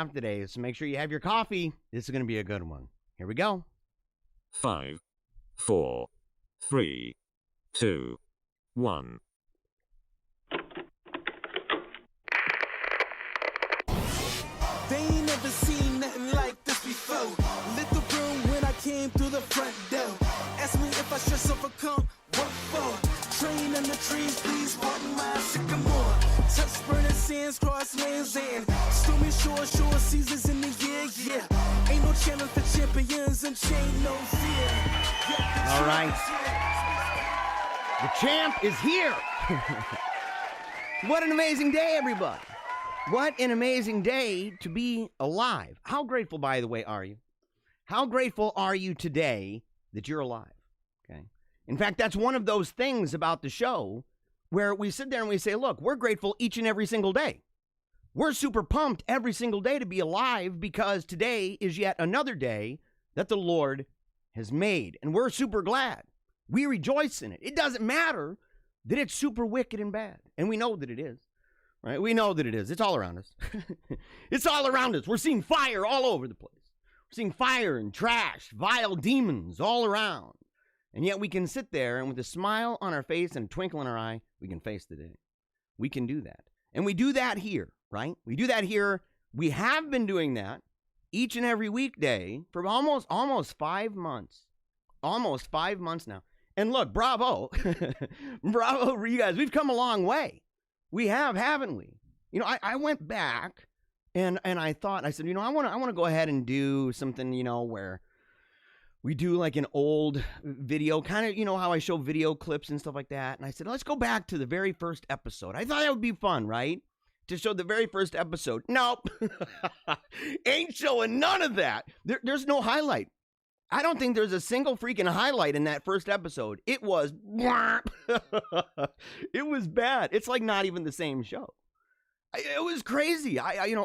champ today, so make sure you have your coffee. This is going to be a good one. Here we go. 5, 4, 3, 2, 1. They ain't never seen nothing like this before. Lit the room when I came through the front door. Ask me if I should overcome, what for? Train in the trees, please walk my sycamore. Touch burning sands, cross lands, and stormy shore seasons in the year, yeah. Ain't no challenge for champions and chain no fear. All right. The champ is here. What an amazing day, everybody. What an amazing day to be alive. How grateful, by the way, are you? How grateful are you today that you're alive? Okay. In fact, that's one of those things about the show where we sit there and we say, look, we're grateful each and every single day. We're super pumped every single day to be alive because today is yet another day that the Lord has made. And we're super glad. We rejoice in it. It doesn't matter that it's super wicked and bad. And we know that it is. Right? We know that it is. It's all around us. It's all around us. We're seeing fire all over the place. We're seeing fire and trash, vile demons all around. And yet we can sit there and with a smile on our face and a twinkle in our eye, we can face the day. We can do that. And we do that here, right? We do that here. We have been doing that each and every weekday for almost 5 months. Almost 5 months now. And look, bravo. Bravo for you guys. We've come a long way. We have, haven't we? You know, I went back and I thought, I said, you know, I want to go ahead and do something, you know, where we do like an old video, kind of, you know, how I show video clips and stuff like that. And I said, let's go back to the very first episode. I thought that would be fun, right? To show the very first episode. Nope. Ain't showing none of that. There's no highlight. I don't think there's a single freaking highlight in that first episode. It was, it was bad. It's like not even the same show. It was crazy. I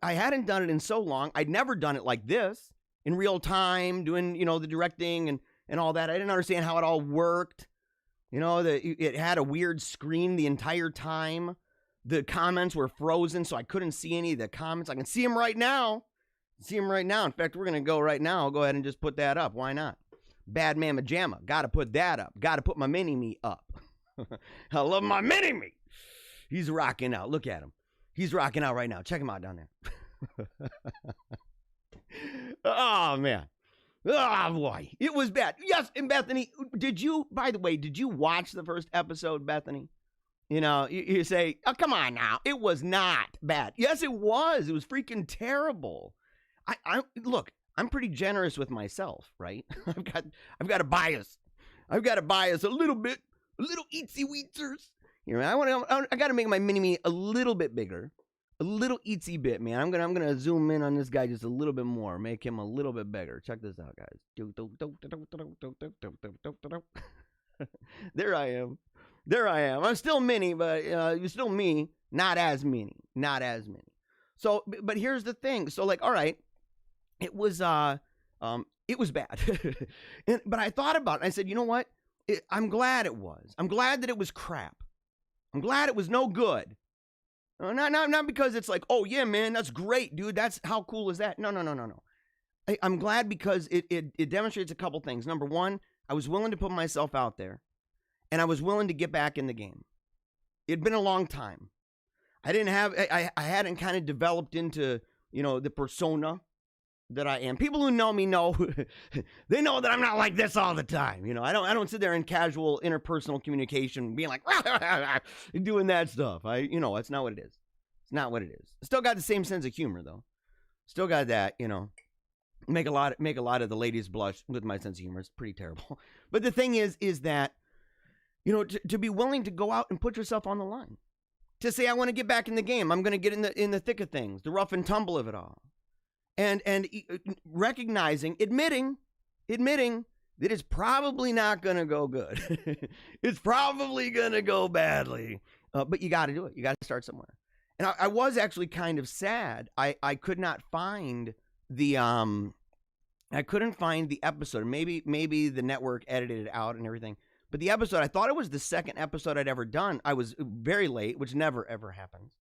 hadn't done it in so long. I'd never done it like this in real time, doing, you know, the directing and all that. I didn't understand how it all worked. You know, it had a weird screen the entire time. The comments were frozen, so I couldn't see any of the comments. I can see them right now. See him right now. In fact, we're going to go right now. I'll go ahead and just put that up. Why not? Bad Mama Jamma. Got to put that up. Got to put my mini-me up. I love my mini-me. He's rocking out. Look at him. He's rocking out right now. Check him out down there. Oh, man. Oh, boy. It was bad. Yes, and Bethany, by the way, did you watch the first episode, Bethany? You know, you say, oh, come on now. It was not bad. Yes, it was. It was freaking terrible. Look, I'm pretty generous with myself, right? I've got a bias. I've got a bias a little bit, a little eatsy weetsers. You know, I got to make my mini-me a little bit bigger, a little eatsy bit, man. I'm gonna zoom in on this guy just a little bit more, make him a little bit bigger. Check this out, guys. There I am. There I am. I'm still mini, but you're still me. Not as many. Not as many. So, but here's the thing. So, like, all right. It was bad. But I thought about it. I said, you know what? I'm glad it was. I'm glad that it was crap. I'm glad it was no good. Not because it's like, oh, yeah, man, that's great, dude. That's how cool is that? No. I'm glad because it demonstrates a couple things. Number one, I was willing to put myself out there, and I was willing to get back in the game. It'd been a long time. I hadn't kind of developed into, you know, the persona that I am. People who know me know, they know that I'm not like this all the time. You know, I don't sit there in casual interpersonal communication being like, doing that stuff. It's not what it is. It's not what it is. I still got the same sense of humor though. Still got that, you know, make a lot of the ladies blush with my sense of humor. It's pretty terrible. But the thing is that, you know, to be willing to go out and put yourself on the line, to say, I want to get back in the game. I'm going to get in the thick of things, the rough and tumble of it all. And recognizing, admitting that it's probably not going to go good. It's probably going to go badly. But you got to do it. You got to start somewhere. And I was actually kind of sad. I could not find the episode. Maybe the network edited it out and everything. But the episode, I thought it was the second episode I'd ever done. I was very late, which never, ever happens.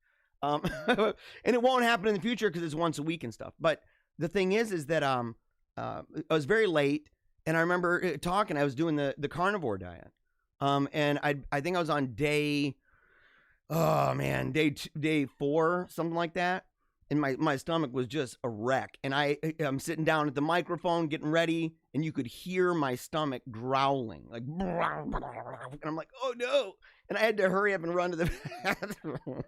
and it won't happen in the future because it's once a week and stuff. But the thing is that I was very late, and I remember talking. I was doing the carnivore diet, and I think I was on day 4, something like that. And my stomach was just a wreck. And I'm sitting down at the microphone getting ready, and you could hear my stomach growling. Like, and I'm like, oh no. And I had to hurry up and run to the bathroom.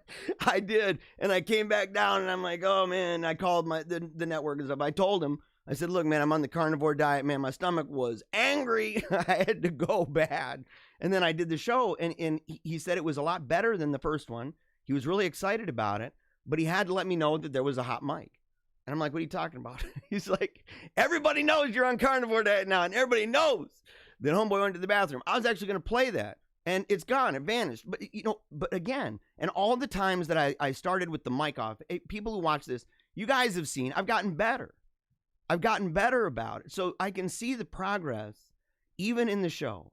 I did. And I came back down, and I'm like, oh man. I called the network and stuff. I told him, I said, look, man, I'm on the carnivore diet, man. My stomach was angry. I had to go bad. And then I did the show, and he said it was a lot better than the first one. He was really excited about it. But he had to let me know that there was a hot mic. And I'm like, what are you talking about? He's like, everybody knows you're on carnivore diet now. And everybody knows that homeboy went to the bathroom. I was actually going to play that. And it's gone. It vanished. But, but again, and all the times that I started with the mic off, people who watch this, you guys have seen, I've gotten better. I've gotten better about it. So I can see the progress even in the show.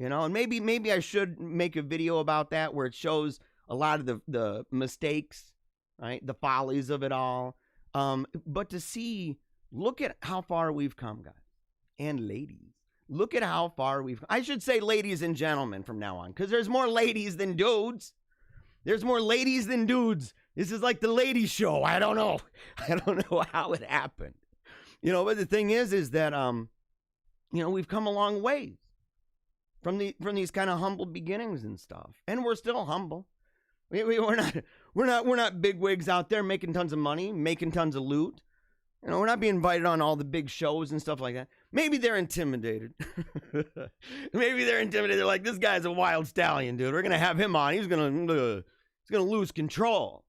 And maybe I should make a video about that where it shows a lot of the mistakes, right? The follies of it all. But to see, look at how far we've come, guys and ladies. Look at how far we've come. I should say ladies and gentlemen from now on, because there's more ladies than dudes. There's more ladies than dudes. This is like the ladies show. I don't know. I don't know how it happened. But the thing is that, we've come a long ways from these kind of humble beginnings and stuff. And we're still humble. We're not bigwigs out there making tons of money, making tons of loot. We're not being invited on all the big shows and stuff like that. Maybe they're intimidated. Maybe they're intimidated. They're like, this guy's a wild stallion, dude. We're gonna have him on. He's gonna lose control.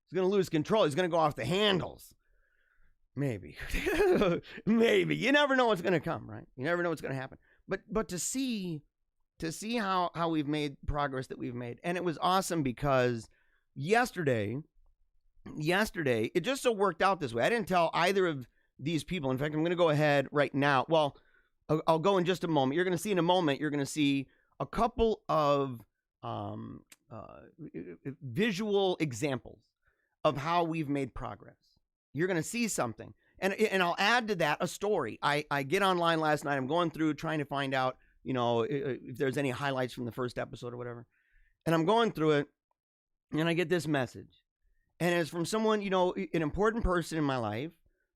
He's gonna lose control. He's gonna go off the handles. Maybe. Maybe. You never know what's gonna come, right? You never know what's gonna happen. But to see how we've made progress that we've made. And it was awesome because yesterday, it just so worked out this way. I didn't tell either of these people. In fact, I'm going to go ahead right now. Well, I'll go in just a moment. You're going to see in a moment, you're going to see a couple of visual examples of how we've made progress. You're going to see something. And I'll add to that a story. I get online last night. I'm going through trying to find out, if there's any highlights from the first episode or whatever. And I'm going through it, and I get this message. And it's from someone, an important person in my life,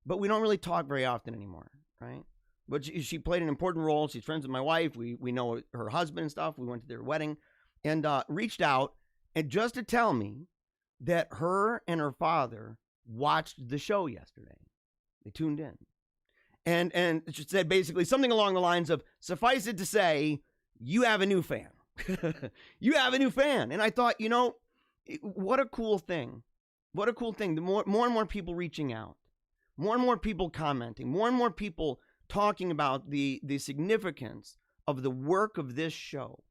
but we don't really talk very often anymore, right? But she played an important role. She's friends with my wife. We know her husband and stuff. We went to their wedding and reached out and just to tell me that her and her father watched the show yesterday. They tuned in. And she said basically something along the lines of, suffice it to say, you have a new fan. You have a new fan. And I thought, what a cool thing. What a cool thing. The more and more people reaching out, more and more people commenting, more and more people talking about the significance of the work of this show,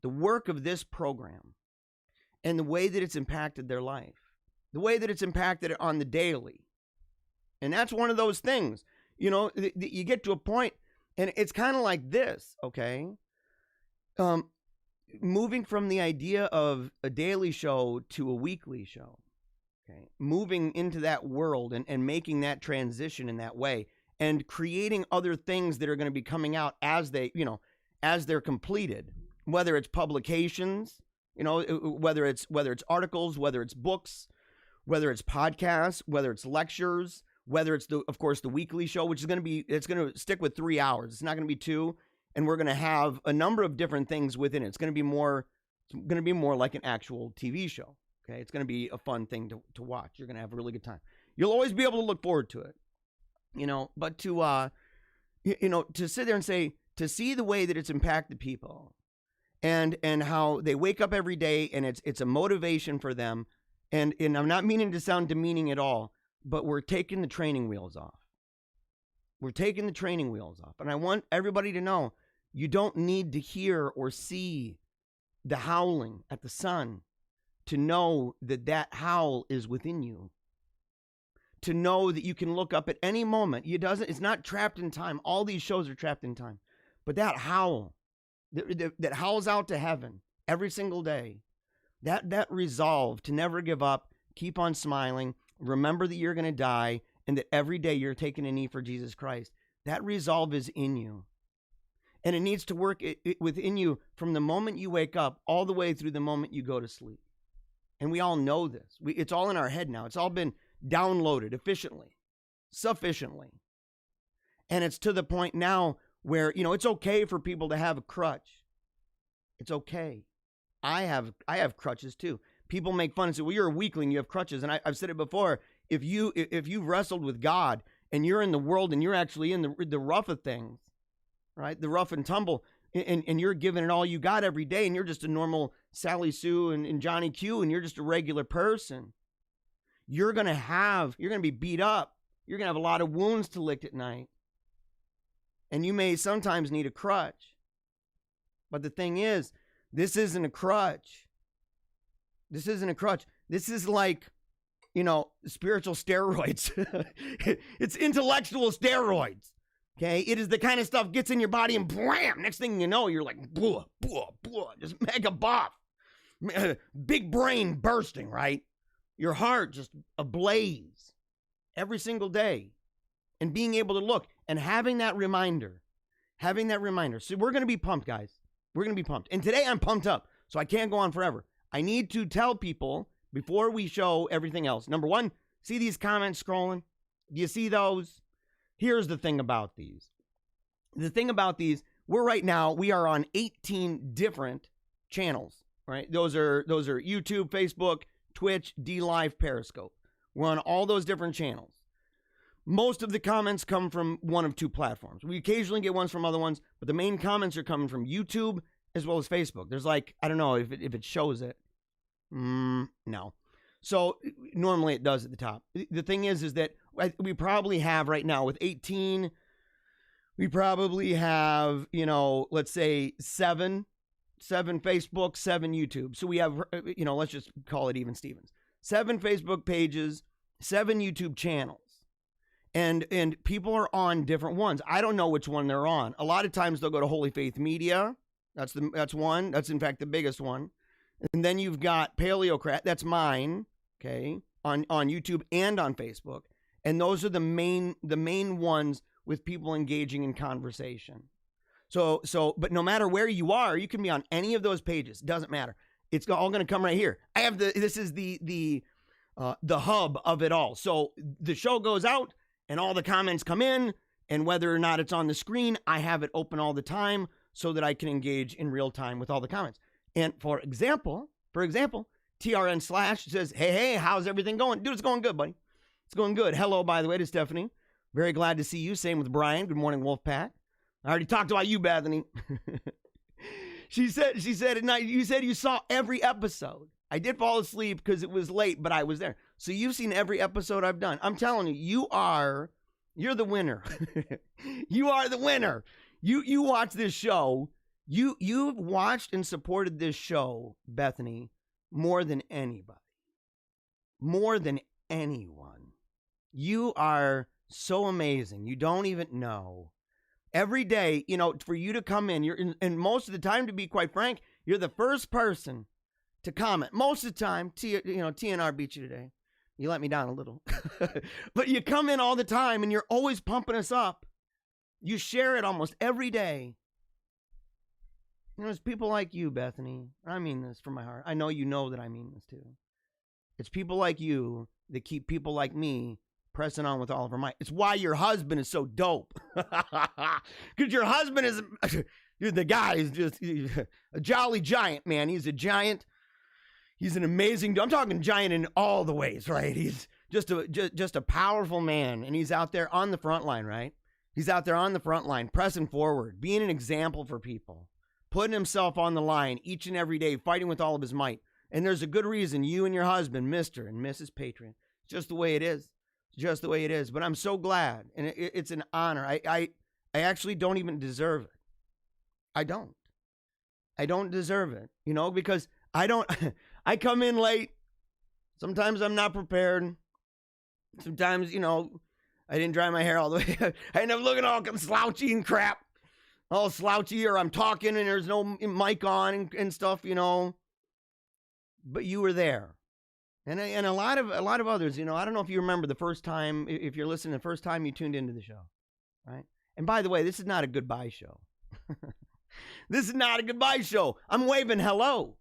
the work of this program, and the way that it's impacted their life, the way that it's impacted it on the daily. And that's one of those things. You get to a point, and it's kind of like this, okay? Moving from the idea of a daily show to a weekly show, okay? Moving into that world and making that transition in that way and creating other things that are going to be coming out as they're completed, whether it's publications, whether it's articles, whether it's books, whether it's podcasts, whether it's lectures, whether it's of course the weekly show, which is it's going to stick with 3 hours. It's not going to be 2, and we're going to have a number of different things within it. It's going to be more like an actual TV show. Okay. It's going to be a fun thing to watch. You're going to have a really good time. You'll always be able to look forward to it, but to sit there and say, to see the way that it's impacted people and how they wake up every day and it's a motivation for them. And I'm not meaning to sound demeaning at all, but we're taking the training wheels off. We're taking the training wheels off. And I want everybody to know, you don't need to hear or see the howling at the sun to know that howl is within you. To know that you can look up at any moment. It's not trapped in time. All these shows are trapped in time. But that howl, that howls out to heaven every single day, that resolve to never give up Keep on smiling. Remember that you're going to die and that every day you're taking a knee for Jesus Christ. That resolve is in you. And it needs to work within you from the moment you wake up all the way through the moment you go to sleep. And we all know this. It's all in our head now. It's all been downloaded efficiently, sufficiently. And it's to the point now where, it's okay for people to have a crutch. It's okay. I have crutches too. People make fun and say, well, you're a weakling, you have crutches. And I've said it before. If you've wrestled with God and you're in the world and you're actually in the rough of things, right? The rough and tumble, and you're giving it all you got every day, and you're just a normal Sally Sue and Johnny Q, and you're just a regular person, you're going to be beat up. You're going to have a lot of wounds to lick at night. And you may sometimes need a crutch. But the thing is, this isn't a crutch. This isn't a crutch. This is like, spiritual steroids. It's intellectual steroids. Okay? It is the kind of stuff gets in your body and blam, next thing you know, you're like, blah, blah, blah, just mega buff. Big brain bursting, right? Your heart just ablaze every single day. And being able to look and having that reminder. So we're going to be pumped, guys. We're going to be pumped. And today I'm pumped up, so I can't go on forever. I need to tell people before we show everything else. Number one, see these comments scrolling? Do you see those? Here's the thing about these. The thing about these, we are on 18 different channels, right? Those are YouTube, Facebook, Twitch, DLive, Periscope. We're on all those different channels. Most of the comments come from one of two platforms. We occasionally get ones from other ones, but the main comments are coming from YouTube as well as Facebook. There's I don't know if it shows it. No. So normally it does at the top. The thing is that we probably have right now with 18, we probably have, let's say 7 Facebook, 7 YouTube. So we have, let's just call it even Stevens. 7 Facebook pages, 7 YouTube channels. And people are on different ones. I don't know which one they're on. A lot of times they'll go to Holy Faith Media. That's one. That's in fact the biggest one. And then you've got Paleocrat. That's mine. Okay, on YouTube and on Facebook. And those are the main ones with people engaging in conversation. So, but no matter where you are, you can be on any of those pages. Doesn't matter. It's all going to come right here. This is the hub of it all. So the show goes out. And all the comments come in, and whether or not it's on the screen, I have it open all the time so that I can engage in real time with all the comments. And for example, TRN Slash says, hey, how's everything going? Dude, it's going good, buddy. It's going good. Hello, by the way, to Stephanie. Very glad to see you. Same with Brian. Good morning, Wolfpack. I already talked about you, Bethany. She said at night, you said you saw every episode. I did fall asleep because it was late, but I was there. So you've seen every episode I've done. I'm telling you, you're the winner. You are the winner. You watch this show. You've watched and supported this show, Bethany, more than anybody. More than anyone. You are so amazing. You don't even know. Every day, for you to come in, and most of the time, to be quite frank, you're the first person to comment. Most of the time, TNR beat you today. You let me down a little. But you come in all the time and you're always pumping us up. You share it almost every day. It's people like you, Bethany. I mean this from my heart. I know you know that I mean this too. It's people like you that keep people like me pressing on with all of our might. It's why your husband is so dope. Because your husband is, the guy is just a jolly giant, man. He's a giant. He's an amazing, I'm talking giant in all the ways, right? He's just a powerful man, and he's out there on the front line, right? He's out there on the front line, pressing forward, being an example for people, putting himself on the line each and every day, fighting with all of his might. And there's a good reason you and your husband, Mr. and Mrs. Patriot, it's just the way it is. It's just the way it is. But I'm so glad, and it's an honor. I actually don't even deserve it. I don't deserve it, because I come in late. Sometimes I'm not prepared. Sometimes, I didn't dry my hair all the way. I end up looking all slouchy and crap. All slouchy, or I'm talking and there's no mic on and stuff, But you were there. And a lot of others, you know, I don't know if you remember the first time, if you're listening the first time you tuned into the show, right? And by the way, this is not a goodbye show. This is not a goodbye show. I'm waving hello.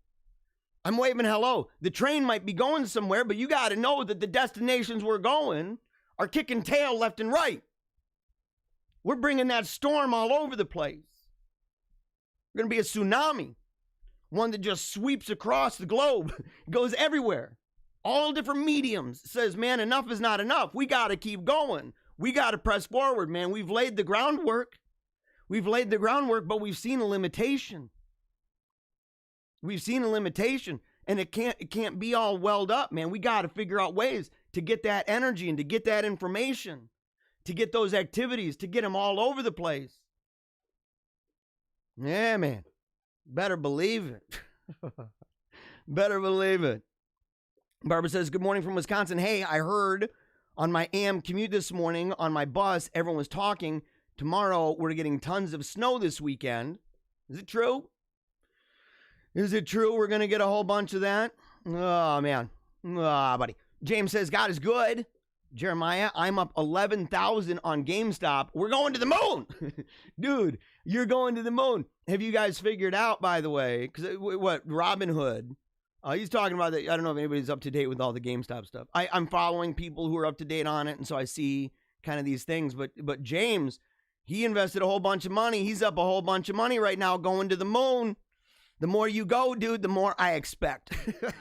I'm waving hello. The train might be going somewhere, but you got to know that the destinations we're going are kicking tail left and right. We're bringing that storm all over the place. We're going to be a tsunami, one that just sweeps across the globe, goes everywhere. All different mediums says, man, enough is not enough. We got to keep going. We got to press forward, man. We've laid the groundwork. We've laid the groundwork, but we've seen a limitation. We've seen a limitation, and it can't be all welled up, man. We got to figure out ways to get that energy and to get that information, to get those activities, to get them all over the place. Yeah, man. Better believe it. Better believe it. Barbara says, good morning from Wisconsin. Hey, I heard on my AM commute this morning on my bus, everyone was talking. Tomorrow, we're getting tons of snow this weekend. Is it true? Is it true we're going to get a whole bunch of that? Oh, man. Oh, buddy. James says, God is good. Jeremiah, I'm up 11,000 on GameStop. We're going to the moon. Dude, you're going to the moon. Have you guys figured out, by the way, because what, Robinhood, he's talking about that. I don't know if anybody's up to date with all the GameStop stuff. I'm following people who are up to date on it, and so I see kind of these things. But James, he invested a whole bunch of money. He's up a whole bunch of money right now going to the moon. The more you go, dude, the more I expect.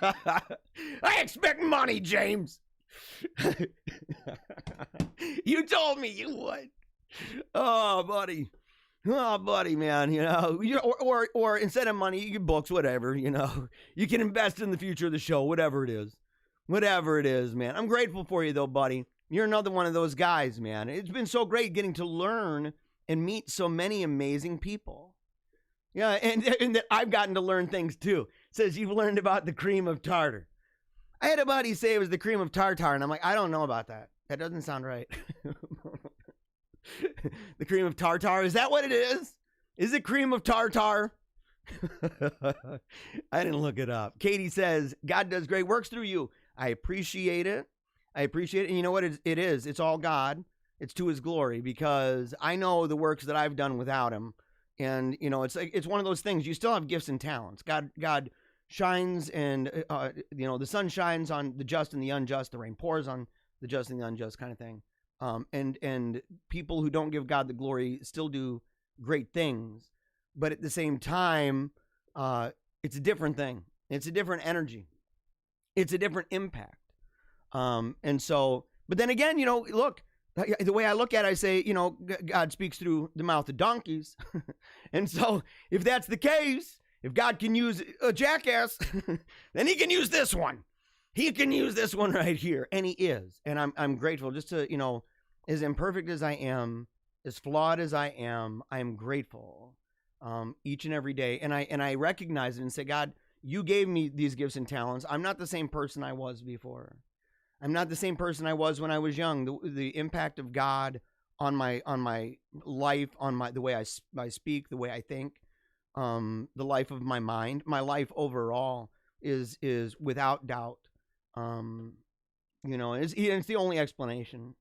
I expect money, James. You told me you would. Oh, buddy. Oh, buddy, man, you know, or instead of money, you get books, whatever, you know. You can invest in the future of the show, whatever it is. Whatever it is, man. I'm grateful for you, though, buddy. You're another one of those guys, man. It's been so great getting to learn and meet so many amazing people. Yeah, and I've gotten to learn things, too. It says you've learned about the cream of tartar. I had a buddy say it was the cream of tartar, and I'm like, I don't know about that. That doesn't sound right. The cream of tartar, is that what it is? Is it cream of tartar? I didn't look it up. Katie says, God does great works through you. I appreciate it. I appreciate it. And you know what it is? It's all God. It's to his glory, because I know the works that I've done without him. And, you know, it's like, it's one of those things. You still have gifts and talents. God shines, and, you know, the sun shines on the just and the unjust. The rain pours on the just and the unjust, kind of thing. And people who don't give God the glory still do great things. But at the same time, it's a different thing. It's a different energy. It's a different impact. And so, but then again, you know, look, the way I look at it, I say, you know, God speaks through the mouth of donkeys. And so if that's the case, if God can use a jackass, then he can use this one. He can use this one right here. And he is. And I'm grateful just to, you know, as imperfect as I am, as flawed as I am grateful each and every day. And I recognize it and say, God, you gave me these gifts and talents. I'm not the same person I was before. I'm not the same person I was when I was young. The impact of God on my life, on the way I speak, the way I think, the life of my mind, my life overall is without doubt. You know, it's the only explanation.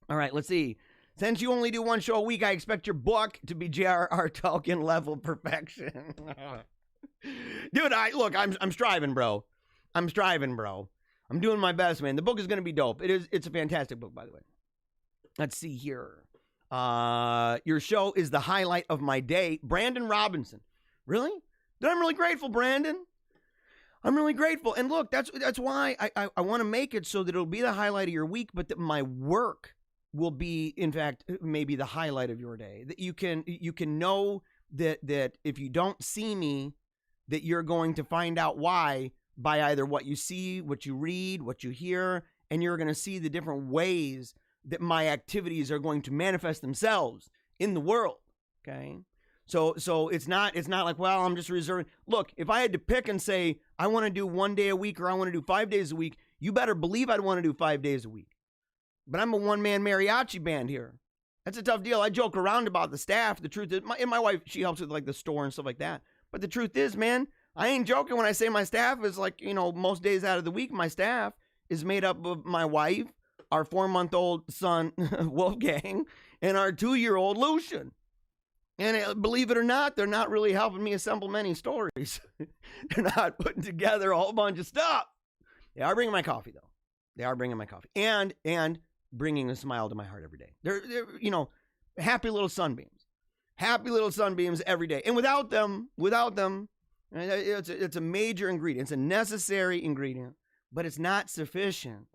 All right, let's see. Since you only do one show a week, I expect your book to be J.R.R. Tolkien level perfection. Dude, I'm striving, bro. I'm striving, bro. I'm doing my best, man. The book is going to be dope. It's a fantastic book, by the way. Let's see here. Your show is the highlight of my day. Brandon Robinson. Really? Dude, I'm really grateful, Brandon. I'm really grateful. And look, that's why I want to make it so that it'll be the highlight of your week, but that my work will be, in fact, maybe the highlight of your day. That you can know that if you don't see me, that you're going to find out why by either what you see, what you read, what you hear, and you're going to see the different ways that my activities are going to manifest themselves in the world. Okay. So it's not like, well, I'm just reserving. Look, if I had to pick and say, I want to do 1 day a week or I want to do 5 days a week, you better believe I'd want to do 5 days a week. But I'm a one-man mariachi band here. That's a tough deal. I joke around about the staff. The truth is, my wife, she helps with like the store and stuff like that. But the truth is, man, I ain't joking when I say my staff is like, most days out of the week, my staff is made up of my wife, our 4-month-old son, Wolfgang, and our 2-year-old Lucian. And believe it or not, they're not really helping me assemble many stories. They're not putting together a whole bunch of stuff. They are bringing my coffee, though. They are bringing my coffee. And bringing a smile to my heart every day. They're happy little sunbeams. Happy little sunbeams every day. And without them, it's a major ingredient. It's a necessary ingredient. But it's not sufficient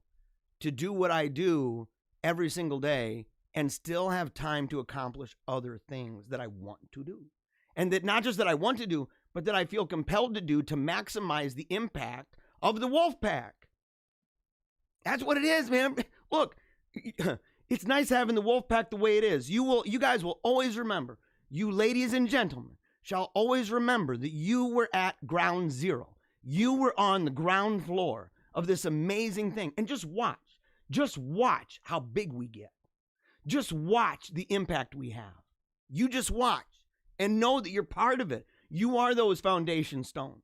to do what I do every single day and still have time to accomplish other things that I want to do. And that not just that I want to do, but that I feel compelled to do to maximize the impact of the wolf pack. That's what it is, man. Look, it's nice having the wolf pack the way it is. You guys will always remember, you ladies and gentlemen shall always remember that you were at ground zero. You were on the ground floor of this amazing thing. And just watch how big we get. Just watch the impact we have. You just watch and know that you're part of it. You are those foundation stones.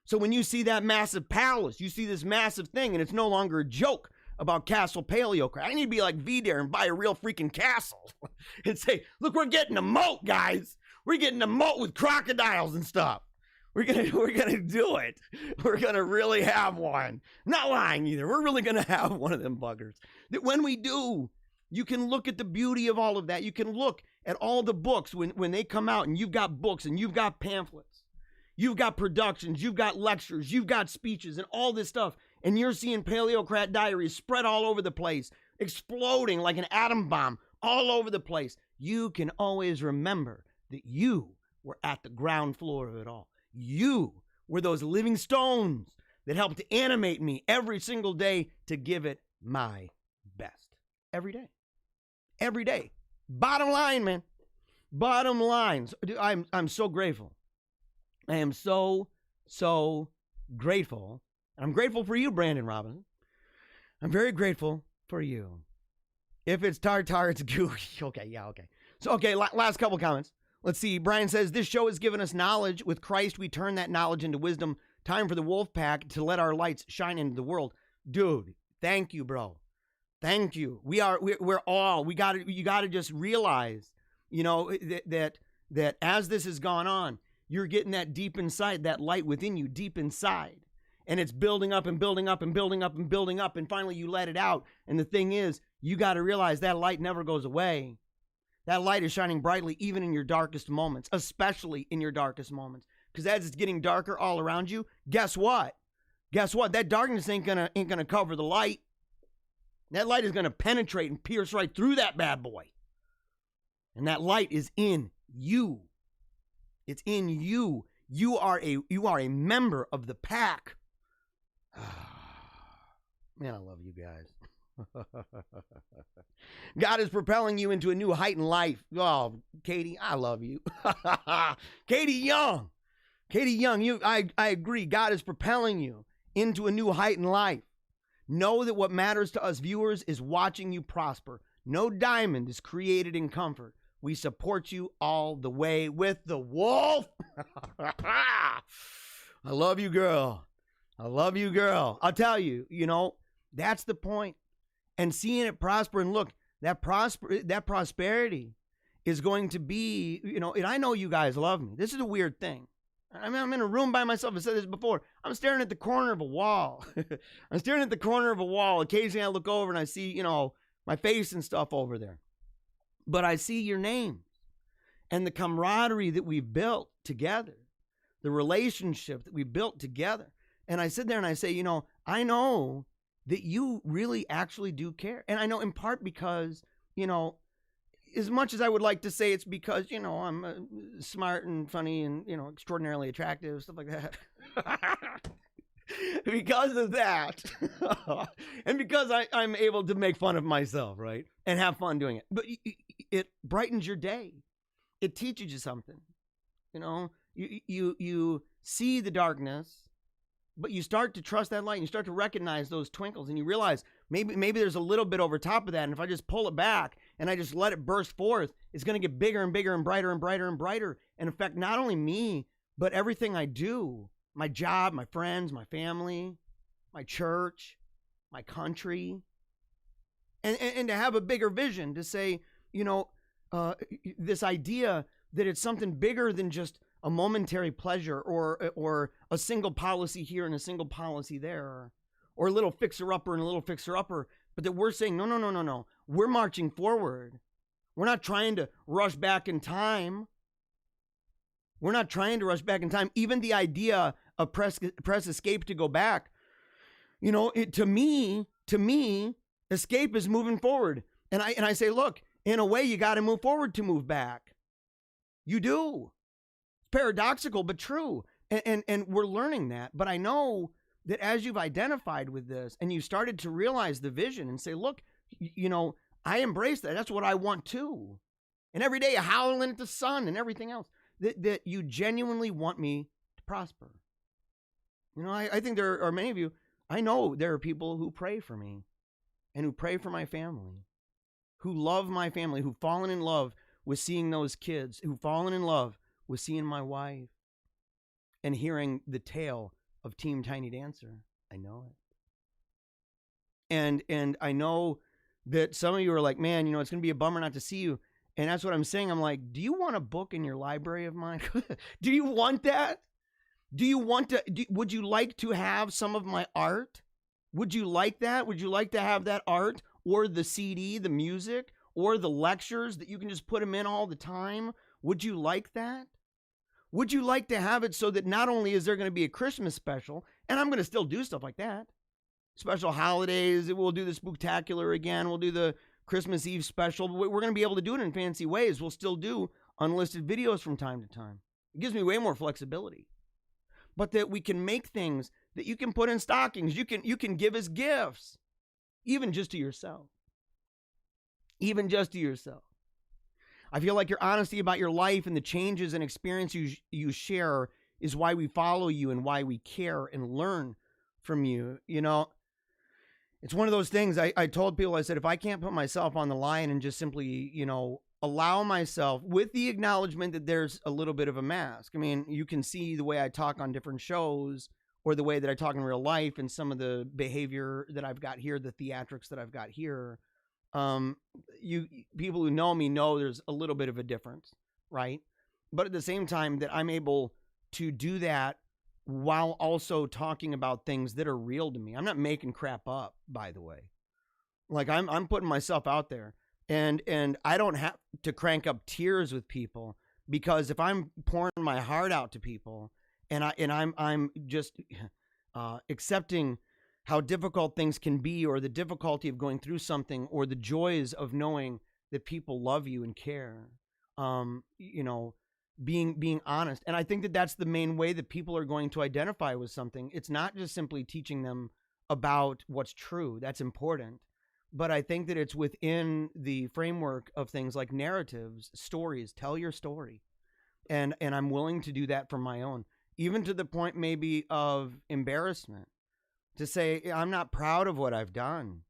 So when you see that massive palace, you see this massive thing, and it's no longer a joke about Castle Paleocrat. I need to be like V-Dare and buy a real freaking castle and say, look, we're getting a moat, guys. We're getting a moat with crocodiles and stuff. We're gonna do it. We're gonna really have one. Not lying either. We're really gonna have one of them buggers. That when we do, you can look at the beauty of all of that. You can look at all the books when they come out, and you've got books and you've got pamphlets. You've got productions, you've got lectures, you've got speeches and all this stuff. And you're seeing Paleocrat diaries spread all over the place, exploding like an atom bomb all over the place. You can always remember that you were at the ground floor of it all. You were those living stones that helped to animate me every single day to give it my best. Every day. Every day. Bottom line, man. Bottom line. I'm so grateful. I am so grateful. I'm grateful for you, Brandon Robinson. I'm very grateful for you. If it's tartar, it's gooey. Okay, yeah, okay. So, okay, last couple comments. Let's see. Brian says, this show has given us knowledge. With Christ, we turn that knowledge into wisdom. Time for the wolf pack to let our lights shine into the world. Dude, thank you, bro. Thank you. We're all, you got to just realize, that as this has gone on, you're getting that deep inside, that light within you deep inside. And it's building up and building up and building up and building up. And finally you let it out. And the thing is, you got to realize that light never goes away. That light is shining brightly even in your darkest moments, especially in your darkest moments. Because as it's getting darker all around you, guess what? Guess what? That darkness ain't gonna cover the light. That light is gonna penetrate and pierce right through that bad boy. And that light is in you. It's in you. You are a member of the pack. Man, I love you guys. God is propelling you into a new height in life. Oh, Katie, I love you. Katie Young, I agree. God is propelling you into a new height in life. Know that what matters to us viewers is watching you prosper. No diamond is created in comfort. We support you all the way with the wolf. I love you, girl. I love you, girl. I'll tell you, that's the point. And seeing it prosper, and look, that prosperity is going to be, and I know you guys love me. This is a weird thing. I'm in a room by myself. I said this before. I'm staring at the corner of a wall. I'm staring at the corner of a wall. Occasionally I look over and I see, my face and stuff over there. But I see your names and the camaraderie that we've built together, the relationship that we built together. And I sit there and I say, I know that you really actually do care. And I know in part because, as much as I would like to say it's because, I'm smart and funny and, extraordinarily attractive, stuff like that. Because of that. And because I'm able to make fun of myself, right? And have fun doing it. But it brightens your day. It teaches you something. You see the darkness, but you start to trust that light and you start to recognize those twinkles and you realize maybe there's a little bit over top of that. And if I just pull it back and I just let it burst forth, it's going to get bigger and bigger and brighter and brighter and brighter and affect not only me, But everything I do, my job, my friends, my family, my church, my country, and to have a bigger vision, to say, this idea that it's something bigger than just a momentary pleasure or a single policy here and a single policy there, or a little fixer-upper and a little fixer-upper, but that we're saying, no. We're marching forward. We're not trying to rush back in time. We're not trying to rush back in time. Even the idea of press escape to go back, to me, escape is moving forward. And I say, look, in a way, you got to move forward to move back. You do. It's paradoxical, but true. And we're learning that. But I know that as you've identified with this and you started to realize the vision and say, look, I embrace that. That's what I want too. And every day howling at the sun and everything else, that you genuinely want me to prosper. I think there are many of you, I know there are people who pray for me and who pray for my family, who love my family, who've fallen in love with seeing those kids, who've fallen in love with seeing my wife and hearing the tale of Team Tiny Dancer. I know it. And I know that some of you are like, man, it's going to be a bummer not to see you. And that's what I'm saying. I'm like, do you want a book in your library of mine? Do you want that? Do you want to, would you like to have some of my art? Would you like that? Would you like to have that art or the CD, the music, or the lectures that you can just put them in all the time? Would you like that? Would you like to have it so that not only is there going to be a Christmas special, and I'm going to still do stuff like that, special holidays, we'll do the Spooktacular again, we'll do the Christmas Eve special, we're going to be able to do it in fancy ways. We'll still do unlisted videos from time to time. It gives me way more flexibility. But that we can make things that you can put in stockings, you can give as gifts, even just to yourself. Even just to yourself. I feel like your honesty about your life and the changes and experiences you share is why we follow you and why we care and learn from you. It's one of those things I told people, I said, if I can't put myself on the line and just simply, allow myself with the acknowledgement that there's a little bit of a mask. I mean, you can see the way I talk on different shows or the way that I talk in real life and some of the behavior that I've got here, the theatrics that I've got here. People who know me know there's a little bit of a difference, right? But at the same time that I'm able to do that while also talking about things that are real to me. I'm not making crap up, by the way. Like I'm putting myself out there, and I don't have to crank up tears with people, because if I'm pouring my heart out to people and I'm just accepting how difficult things can be, or the difficulty of going through something, or the joys of knowing that people love you and care, being honest. And I think that that's the main way that people are going to identify with something. It's not just simply teaching them about what's true. That's important. But I think that it's within the framework of things like narratives, stories. Tell your story. And I'm willing to do that for my own, even to the point maybe of embarrassment, to say, I'm not proud of what I've done.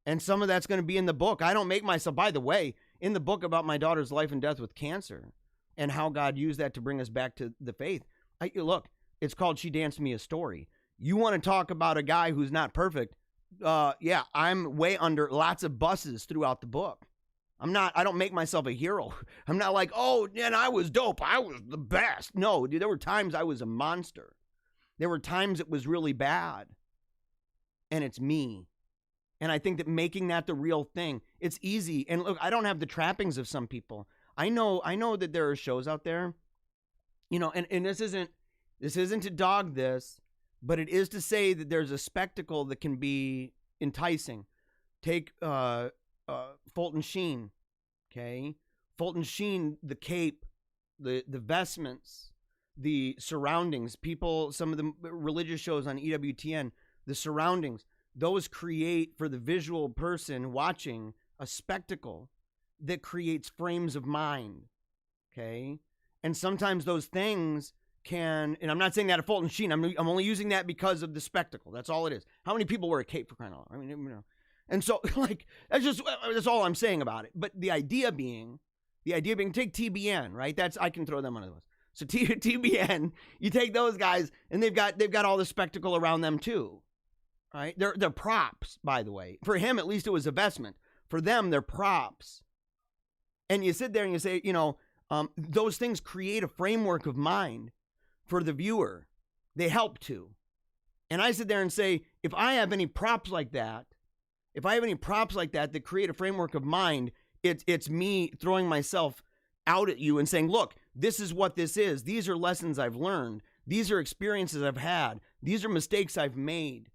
And some of that's going to be in the book. I don't make myself, by the way, in the book about my daughter's life and death with cancer and how God used that to bring us back to the faith. Look, it's called She Danced Me a Story. You want to talk about a guy who's not perfect? Yeah, I'm way under lots of buses throughout the book. I don't make myself a hero. I'm not like, oh, and I was dope. I was the best. No, dude, there were times I was a monster. There were times it was really bad. And it's me. And I think that making that the real thing, it's easy. And look, I don't have the trappings of some people. I know that there are shows out there, and this isn't to dog this, but it is to say that there's a spectacle that can be enticing. Take Fulton Sheen, okay? Fulton Sheen, the cape, the vestments, the surroundings, some of the religious shows on EWTN, the surroundings, those create for the visual person watching a spectacle that creates frames of mind, okay? And sometimes those things can, and I'm not saying that of Fulton Sheen, I'm only using that because of the spectacle. That's all it is. How many people wear a cape, for crying out loud? I mean, And so, that's all I'm saying about it. But the idea being, take TBN, right? I can throw them under the bus. So TBN, you take those guys, and they've got all the spectacle around them too, right? They're props, by the way. For him, at least it was investment. For them, they're props. And you sit there and you say, those things create a framework of mind for the viewer. They help to. And I sit there and say, if I have any props like that that create a framework of mind, it's me throwing myself out at you and saying, look, this is what this is. These are lessons I've learned. These are experiences I've had. These are mistakes I've made.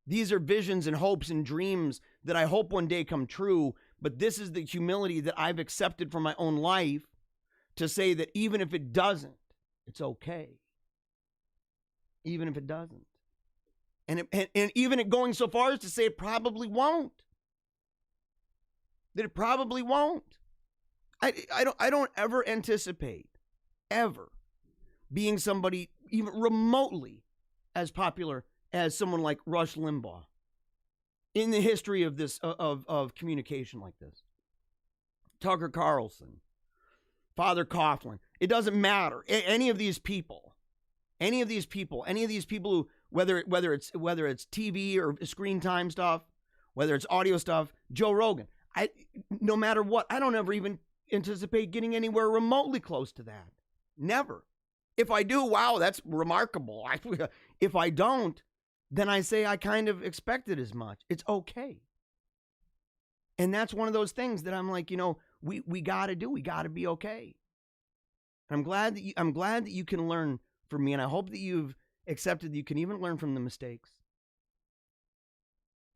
These are visions and hopes and dreams that I hope one day come true. But this is the humility that I've accepted for my own life to say that even if it doesn't, it's okay. Even if it doesn't. And even it going so far as to say it probably won't. That it probably won't. I don't ever anticipate ever being somebody even remotely as popular as someone like Rush Limbaugh in the history of this of communication like this. Tucker Carlson, Father Coughlin. It doesn't matter. Any of these people who, whether it's TV or screen time stuff, whether it's audio stuff, Joe Rogan. No matter what, I don't ever even anticipate getting anywhere remotely close to that. Never. If I do, wow, that's remarkable. If I don't, then I say I kind of expected as much. It's okay. And that's one of those things that I'm like, we got to do. We got to be okay. I'm glad that you can learn from me, and I hope that you've accepted that you can even learn from the mistakes.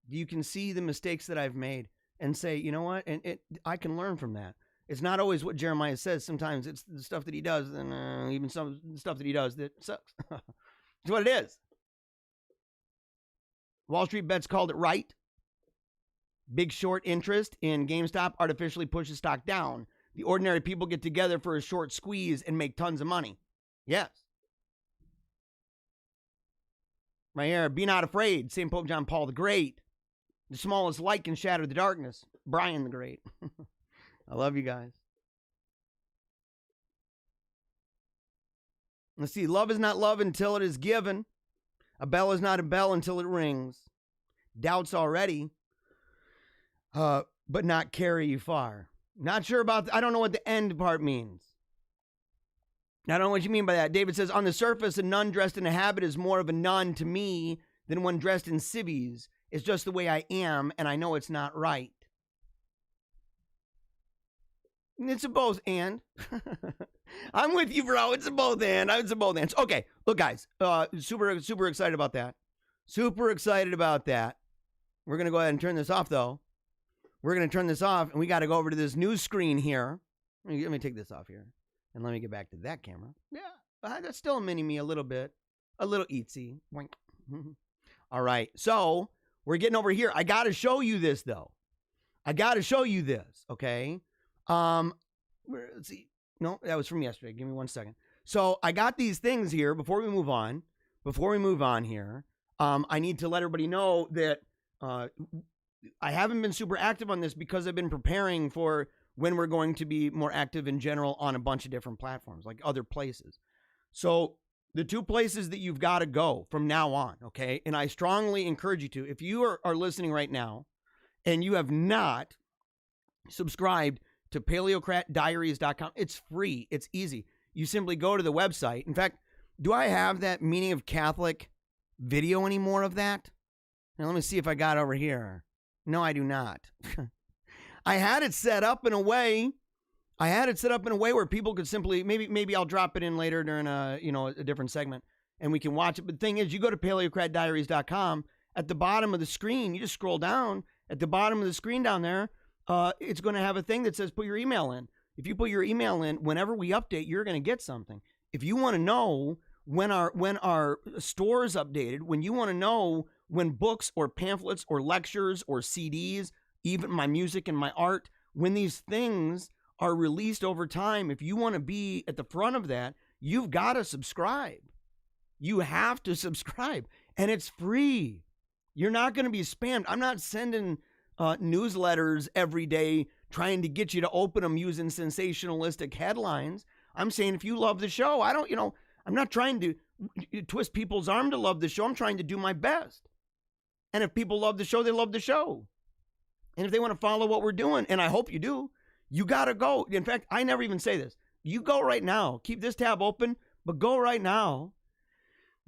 You can see the mistakes that I've made and say, you know what? And I can learn from that. It's not always what Jeremiah says. Sometimes it's the stuff that he does, and even some stuff that he does that sucks. It's what it is. Wall Street Bets called it right. Big short interest in GameStop artificially pushes stock down. The ordinary people get together for a short squeeze and make tons of money. Yes. Right here, be not afraid. St. Pope John Paul the Great. The smallest light can shatter the darkness. Brian the Great. I love you guys. Let's see. Love is not love until it is given. A bell is not a bell until it rings. Doubts already, but not carry you far. Not sure about, I don't know what the end part means. I don't know what you mean by that. David says, on the surface, a nun dressed in a habit is more of a nun to me than one dressed in civvies. It's just the way I am, and I know it's not right. It's a both and. I'm with you, bro. It's a both and. It's a both and. Okay, look, guys. Super excited about that. Super excited about that. We're going to go ahead and turn this off, though. We're going to turn this off, and we got to go over to this news screen here. Let me take this off here, and let me get back to that camera. Yeah, that's still a mini-me a little bit. A little eatsy. Boink. All right, so we're getting over here. I got to show you this, though. I got to show you this, okay? Let's see. No, that was from yesterday. Give me 1 second. So I got these things here before we move on. Here, I need to let everybody know that I haven't been super active on this because I've been preparing for when we're going to be more active in general on a bunch of different platforms, like other places. So the two places that you've got to go from now on, okay? And I strongly encourage you to, if you are listening right now and you have not subscribed to paleocratdiaries.com, it's free. It's easy. You simply go to the website. In fact, do I have that Meaning of Catholic video anymore of that? Now, let me see if I got over here. No, I do not. I had it set up in a way. Where people could simply, maybe I'll drop it in later during a different segment and we can watch it. But the thing is, you go to paleocratdiaries.com. At the bottom of the screen, you just scroll down. At the bottom of the screen down there, it's going to have a thing that says put your email in. If you put your email in, whenever we update, you're going to get something. If you want to know when our store is updated, when you want to know when books or pamphlets or lectures or CDs, even my music and my art, when these things are released over time, if you want to be at the front of that, you've got to subscribe. You have to subscribe, and it's free. You're not going to be spammed. I'm not sending newsletters every day trying to get you to open them using sensationalistic headlines. I'm saying if you love the show, I'm not trying to twist people's arm to love the show. I'm trying to do my best. And if people love the show, they love the show. And if they want to follow what we're doing, and I hope you do, you got to go. In fact, I never even say this. You go right now. Keep this tab open, but go right now.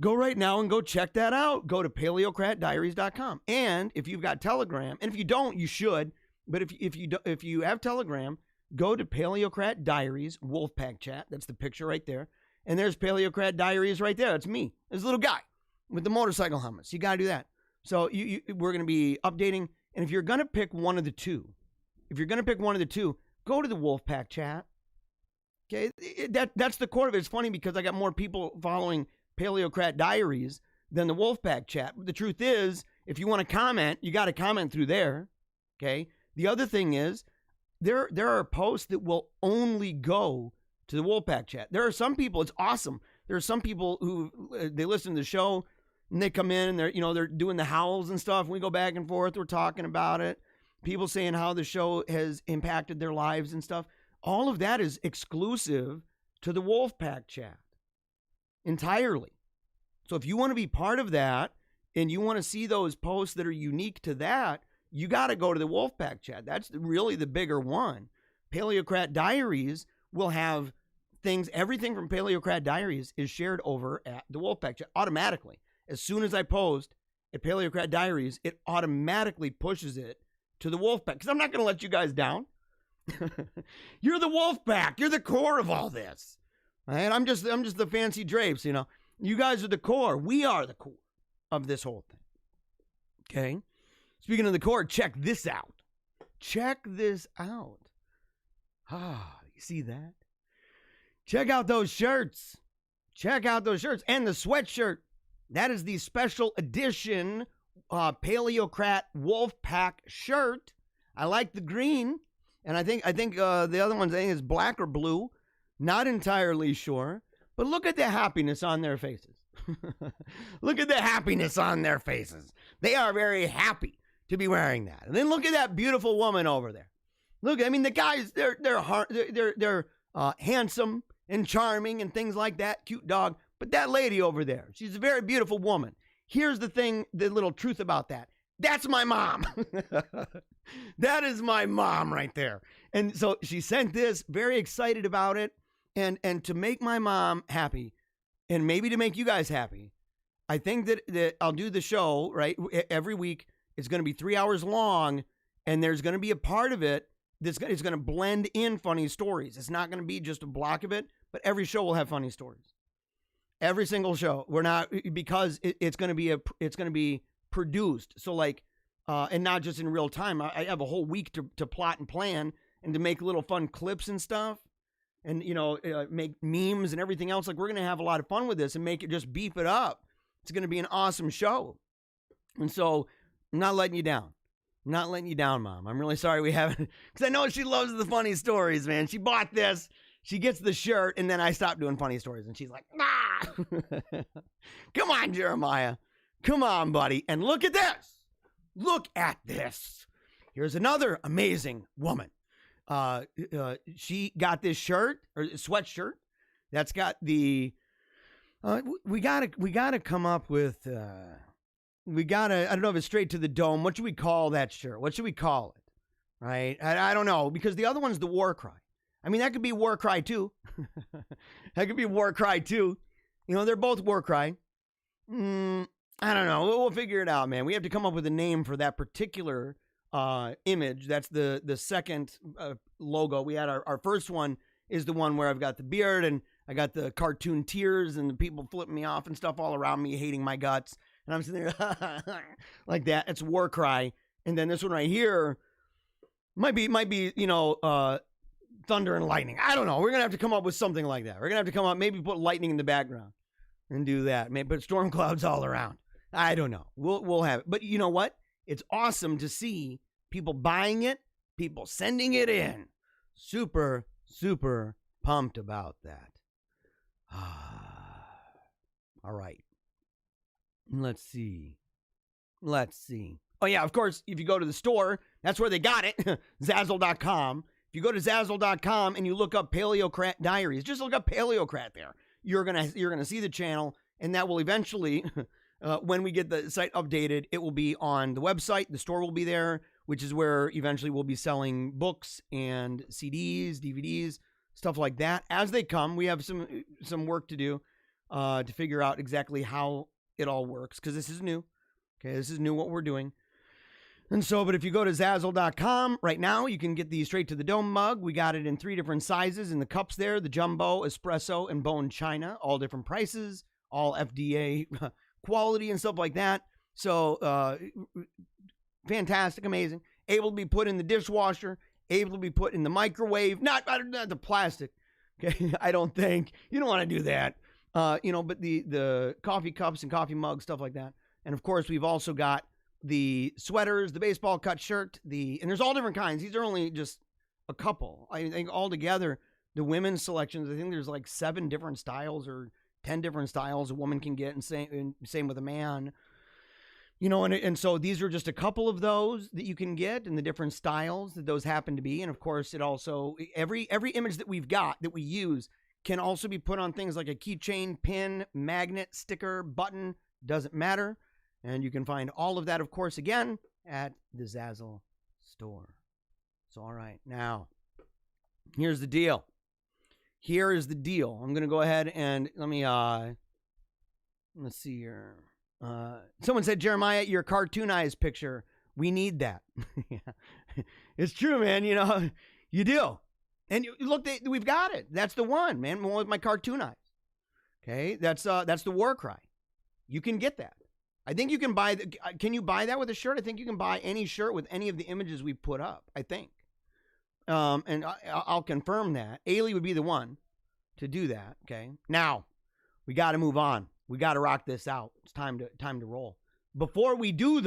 Go right now and go check that out. Go to paleocratdiaries.com. And if you've got Telegram, and if you don't, you should. But if you have Telegram, go to Paleocrat Diaries Wolfpack Chat. That's the picture right there. And there's Paleocrat Diaries right there. It's me. This little guy with the motorcycle helmets. You got to do that. So we're going to be updating. And if you're going to pick one of the two, go to the Wolfpack Chat. Okay, that's the core of it. It's funny because I got more people following Paleocrat Diaries than the Wolfpack Chat. But the truth is, if you want to comment, you got to comment through there. Okay. The other thing is, there are posts that will only go to the Wolfpack Chat. There are some people, it's awesome. There are some people who they listen to the show and they come in and they're doing the howls and stuff. We go back and forth. We're talking about it. People saying how the show has impacted their lives and stuff. All of that is exclusive to the Wolfpack Chat entirely. So if you want to be part of that and you want to see those posts that are unique to that, you got to go to the Wolfpack Chat. That's really the bigger one. Paleocrat Diaries will have things, everything from Paleocrat Diaries is shared over at the Wolfpack Chat automatically. As soon as I post at Paleocrat Diaries, it automatically pushes it to the Wolfpack. Because I'm not going to let you guys down. You're the Wolfpack. You're the core of all this. And I'm just the fancy drapes, You guys are the core. We are the core of this whole thing. Okay? Speaking of the core, check this out. Check this out. You see that? Check out those shirts. Check out those shirts. And the sweatshirt. That is the special edition Paleocrat Wolfpack shirt. I like the green. And I think the other ones, I think is black or blue. Not entirely sure. But look at the happiness on their faces. Look at the happiness on their faces. They are very happy to be wearing that. And then look at that beautiful woman over there. Look, the guys, they're handsome and charming and things like that. Cute dog. But that lady over there, she's a very beautiful woman. Here's the little truth about that. That's my mom. That is my mom right there. And so she sent this, very excited about it. And to make my mom happy, and maybe to make you guys happy, I think that I'll do the show, right? Every week. It's going to be 3 hours long, and there's going to be a part of it that's going to blend in funny stories. It's not going to be just a block of it, but every show will have funny stories. Every single show. We're not, because it's going to be produced. So and not just in real time. I have a whole week to plot and plan and to make little fun clips and stuff. And, make memes and everything else. We're going to have a lot of fun with this and make it just beef it up. It's going to be an awesome show. And so I'm not letting you down. I'm not letting you down, Mom. I'm really sorry we haven't, because I know she loves the funny stories, man. She bought this. She gets the shirt, and then I stopped doing funny stories. And she's like, come on, Jeremiah. Come on, buddy. And look at this. Look at this. Here's another amazing woman. She got this shirt or sweatshirt that's got the we gotta come up with I don't know if it's straight to the dome. What should we call that shirt? What should we call it? Right? I don't know, because the other one's the war cry. That could be war cry too. That could be war cry too. They're both war cry. I don't know. We'll figure it out, man. We have to come up with a name for that particular image. That's the second logo. We had our first one is the one where I've got the beard and I got the cartoon tears and the people flipping me off and stuff all around me, hating my guts. And I'm sitting there like that. It's war cry. And then this one right here might be thunder and lightning. I don't know. We're gonna have to come up with something like that. We're gonna have to come up, maybe put lightning in the background and do that. Maybe put storm clouds all around. I don't know. We'll have it. But you know what? It's awesome to see people buying it, people sending it in. Super, super pumped about that. All right. Let's see. Oh, yeah, of course, if you go to the store, that's where they got it, Zazzle.com. If you go to Zazzle.com and you look up Paleocrat Diaries, just look up Paleocrat there. You're gonna see the channel, and that will eventually, when we get the site updated, it will be on the website. The store will be there, which is where eventually we'll be selling books and CDs, DVDs, stuff like that. As they come, we have some work to do to figure out exactly how it all works, because this is new. Okay, this is new what we're doing. And so, but if you go to Zazzle.com right now, you can get the straight to the dome mug. We got it in 3 different sizes in the cups there, the jumbo, espresso, and bone china, all different prices, all FDA quality and stuff like that. So, fantastic, amazing. Able to be put in the dishwasher, able to be put in the microwave, not the plastic. Okay, I don't think. You don't want to do that. But the coffee cups and coffee mugs, stuff like that. And of course, we've also got the sweaters, the baseball cut shirt, and there's all different kinds. These are only just a couple. I think altogether, the women's selections, I think there's like 7 different styles or 10 different styles a woman can get, and same with a man. And so these are just a couple of those that you can get, and the different styles that those happen to be. And of course, it also, every image that we've got that we use can also be put on things like a keychain, pin, magnet, sticker, button, doesn't matter. And you can find all of that, of course, again, at the Zazzle store. So, all right. Now, here's the deal. Here is the deal. I'm going to go ahead and let's see here. Someone said, Jeremiah, your cartoonized picture. We need that. Yeah. It's true, man. You do. And look, we've got it. That's the one, man. One with my cartoon eyes. Okay. That's the war cry. You can get that. I think you can buy. Can you buy that with a shirt? I think you can buy any shirt with any of the images we put up. I think, and I'll confirm that. Ailey would be the one to do that. Okay. Now, we got to move on. We got to rock this out. It's time to roll. Before we do,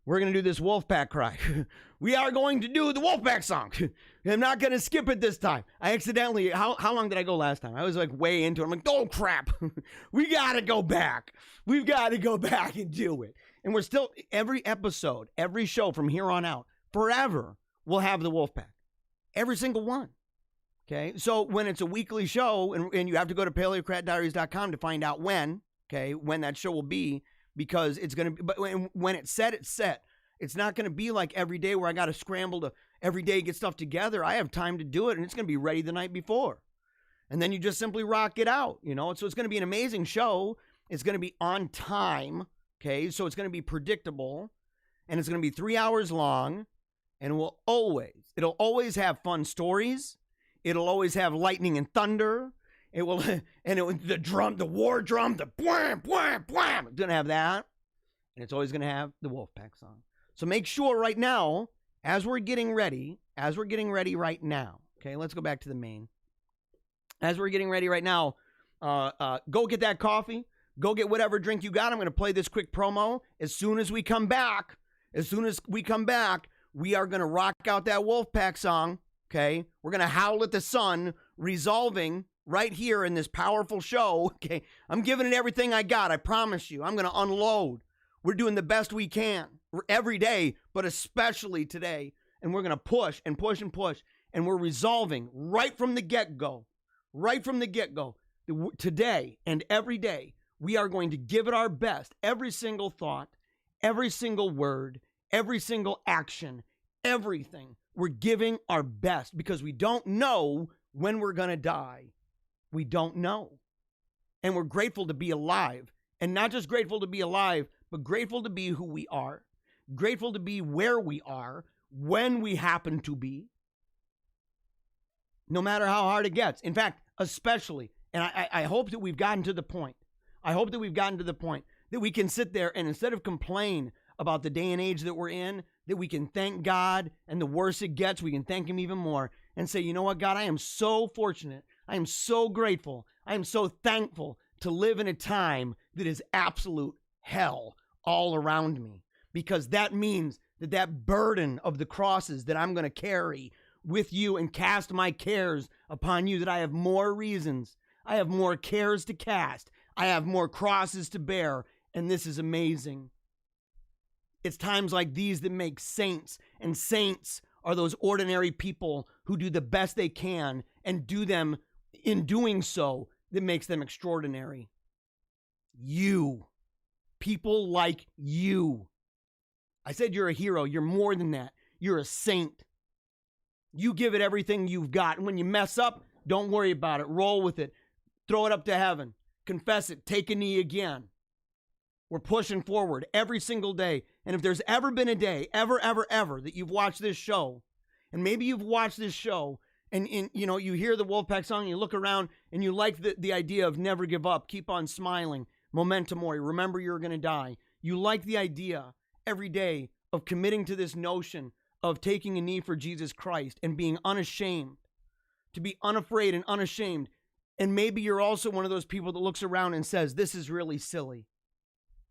we're going to do this Wolfpack cry. We are going to do the Wolfpack song. I'm not going to skip it this time. I accidentally, how long did I go last time? I was like way into it. I'm like, oh crap. We got to go back. We've got to go back and do it. And we're still, every episode, every show from here on out, forever, we'll have the Wolfpack. Every single one. Okay. So when it's a weekly show, and you have to go to paleocratdiaries.com to find out when that show will be, because it's going to be, but when it's set, it's set. It's not going to be like every day where I got to scramble to every day get stuff together. I have time to do it, and it's going to be ready the night before. And then you just simply rock it out, So it's going to be an amazing show. It's going to be on time, okay? So it's going to be predictable, and it's going to be 3 hours long, and it'll always have fun stories. It'll always have lightning and thunder. The drum, the war drum, the bwam, bwam, bwam. It's going to have that. And it's always going to have the Wolfpack song. So make sure right now, as we're getting ready right now, okay, let's go back to the main. As we're getting ready right now, go get that coffee. Go get whatever drink you got. I'm going to play this quick promo. As soon as we come back, we are going to rock out that Wolfpack song, okay? We're going to howl at the sun, resolving right here in this powerful show, okay? I'm giving it everything I got, I promise you. I'm going to unload. We're doing the best we can every day, but especially today. And we're going to push and push and push. And we're resolving right from the get-go. Today and every day, we are going to give it our best. Every single thought, every single word, every single action, everything. We're giving our best because we don't know when we're going to die. We don't know. And we're grateful to be alive. And not just grateful to be alive, but grateful to be who we are. Grateful to be where we are, when we happen to be. No matter how hard it gets. In fact, especially, and I hope that we've gotten to the point. That we can sit there and instead of complain about the day and age that we're in, that we can thank God, and the worse it gets, we can thank him even more and say, you know what, God, I am so fortunate. I am so grateful. I am so thankful to live in a time that is absolute hell all around me, because that means that burden of the crosses that I'm going to carry with you and cast my cares upon you, that I have more reasons. I have more cares to cast. I have more crosses to bear. And this is amazing. It's times like these that make saints, and saints are those ordinary people who do the best they can and do them in doing so that makes them extraordinary. You. People like you. I said you're a hero. You're more than that. You're a saint. You give it everything you've got. And when you mess up, don't worry about it. Roll with it. Throw it up to heaven. Confess it. Take a knee again. We're pushing forward every single day. And if there's ever been a day, ever, that you've watched this show, and maybe you've watched this show, and you know, you hear the Wolfpack song, and you look around, and you like the idea of never give up, keep on smiling, memento mori, remember you're going to die. You like the idea every day of committing to this notion of taking a knee for Jesus Christ and being unashamed, to be unafraid and unashamed. And maybe you're also one of those people that looks around and says, this is really silly.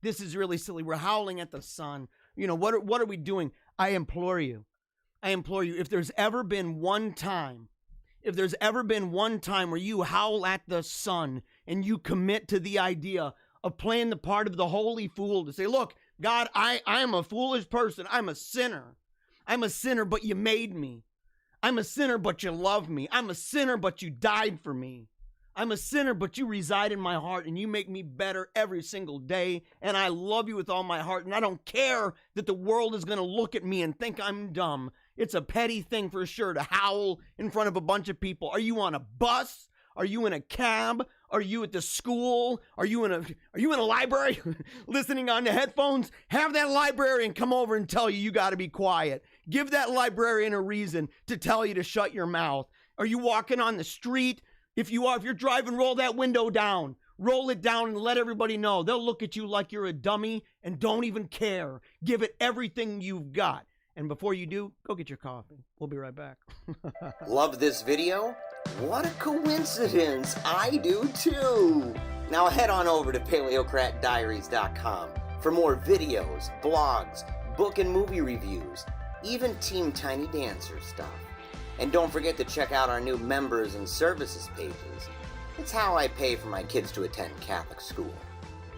This is really silly. We're howling at the sun. You know, what are we doing? I implore you, if there's ever been one time where you howl at the sun and you commit to the idea of playing the part of the holy fool to say, look, God, I'm a foolish person. I'm a sinner. But you made me. I'm a sinner, but you love me. I'm a sinner, but you died for me. I'm a sinner, but you reside in my heart and you make me better every single day. And I love you with all my heart. And I don't care that the world is going to look at me and think I'm dumb. It's a petty thing for sure to howl in front of a bunch of people. Are you on a bus? Are you in a cab? Are you at the school? Are you in a library listening on the headphones? Have that librarian come over and tell you got to be quiet. Give that librarian a reason to tell you to shut your mouth. Are you walking on the street? If you're driving, roll that window down. Roll it down and let everybody know. They'll look at you like you're a dummy and don't even care. Give it everything you've got. And before you do, go get your coffee. We'll be right back. Love this video? What a coincidence! I do too! Now head on over to PaleocratDiaries.com for more videos, blogs, book and movie reviews, even Team Tiny Dancer stuff. And don't forget to check out our new members and services pages. It's how I pay for my kids to attend Catholic school.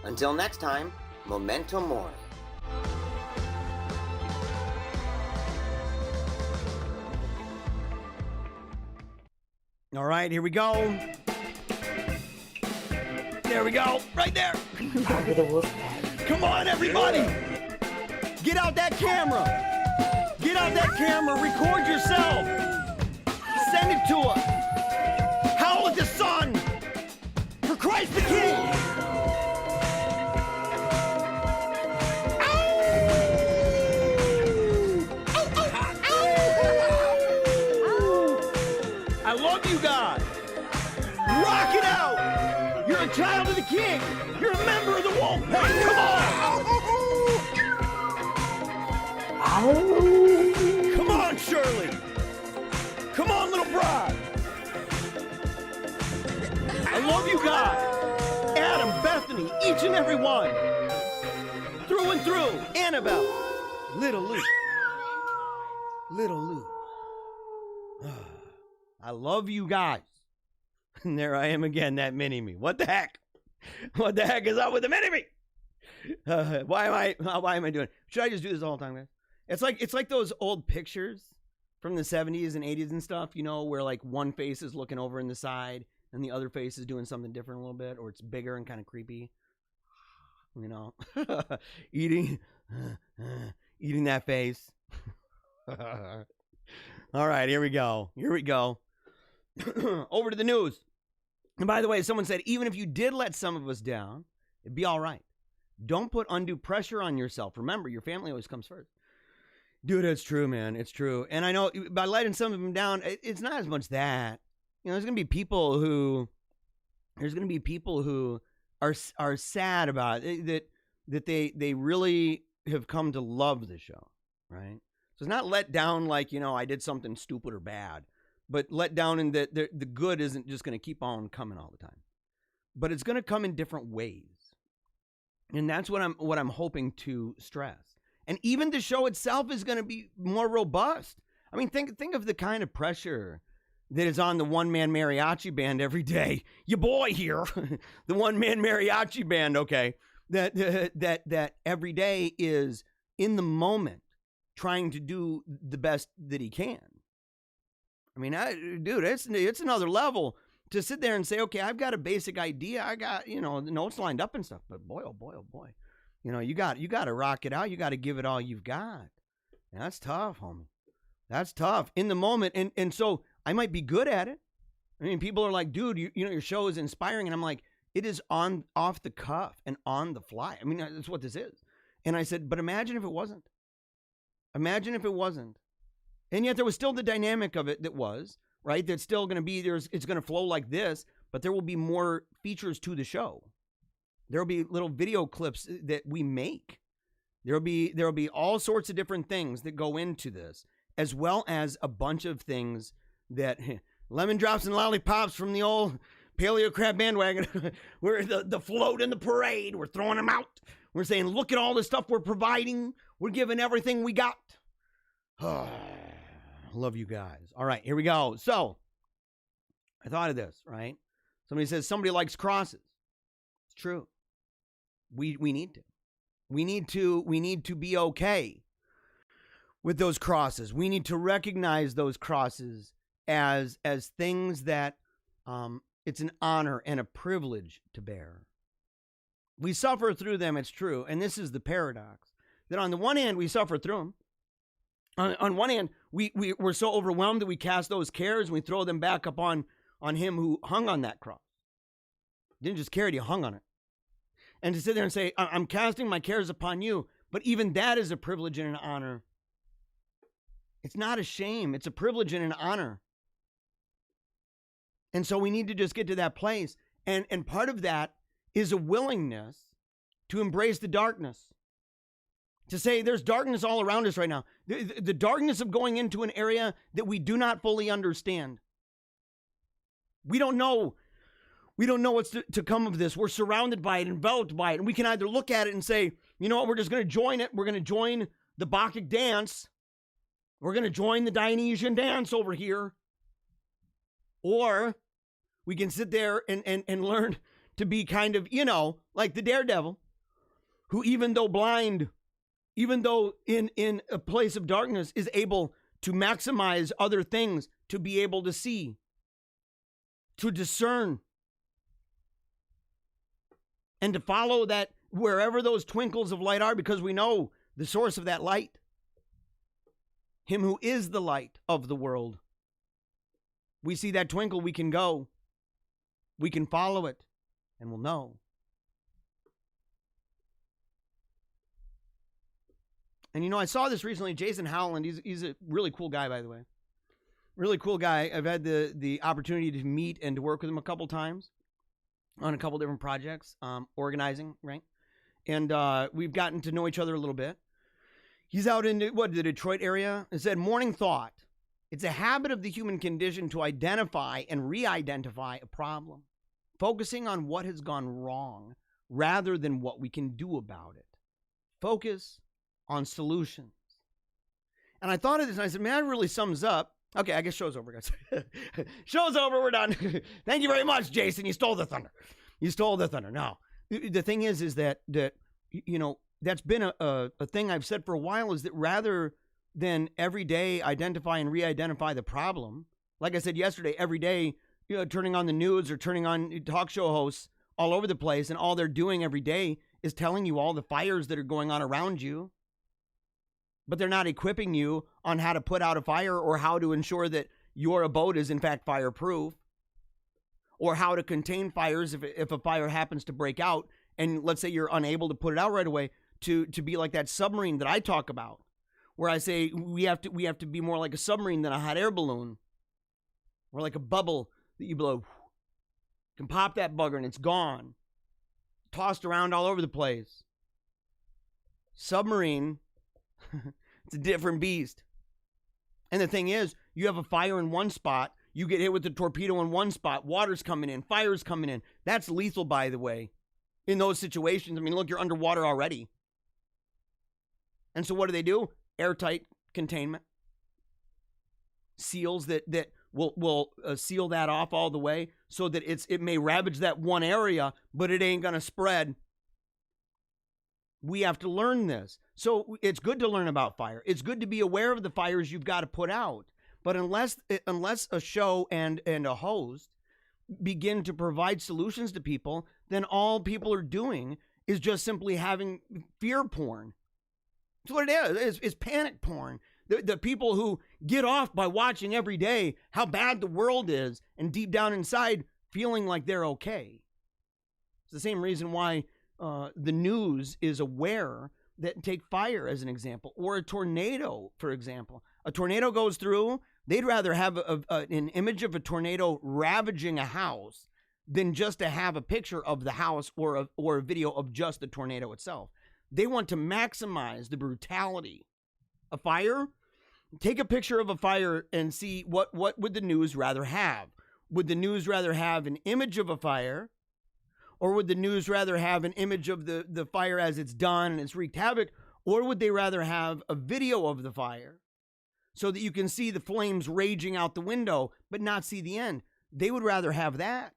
Until next time, memento mori. All right, here we go. There we go, right there. Come on, everybody. Get out that camera. Get out that camera, record yourself. Send it to us. Howl at the sun. For Christ the King. I love you guys. Rock it out. You're a child of the King. You're a member of the Wolfpack. Come on. Come on, Shirley. Come on, little bride. I love you guys. Adam, Bethany, each and every one. Through and through. Annabelle. Little Lou. Little Lou. I love you guys. And there I am again, that mini-me. What the heck? What the heck is up with the mini-me? Why am I doing it? Should I just do this all the time, guys? It's like those old pictures from the 70s and 80s and stuff, you know, where like one face is looking over in the side and the other face is doing something different a little bit, or it's bigger and kind of creepy. You know, eating that face. All right, here we go. Over to the news. And by the way, someone said, even if you did let some of us down, it'd be all right. Don't put undue pressure on yourself. Remember, your family always comes first. Dude, it's true, man. It's true. And I know by letting some of them down, it's not as much that. You know, there's going to be people who are sad about it, that they really have come to love the show, right? So it's not let down like, you know, I did something stupid or bad, but let down in that the good isn't just going to keep on coming all the time, but it's going to come in different ways. And that's what I'm hoping to stress. And even the show itself is going to be more robust. I mean, think of the kind of pressure that is on the one-man mariachi band every day. Your boy here, the one-man mariachi band, okay, that every day is in the moment trying to do the best that he can. I mean, dude, it's another level to sit there and say, okay, I've got a basic idea. I got, the notes lined up and stuff, but boy, oh boy, oh boy. You got to rock it out. You got to give it all you've got. And that's tough, homie. That's tough in the moment. And so I might be good at it. I mean, people are like, dude, your show is inspiring. And I'm like, it is off the cuff and on the fly. I mean, that's what this is. And I said, but imagine if it wasn't. Imagine if it wasn't. And yet there was still the dynamic of it that was, right? That's still going to be, it's going to flow like this, but there will be more features to the show. There will be little video clips that we make. There will be all sorts of different things that go into this, as well as a bunch of things that lemon drops and lollipops from the old Paleocrat bandwagon. We're the float in the parade. We're throwing them out. We're saying, look at all the stuff we're providing. We're giving everything we got. Love you guys. All right, here we go. So I thought of this, right? Somebody says somebody likes crosses. It's true. We need to. We need to be okay with those crosses. We need to recognize those crosses as things that it's an honor and a privilege to bear. We suffer through them, it's true. And this is the paradox. That on the one hand, we suffer through them. On one hand, we're so overwhelmed that we cast those cares and we throw them back up on him who hung on that cross. Didn't just carry it, he hung on it. And to sit there and say, I'm casting my cares upon you, but even that is a privilege and an honor. It's not a shame, it's a privilege and an honor. And so we need to just get to that place. And part of that is a willingness to embrace the darkness. To say there's darkness all around us right now. The darkness of going into an area that we do not fully understand. We don't know. We don't know what's to come of this. We're surrounded by it, enveloped by it. And we can either look at it and say, you know what, we're just going to join it. We're going to join the Bacchic dance. We're going to join the Dionysian dance over here. Or we can sit there and learn to be kind of, like the daredevil, who even though blind, even though in a place of darkness, is able to maximize other things, to be able to see, to discern, and to follow that wherever those twinkles of light are, because we know the source of that light, him who is the light of the world. We see that twinkle, we can go, we can follow it, and we'll know. And I saw this recently. Jason Howland, he's a really cool guy, by the way. Really cool guy. I've had the opportunity to meet and to work with him a couple times on a couple different projects, organizing, right? And we've gotten to know each other a little bit. He's out in the Detroit area. It said, morning thought. It's a habit of the human condition to identify and re-identify a problem, focusing on what has gone wrong rather than what we can do about it. Focus on solutions. And I thought of this and I said, man, that really sums up. Okay, I guess show's over, guys. Show's over, we're done. Thank you very much, Jason. You stole the thunder. You stole the thunder. No, the thing is that that's been a thing I've said for a while, is that rather than every day identify and re-identify the problem, like I said yesterday, every day, turning on the news or turning on talk show hosts all over the place, and all they're doing every day is telling you all the fires that are going on around you, but they're not equipping you on how to put out a fire or how to ensure that your abode is in fact fireproof, or how to contain fires if a fire happens to break out, and let's say you're unable to put it out right away, to be like that submarine that I talk about, where I say we have to be more like a submarine than a hot air balloon, or like a bubble that you blow. You can pop that bugger and it's gone, tossed around all over the place. Submarine, it's a different beast. And the thing is, you have a fire in one spot, you get hit with a torpedo in one spot, water's coming in, fire's coming in. That's lethal, by the way, in those situations. I mean, look, you're underwater already. And so what do? Airtight containment. Seals that will seal that off all the way, so that it may ravage that one area, but it ain't going to spread. We have to learn this. So it's good to learn about fire. It's good to be aware of the fires you've got to put out. But unless a show and a host begin to provide solutions to people, then all people are doing is just simply having fear porn. That's what it is. It's panic porn. The people who get off by watching every day how bad the world is and deep down inside feeling like they're okay. It's the same reason why the news is aware that, take fire as an example, or a tornado, for example. A tornado goes through, they'd rather have an image of a tornado ravaging a house than just to have a picture of the house or a video of just the tornado itself. They want to maximize the brutality. A fire, take a picture of a fire and see what would the news rather have. Would the news rather have an image of a fire, or would the news rather have an image of the fire as it's done and it's wreaked havoc, or would they rather have a video of the fire so that you can see the flames raging out the window but not see the end? They would rather have that,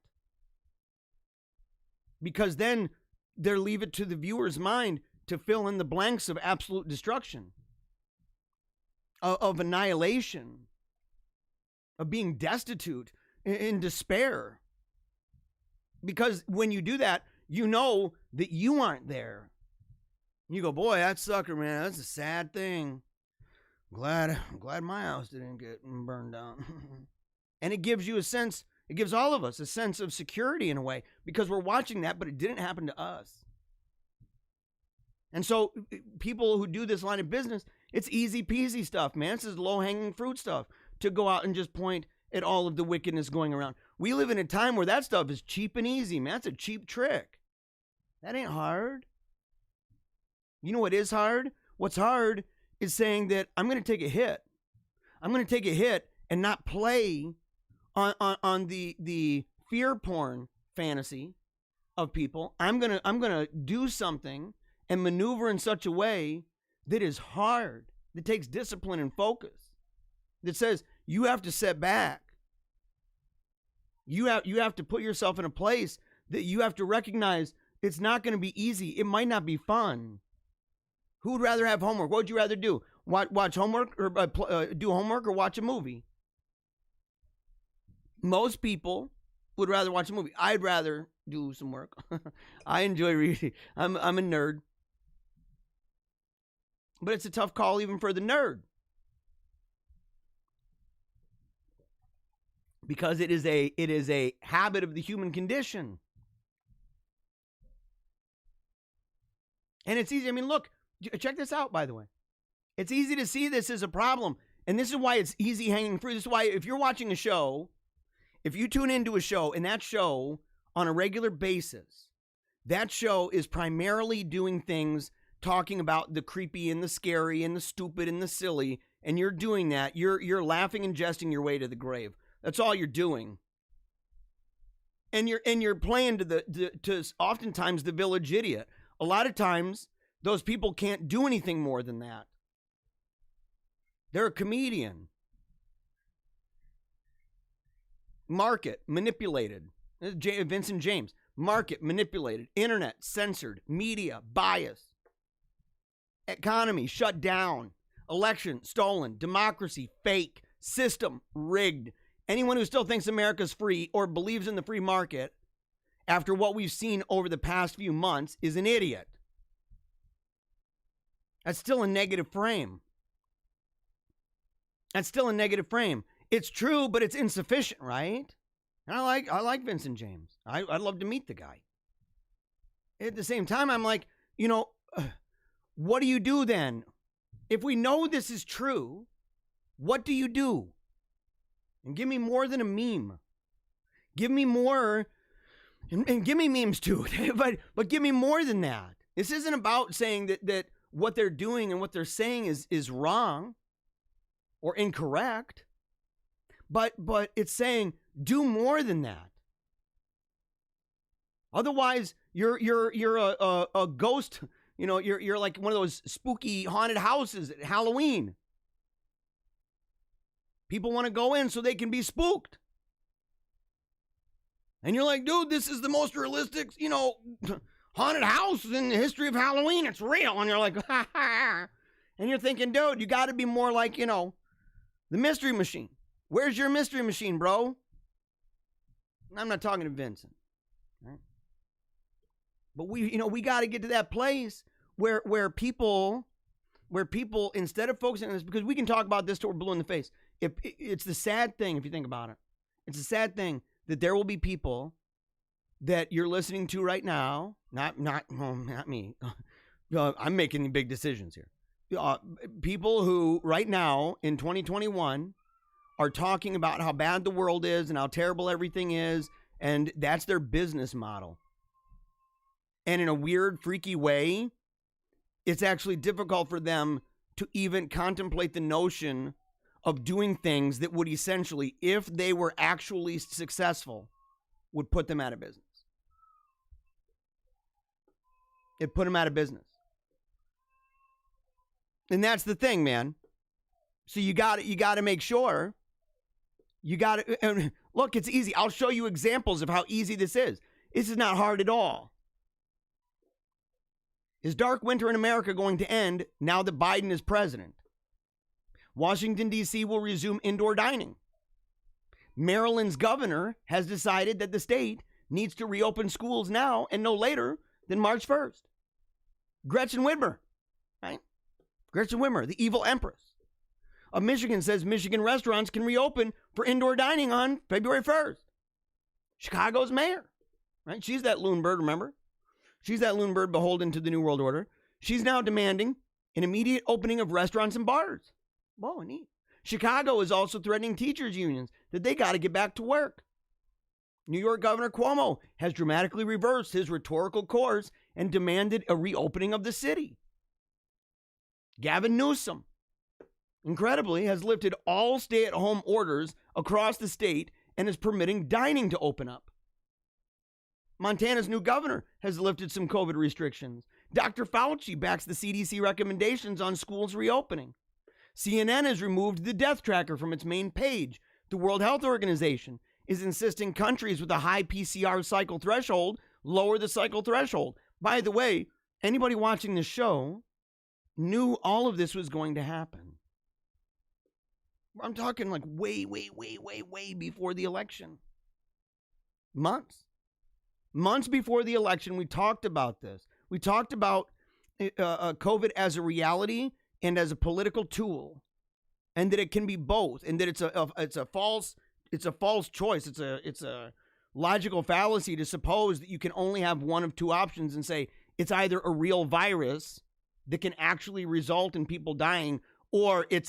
because then they leave it to the viewer's mind to fill in the blanks of absolute destruction, of annihilation, of being destitute, in despair. Because when you do that, you know that you aren't there. You go, boy, that sucker, man, that's a sad thing. I'm glad my house didn't get burned down. And it gives you a sense, it gives all of us a sense of security in a way, because we're watching that, but it didn't happen to us. And so people who do this line of business, it's easy peasy stuff, man. This is low-hanging fruit stuff to go out and just point at all of the wickedness going around. We live in a time where that stuff is cheap and easy, man. That's a cheap trick. That ain't hard. You know what is hard? What's hard is saying that I'm going to take a hit. I'm going to take a hit and not play on the fear porn fantasy of people. I'm going to do something and maneuver in such a way that is hard, that takes discipline and focus, that says you have to set back. You have to put yourself in a place that you have to recognize it's not going to be easy. It might not be fun. Who would rather have homework? What would you rather do? Watch homework, or do homework, or watch a movie? Most people would rather watch a movie. I'd rather do some work. I enjoy reading. I'm a nerd. But it's a tough call even for the nerd, because it is a habit of the human condition. And it's easy. I mean, look, check this out, by the way. It's easy to see this as a problem. And this is why it's easy hanging fruit. This is why if you're watching a show, if you tune into a show, and that show on a regular basis, that show is primarily doing things talking about the creepy and the scary and the stupid and the silly, and you're doing that, you're laughing and jesting your way to the grave. That's all you're doing. And you're playing to oftentimes the village idiot. A lot of times those people can't do anything more than that. They're a comedian. Market manipulated. Vincent James. Market manipulated. Internet censored. Media bias. Economy shut down. Election stolen. Democracy fake. System rigged. Anyone who still thinks America's free or believes in the free market after what we've seen over the past few months is an idiot. That's still a negative frame. That's still a negative frame. It's true, but it's insufficient, right? And I like Vincent James. I'd love to meet the guy. At the same time, I'm like, what do you do then? If we know this is true, what do you do? And give me more than a meme. Give me more, and give me memes too, but give me more than that. This isn't about saying that what they're doing and what they're saying is wrong or incorrect, but it's saying do more than that. Otherwise, you're a ghost. You're like one of those spooky haunted houses at Halloween. People want to go in so they can be spooked. And you're like, dude, this is the most realistic, haunted house in the history of Halloween. It's real. And you're like, ha ha. And you're thinking, dude, you got to be more like, the Mystery Machine. Where's your Mystery Machine, bro? I'm not talking to Vincent. Right? But we got to get to that place where people, instead of focusing on this, because we can talk about this till we're blue in the face. It's the sad thing, if you think about it. It's a sad thing that there will be people that you're listening to right now. Not me. I'm making big decisions here. People who right now in 2021 are talking about how bad the world is and how terrible everything is, and that's their business model. And in a weird, freaky way, it's actually difficult for them to even contemplate the notion of doing things that would essentially, if they were actually successful, would put them out of business. It put them out of business. And that's the thing, man. So you got to make sure. And look, it's easy. I'll show you examples of how easy this is. This is not hard at all. Is dark winter in America going to end now that Biden is president? Washington, D.C. will resume indoor dining. Maryland's governor has decided that the state needs to reopen schools now and no later than March 1st. Gretchen Whitmer, right? Gretchen Whitmer, the evil empress of Michigan, says Michigan restaurants can reopen for indoor dining on February 1st. Chicago's mayor, right? She's that loon bird, remember? She's that loon bird beholden to the New World Order. She's now demanding an immediate opening of restaurants and bars. Whoa, neat. Chicago is also threatening teachers' unions that they got to get back to work. New York Governor Cuomo has dramatically reversed his rhetorical course and demanded a reopening of the city. Gavin Newsom, incredibly, has lifted all stay-at-home orders across the state and is permitting dining to open up. Montana's new governor has lifted some COVID restrictions. Dr. Fauci backs the CDC recommendations on schools reopening. CNN has removed the death tracker from its main page. The World Health Organization is insisting countries with a high PCR cycle threshold lower the cycle threshold. By the way, anybody watching this show knew all of this was going to happen. I'm talking like way before the election. Months before the election, we talked about this. We talked about COVID as a reality and as a political tool, and that it can be both, and that it's a false choice. It's a logical fallacy to suppose that you can only have one of two options and say it's either a real virus that can actually result in people dying, or it's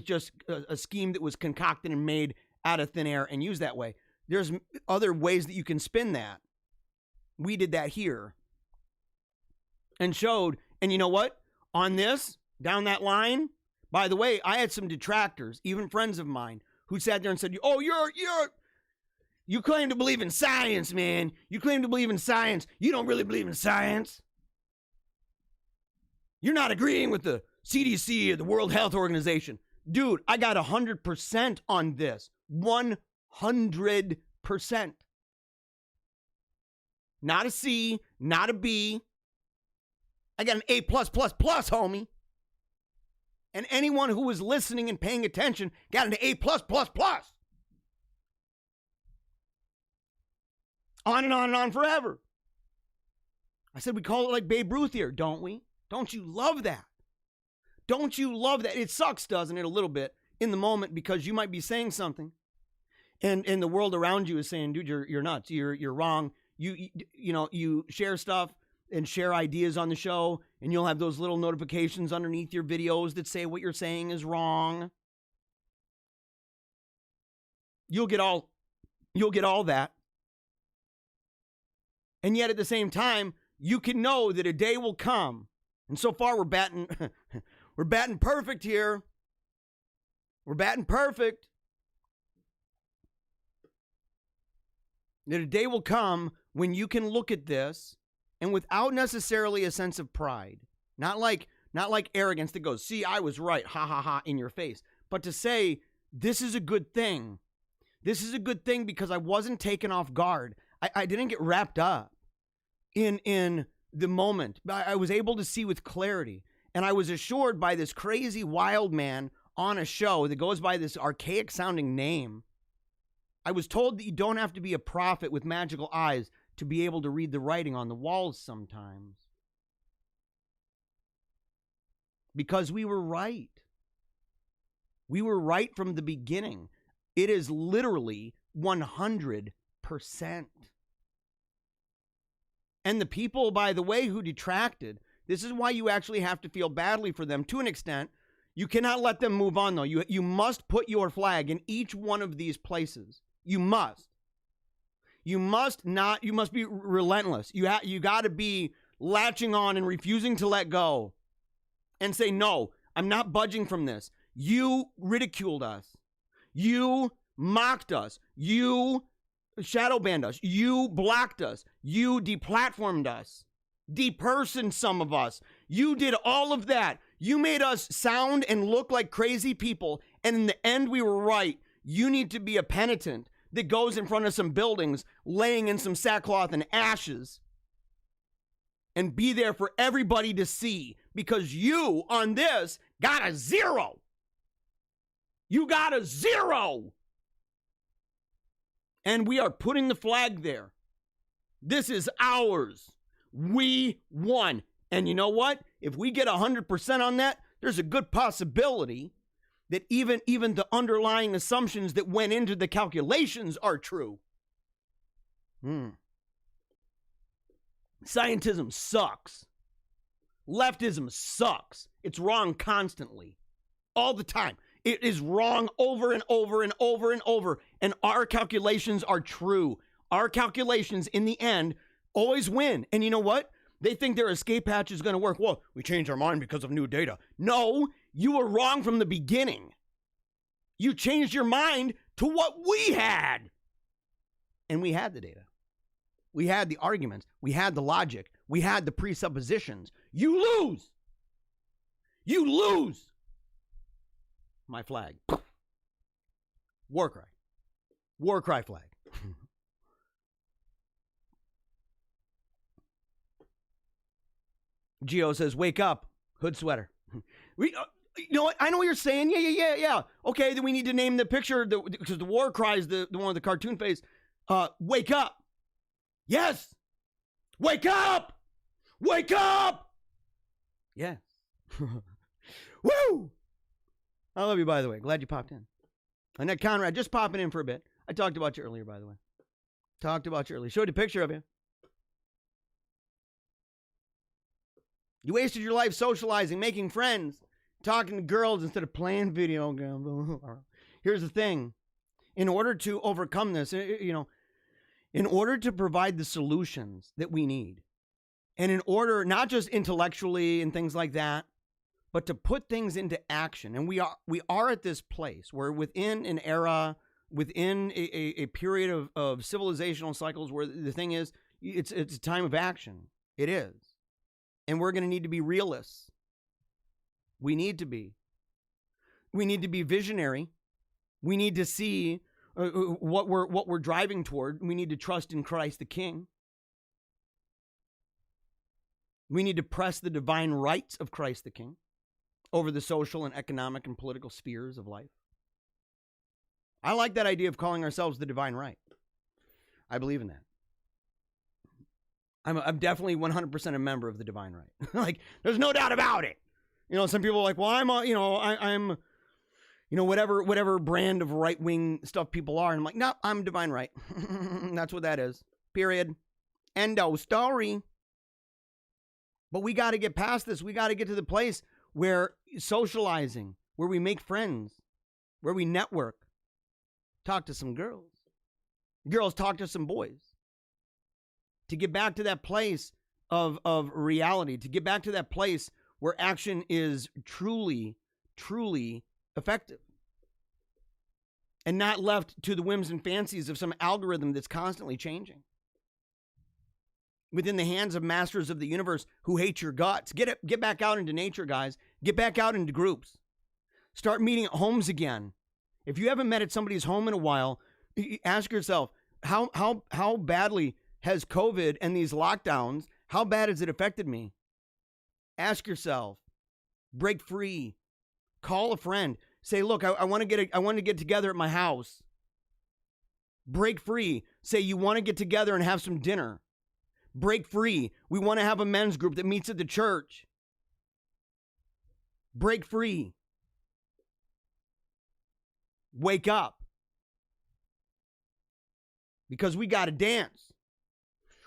just a scheme that was concocted and made out of thin air and used that way. There's other ways that you can spin that. We did that here and showed, and you know what? On this, down that line, by the way, I had some detractors, even friends of mine, who sat there and said, "Oh, you claim to believe in science, man. You claim to believe in science. You don't really believe in science. You're not agreeing with the CDC or the World Health Organization." Dude, I got 100% on this. 100%. Not a C, not a B. I got an A+++, homie. And anyone who was listening and paying attention got an A+++. On and on and on forever. I said we call it like Babe Ruth here, don't we? Don't you love that? Don't you love that? It sucks, doesn't it, a little bit in the moment, because you might be saying something and the world around you is saying, dude, you're nuts. You're wrong. You share stuff and share ideas on the show, and you'll have those little notifications underneath your videos that say what you're saying is wrong. You'll get all that. And yet at the same time, you can know that a day will come. And so far we're batting perfect here. We're batting perfect. That a day will come when you can look at this and without necessarily a sense of pride, not like arrogance that goes, "See, I was right, ha ha ha," in your face, but to say, this is a good thing. This is a good thing because I wasn't taken off guard. I didn't get wrapped up in the moment. I was able to see with clarity. And I was assured by this crazy wild man on a show that goes by this archaic sounding name. I was told that you don't have to be a prophet with magical eyes to be able to read the writing on the walls sometimes. Because we were right. We were right from the beginning. It is literally 100%. And the people, by the way, who detracted, this is why you actually have to feel badly for them to an extent. You cannot let them move on, though. You must put your flag in each one of these places. You must. You must be relentless. You got to be latching on and refusing to let go and say, no, I'm not budging from this. You ridiculed us. You mocked us. You shadow banned us. You blocked us. You deplatformed us. Depersoned some of us. You did all of that. You made us sound and look like crazy people. And in the end, we were right. You need to be a penitent that goes in front of some buildings, laying in some sackcloth and ashes, and be there for everybody to see, because you on this got a 0. You got a 0. And we are putting the flag there. This is ours. We won. And you know what? If we get 100% on that, there's a good possibility that even the underlying assumptions that went into the calculations are true. Scientism sucks. Leftism sucks. It's wrong constantly. All the time. It is wrong over and over and over and over. And our calculations are true. Our calculations, in the end, always win. And you know what? They think their escape hatch is going to work. Well, we changed our mind because of new data. No, you were wrong from the beginning. You changed your mind to what we had. And we had the data. We had the arguments. We had the logic. We had the presuppositions. You lose. You lose. My flag. War cry. War cry flag. Geo says, wake up. Hood sweater. You know what? I know what you're saying. Yeah. Okay, then we need to name the picture because the war cry is the one with the cartoon face. Wake up. Yes. Wake up. Wake up. Yes. Woo. I love you, by the way. Glad you popped in. Annette Conrad, just popping in for a bit. I talked about you earlier, by the way. Talked about you earlier. Showed you a picture of you. You wasted your life socializing, making friends, talking to girls instead of playing video games. Here's the thing. In order to overcome this, in order to provide the solutions that we need, and in order, not just intellectually and things like that, but to put things into action. And we are at this place where within an era, within a period of civilizational cycles where the thing is, it's a time of action. It is. And we're going to need to be realists. We need to be. We need to be visionary. We need to see what we're driving toward. We need to trust in Christ the King. We need to press the divine rights of Christ the King over the social and economic and political spheres of life. I like that idea of calling ourselves the divine right. I believe in that. I'm definitely 100% a member of the divine right. Like, there's no doubt about it. Some people are like, well, I'm whatever brand of right-wing stuff people are. And I'm like, no, I'm divine right. That's what that is. Period. Endo story. But we got to get past this. We got to get to the place where socializing, where we make friends, where we network, talk to some girls. Girls talk to some boys. To get back to that place of reality, to get back to that place where action is truly, truly effective. And not left to the whims and fancies of some algorithm that's constantly changing. Within the hands of masters of the universe who hate your guts. Get back out into nature, guys. Get back out into groups. Start meeting at homes again. If you haven't met at somebody's home in a while, ask yourself, how badly has COVID and these lockdowns, how bad has it affected me? Ask yourself. Break free. Call a friend. Say, look, I want to get together at my house. Break free. Say you want to get together and have some dinner. Break free. We want to have a men's group that meets at the church. Break free. Wake up. Because we got to dance.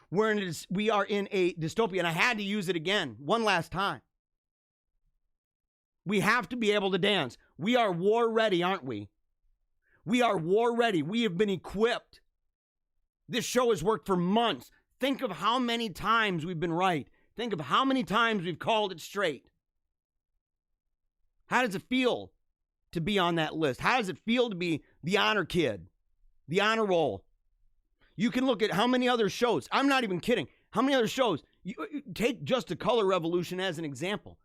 We are in a dystopia, and I had to use it again, one last time. We have to be able to dance. We are war ready, aren't we? We are war ready. We have been equipped. This show has worked for months. Think of how many times we've been right. Think of how many times we've called it straight. How does it feel to be on that list? How does it feel to be the honor kid, the honor roll? You can look at how many other shows. I'm not even kidding. How many other shows? You take just the Color Revolution as an example.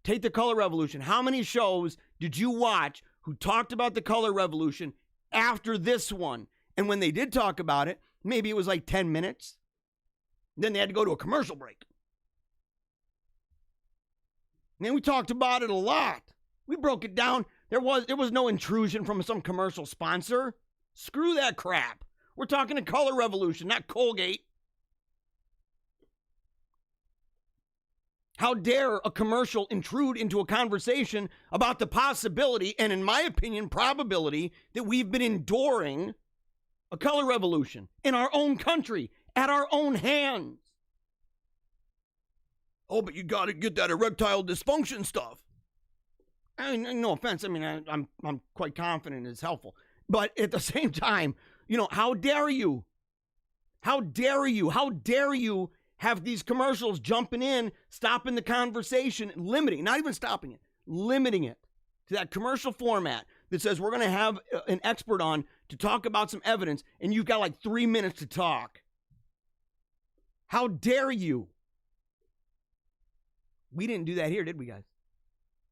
Take the Color Revolution. How many shows did you watch who talked about the Color Revolution after this one? And when they did talk about it, maybe it was like 10 minutes. Then they had to go to a commercial break. And then we talked about it a lot. We broke it down. There was no intrusion from some commercial sponsor. Screw that crap. We're talking the Color Revolution, not Colgate. How dare a commercial intrude into a conversation about the possibility, and in my opinion, probability, that we've been enduring a color revolution in our own country, at our own hands. Oh, but you got to get that erectile dysfunction stuff. I mean, no offense. I mean, I'm quite confident it's helpful. But at the same time, how dare you? How dare you? How dare you have these commercials jumping in, stopping the conversation, limiting, not even stopping it, limiting it to that commercial format that says we're going to have an expert on to talk about some evidence, and you've got like 3 minutes to talk. How dare you? We didn't do that here, did we, guys?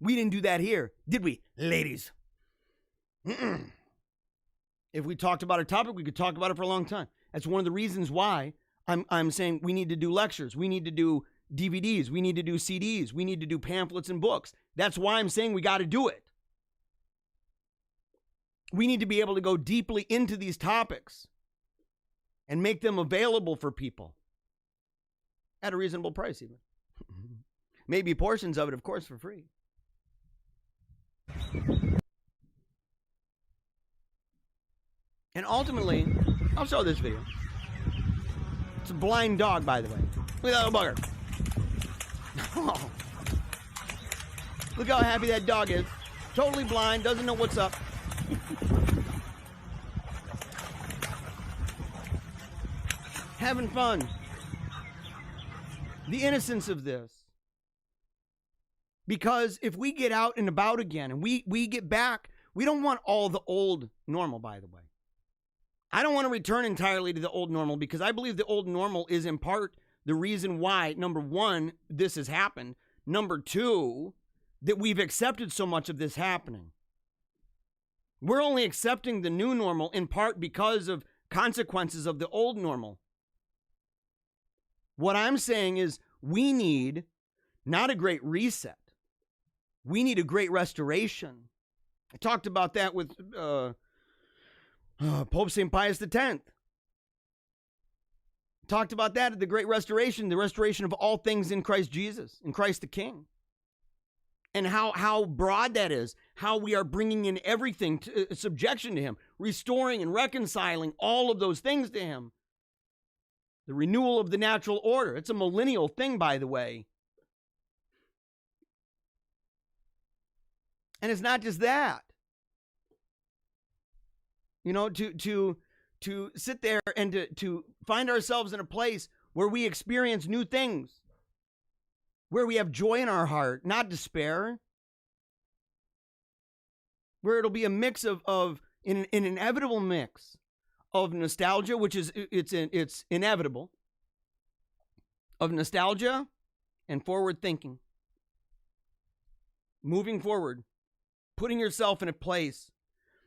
We didn't do that here, did we, ladies? If we talked about a topic, we could talk about it for a long time. That's one of the reasons why I'm saying we need to do lectures. We need to do DVDs. We need to do CDs. We need to do pamphlets and books. That's why I'm saying we got to do it. We need to be able to go deeply into these topics and make them available for people at a reasonable price even. Maybe portions of it, of course, for free. And ultimately, I'll show this video. It's a blind dog, by the way. Look at that little bugger. Oh. Look how happy that dog is. Totally blind, doesn't know what's up. Having fun. The innocence of this. Because if we get out and about again and we get back, we don't want all the old normal, by the way. I don't want to return entirely to the old normal because I believe the old normal is in part the reason why, number one, this has happened. Number two, that we've accepted so much of this happening. We're only accepting the new normal in part because of consequences of the old normal. What I'm saying is we need not a great reset. We need a great restoration. I talked about that with Pope St. Pius X. Talked about that at the Great Restoration, the restoration of all things in Christ Jesus, in Christ the King. And how broad that is, how we are bringing in everything to subjection to him, restoring and reconciling all of those things to him. The renewal of the natural order. It's a millennial thing, by the way. And it's not just that. To sit there and to find ourselves in a place where we experience new things, where we have joy in our heart, not despair, where it'll be a mix of an inevitable mix of nostalgia, which is it's inevitable, of nostalgia and forward thinking, moving forward, putting yourself in a place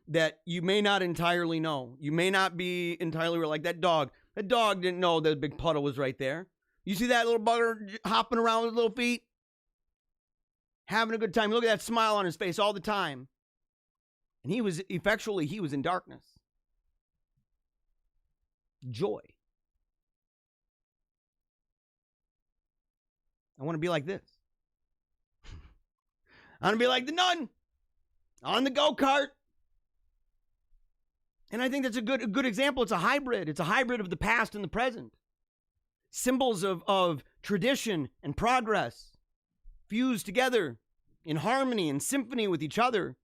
that you may not entirely know. You may not be entirely like that dog. That dog didn't know the big puddle was right there. You see that little bugger hopping around with his little feet? Having a good time. Look at that smile on his face all the time. And he was in darkness. Joy. I want to be like this. I want to be like the nun on the go-kart. And I think that's a good example. It's a hybrid. It's a hybrid of the past and the present. Symbols of tradition and progress fused together in harmony and symphony with each other.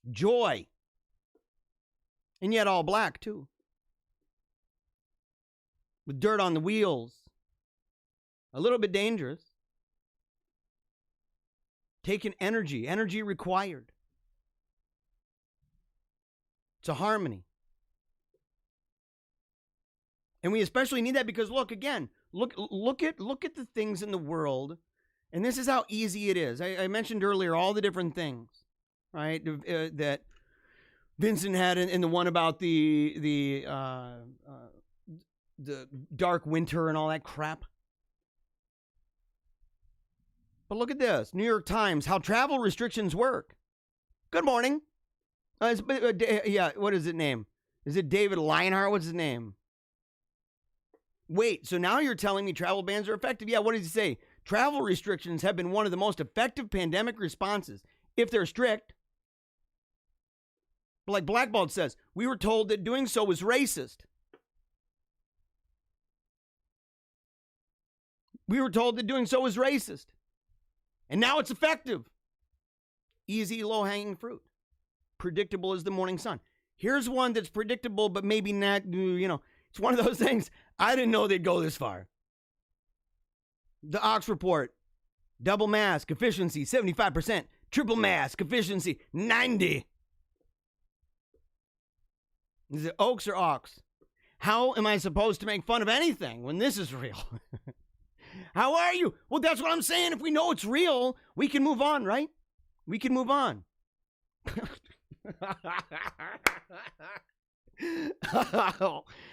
Joy. And yet all black, too. With dirt on the wheels. A little bit dangerous. Taking energy required. It's a harmony. And we especially need that because look at the things in the world, and this is how easy it is. I mentioned earlier all the different things, right? That Vincent had in the one about the dark winter and all that crap. But look at this. New York Times, how travel restrictions work. Good morning. What is his name? Is it David Lionheart? What's his name? Wait, so now you're telling me travel bans are effective? Yeah, what did he say? Travel restrictions have been one of the most effective pandemic responses, if they're strict. But like Blackballed says, we were told that doing so was racist. We were told that doing so was racist. And now it's effective. Easy, low-hanging fruit. Predictable as the morning sun. Here's one that's predictable, but maybe not, it's one of those things. I didn't know they'd go this far. The Ox Report. Double mask efficiency, 75%. Triple mask efficiency, 90%. Is it Oaks or Ox? How am I supposed to make fun of anything when this is real? How are you? Well, that's what I'm saying. If we know it's real, we can move on, right? We can move on.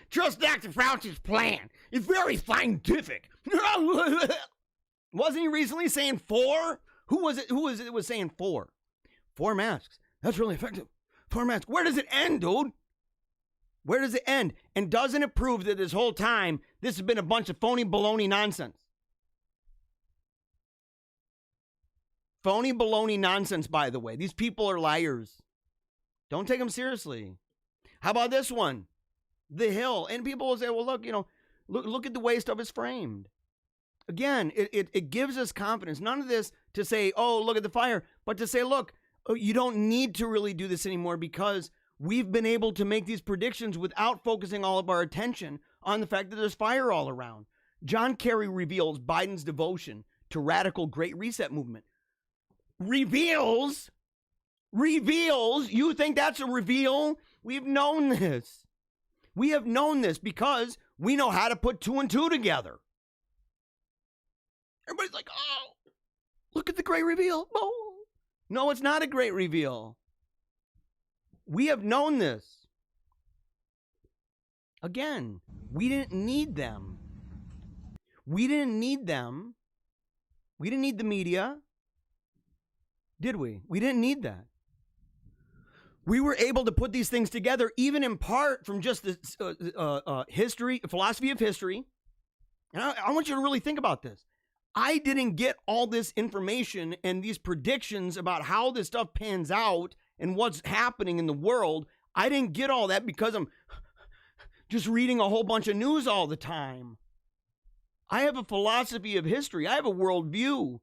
Trust Dr. Fauci's plan. It's very scientific. Wasn't he recently saying 4? Who was it that was saying 4? 4 masks. That's really effective. 4 masks. Where does it end, dude? Where does it end? And doesn't it prove that this whole time, this has been a bunch of phony baloney nonsense? Phony baloney nonsense, by the way. These people are liars. Don't take them seriously. How about this one? The Hill. And people will say, well, look at the way stuff is framed. Again, it gives us confidence. None of this to say, oh, look at the fire, but to say, look, you don't need to really do this anymore because we've been able to make these predictions without focusing all of our attention on the fact that there's fire all around. John Kerry reveals Biden's devotion to radical Great Reset movement. Reveals? You think that's a reveal? We've known this. We have known this because we know how to put 2 and 2 together. Everybody's like, oh, look at the great reveal. Oh. No, it's not a great reveal. We have known this. Again, we didn't need them. We didn't need them. We didn't need the media. Did we? We didn't need that. We were able to put these things together, even in part from just the philosophy of history. And I want you to really think about this. I didn't get all this information and these predictions about how this stuff pans out and what's happening in the world. I didn't get all that because I'm just reading a whole bunch of news all the time. I have a philosophy of history. I have a worldview.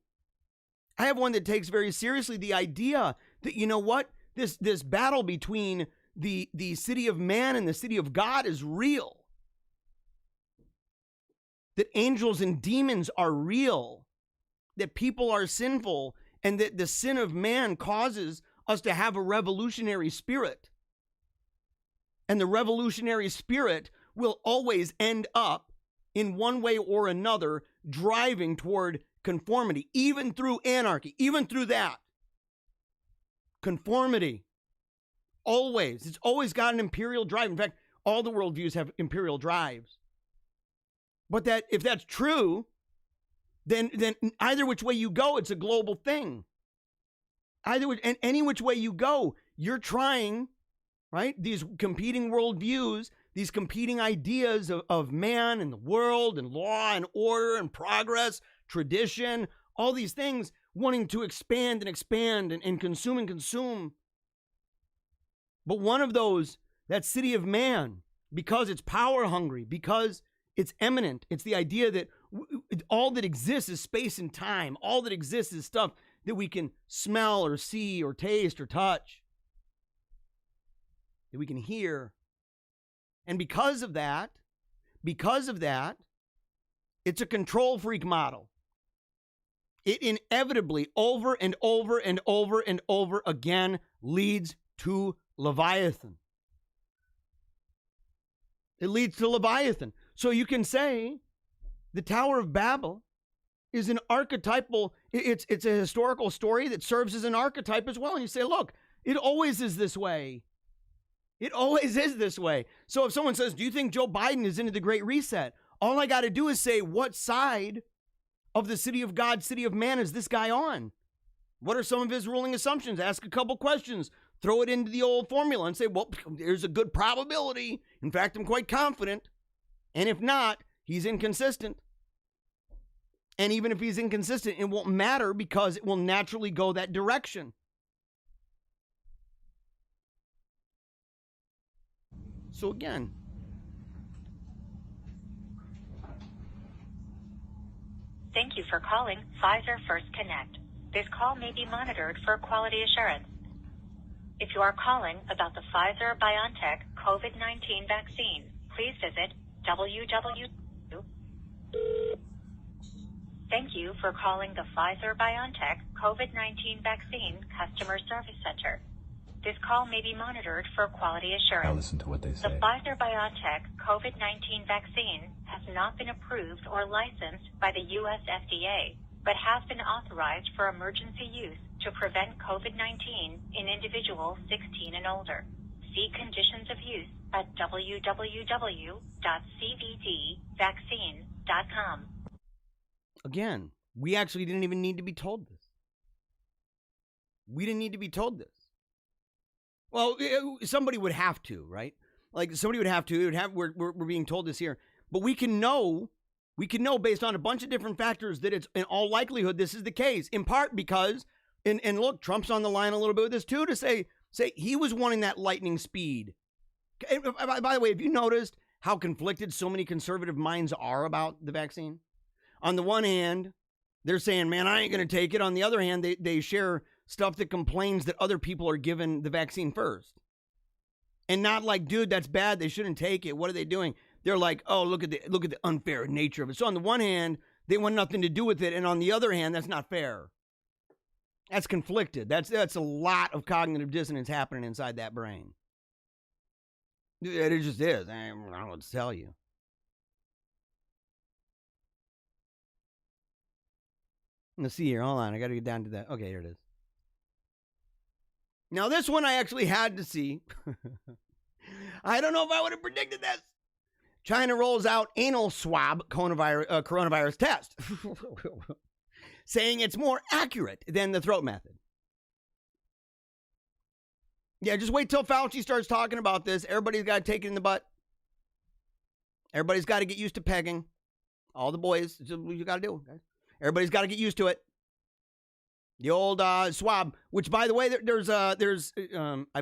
I have one that takes very seriously the idea that, you know what? This battle between the city of man and the city of God is real. That angels and demons are real. That people are sinful. And that the sin of man causes us to have a revolutionary spirit. And the revolutionary spirit will always end up in one way or another driving toward conformity, even through anarchy, even through that. Conformity. Always. It's always got an imperial drive. In fact, all the worldviews have imperial drives. But that if that's true, then either which way you go, it's a global thing. And any which way you go, you're trying, right? These competing worldviews, these competing ideas of man and the world and law and order and progress, tradition, all these things wanting to expand and consume. But one of those, that city of man, because it's power hungry, because it's eminent, it's the idea that all that exists is space and time. All that exists is stuff that we can smell or see or taste or touch, that we can hear. And because of that, it's a control freak model. It inevitably, over and over again, leads to Leviathan. It leads to Leviathan. So you can say the Tower of Babel is an archetypal, it's a historical story that serves as an archetype as well. And you say, look, it always is this way. It always is this way. So if someone says, do you think Joe Biden is into the Great Reset? All I got to do is say, what side of the city of God, city of man is this guy on? What are some of his ruling assumptions? Ask a couple questions. Throw it into the old formula and say, well, there's a good probability. In fact, I'm quite confident. And if not, he's inconsistent. And even if he's inconsistent, it won't matter because it will naturally go that direction. So again, thank you for calling Pfizer First Connect. This call may be monitored for quality assurance. If you are calling about the Pfizer-BioNTech COVID-19 vaccine, please visit www. Thank you for calling the Pfizer-BioNTech COVID-19 vaccine customer service center. This call may be monitored for quality assurance. I'll listen to what they say. The Pfizer-BioNTech COVID-19 vaccine has not been approved or licensed by the U.S. FDA, but has been authorized for emergency use to prevent COVID-19 in individuals 16 and older. See conditions of use at www.cvdvaccine.com. Again, we actually didn't even need to be told this. We didn't need to be told this. Well, somebody would have to, right? Like somebody would have to. We're being told this here, but we can know based on a bunch of different factors that it's in all likelihood this is the case. In part because, and look, Trump's on the line a little bit with this too, to say he was wanting that lightning speed. And by the way, have you noticed how conflicted so many conservative minds are about the vaccine? On the one hand, they're saying, man, I ain't going to take it. On the other hand, they share stuff that complains that other people are given the vaccine first. And not like, dude, that's bad. They shouldn't take it. What are they doing? They're like, oh, look at the unfair nature of it. So on the one hand, they want nothing to do with it. And on the other hand, that's not fair. That's conflicted. That's a lot of cognitive dissonance happening inside that brain. It just is. I don't know what to tell you. Let's see here. Hold on. I got to get down to that. Okay, here it is. Now, this one I actually had to see. I don't know if I would have predicted this. China rolls out anal swab coronavirus test, saying it's more accurate than the throat method. Yeah, just wait till Fauci starts talking about this. Everybody's got to take it in the butt. Everybody's got to get used to pegging. All the boys, it's what you got to do, guys. Everybody's got to get used to it. The old swab, which, by the way, there's I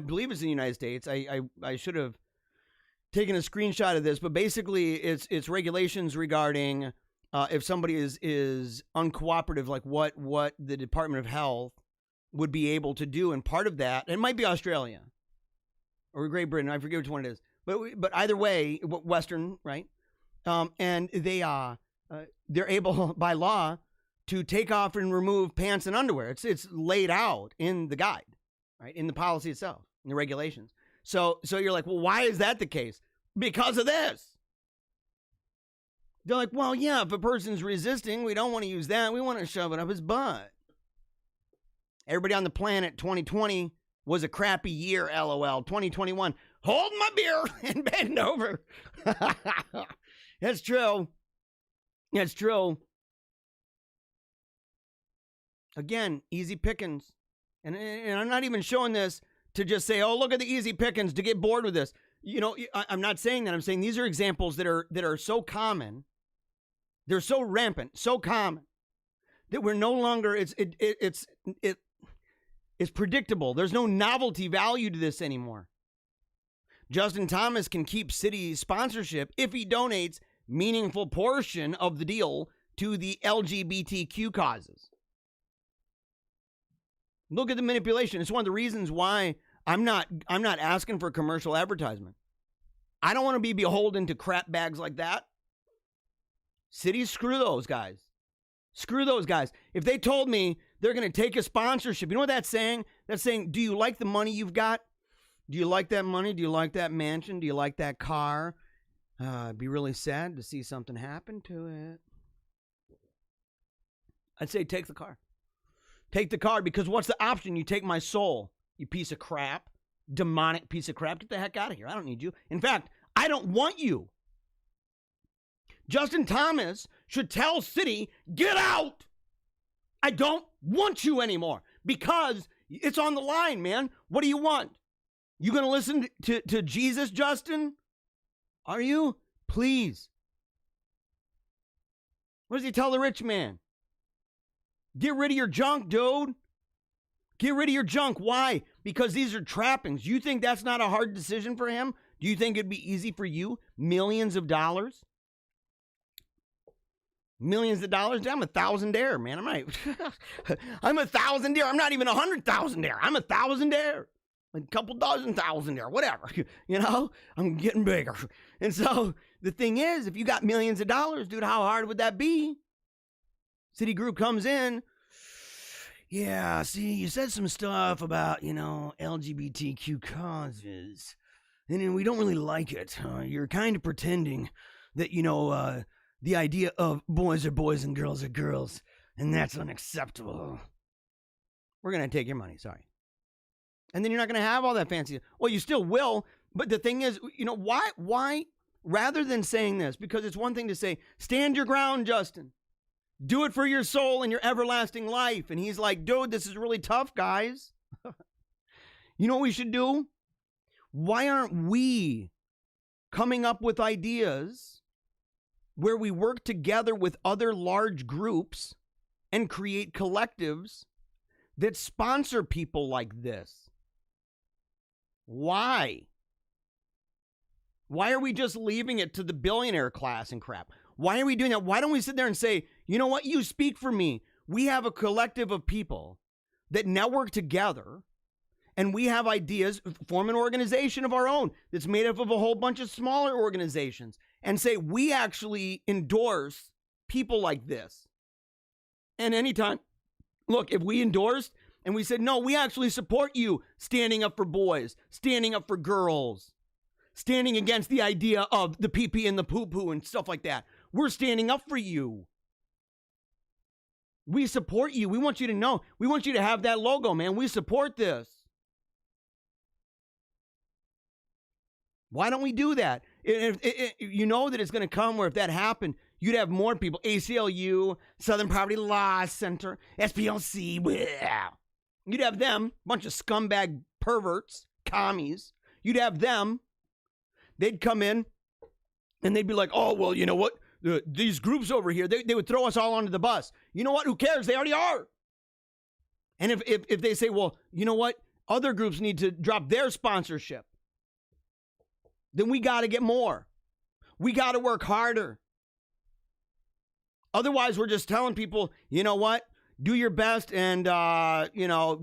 believe it's in the United States. I should have taken a screenshot of this, but basically it's regulations regarding if somebody is uncooperative, like what the Department of Health would be able to do. And part of that, it might be Australia or Great Britain. I forget which one it is, but either way, Western, right? And they're able by law to take off and remove pants and underwear. It's laid out in the guide, right? In the policy itself, in the regulations. So you're like, well, why is that the case? Because of this. They're like, well, yeah, if a person's resisting, we don't want to use that. We want to shove it up his butt. Everybody on the planet, 2020, was a crappy year, LOL. 2021, hold my beer and bend over. That's true. That's true. Again, easy pickings. And I'm not even showing this to just say, oh, look at the easy pickings, to get bored with this. You know, I'm not saying that. I'm saying these are examples that are so common. They're so rampant, so common, that we're no longer, it's predictable. There's no novelty value to this anymore. Justin Thomas can keep city sponsorship if he donates meaningful portion of the deal to the LGBTQ causes. Look at the manipulation. It's one of the reasons why I'm not asking for commercial advertisement. I don't want to be beholden to crap bags like that. Cities, screw those guys. Screw those guys. If they told me they're going to take a sponsorship, you know what that's saying? That's saying, do you like the money you've got? Do you like that money? Do you like that mansion? Do you like that car? It'd be really sad to see something happen to it. I'd say take the car. Take the car, because what's the option? You take my soul, you piece of crap, demonic piece of crap. Get the heck out of here. I don't need you. In fact, I don't want you. Justin Thomas should tell City, get out. I don't want you anymore, because it's on the line, man. What do you want? You going to listen to Jesus, Justin? Are you? Please. What does he tell the rich man? Get rid of your junk, dude. Get rid of your junk. Why? Because these are trappings. You think that's not a hard decision for him? Do you think it'd be easy for you? Millions of dollars? Millions of dollars? I'm a thousandaire, man. I'm a thousandaire. I'm not even 100,000 I'm a thousandaire. A couple dozen thousandaire, whatever. You know, I'm getting bigger. And so the thing is, if you got millions of dollars, dude, how hard would that be? Citigroup comes in. Yeah, see, you said some stuff about, LGBTQ causes, and we don't really like it. You're kind of pretending that, the idea of boys are boys and girls are girls, and that's unacceptable. We're going to take your money, sorry. And then you're not going to have all that fancy. Well, you still will, but the thing is, why, rather than saying this, because it's one thing to say, stand your ground, Justin. Do it for your soul and your everlasting life. And he's like, dude, this is really tough, guys. You know what we should do? Why aren't we coming up with ideas where we work together with other large groups and create collectives that sponsor people like this? Why? Why are we just leaving it to the billionaire class and crap? Why are we doing that? Why don't we sit there and say, you know what? You speak for me. We have a collective of people that network together, and we have ideas, form an organization of our own that's made up of a whole bunch of smaller organizations, and say we actually endorse people like this. And anytime, look, if we endorsed and we said, no, we actually support you standing up for boys, standing up for girls, standing against the idea of the pee-pee and the poo-poo and stuff like that. We're standing up for you. We support you. We want you to know. We want you to have that logo, man. We support this. Why don't we do that? You know that it's going to come where if that happened, you'd have more people. ACLU, Southern Poverty Law Center, SPLC. Bleh. You'd have them, a bunch of scumbag perverts, commies. You'd have them. They'd come in and they'd be like, oh, well, you know what? These groups over here, they would throw us all onto the bus. You know what? Who cares? They already are. And if they say, well, you know what? Other groups need to drop their sponsorship, then we got to get more. We got to work harder. Otherwise, we're just telling people, you know what? Do your best and,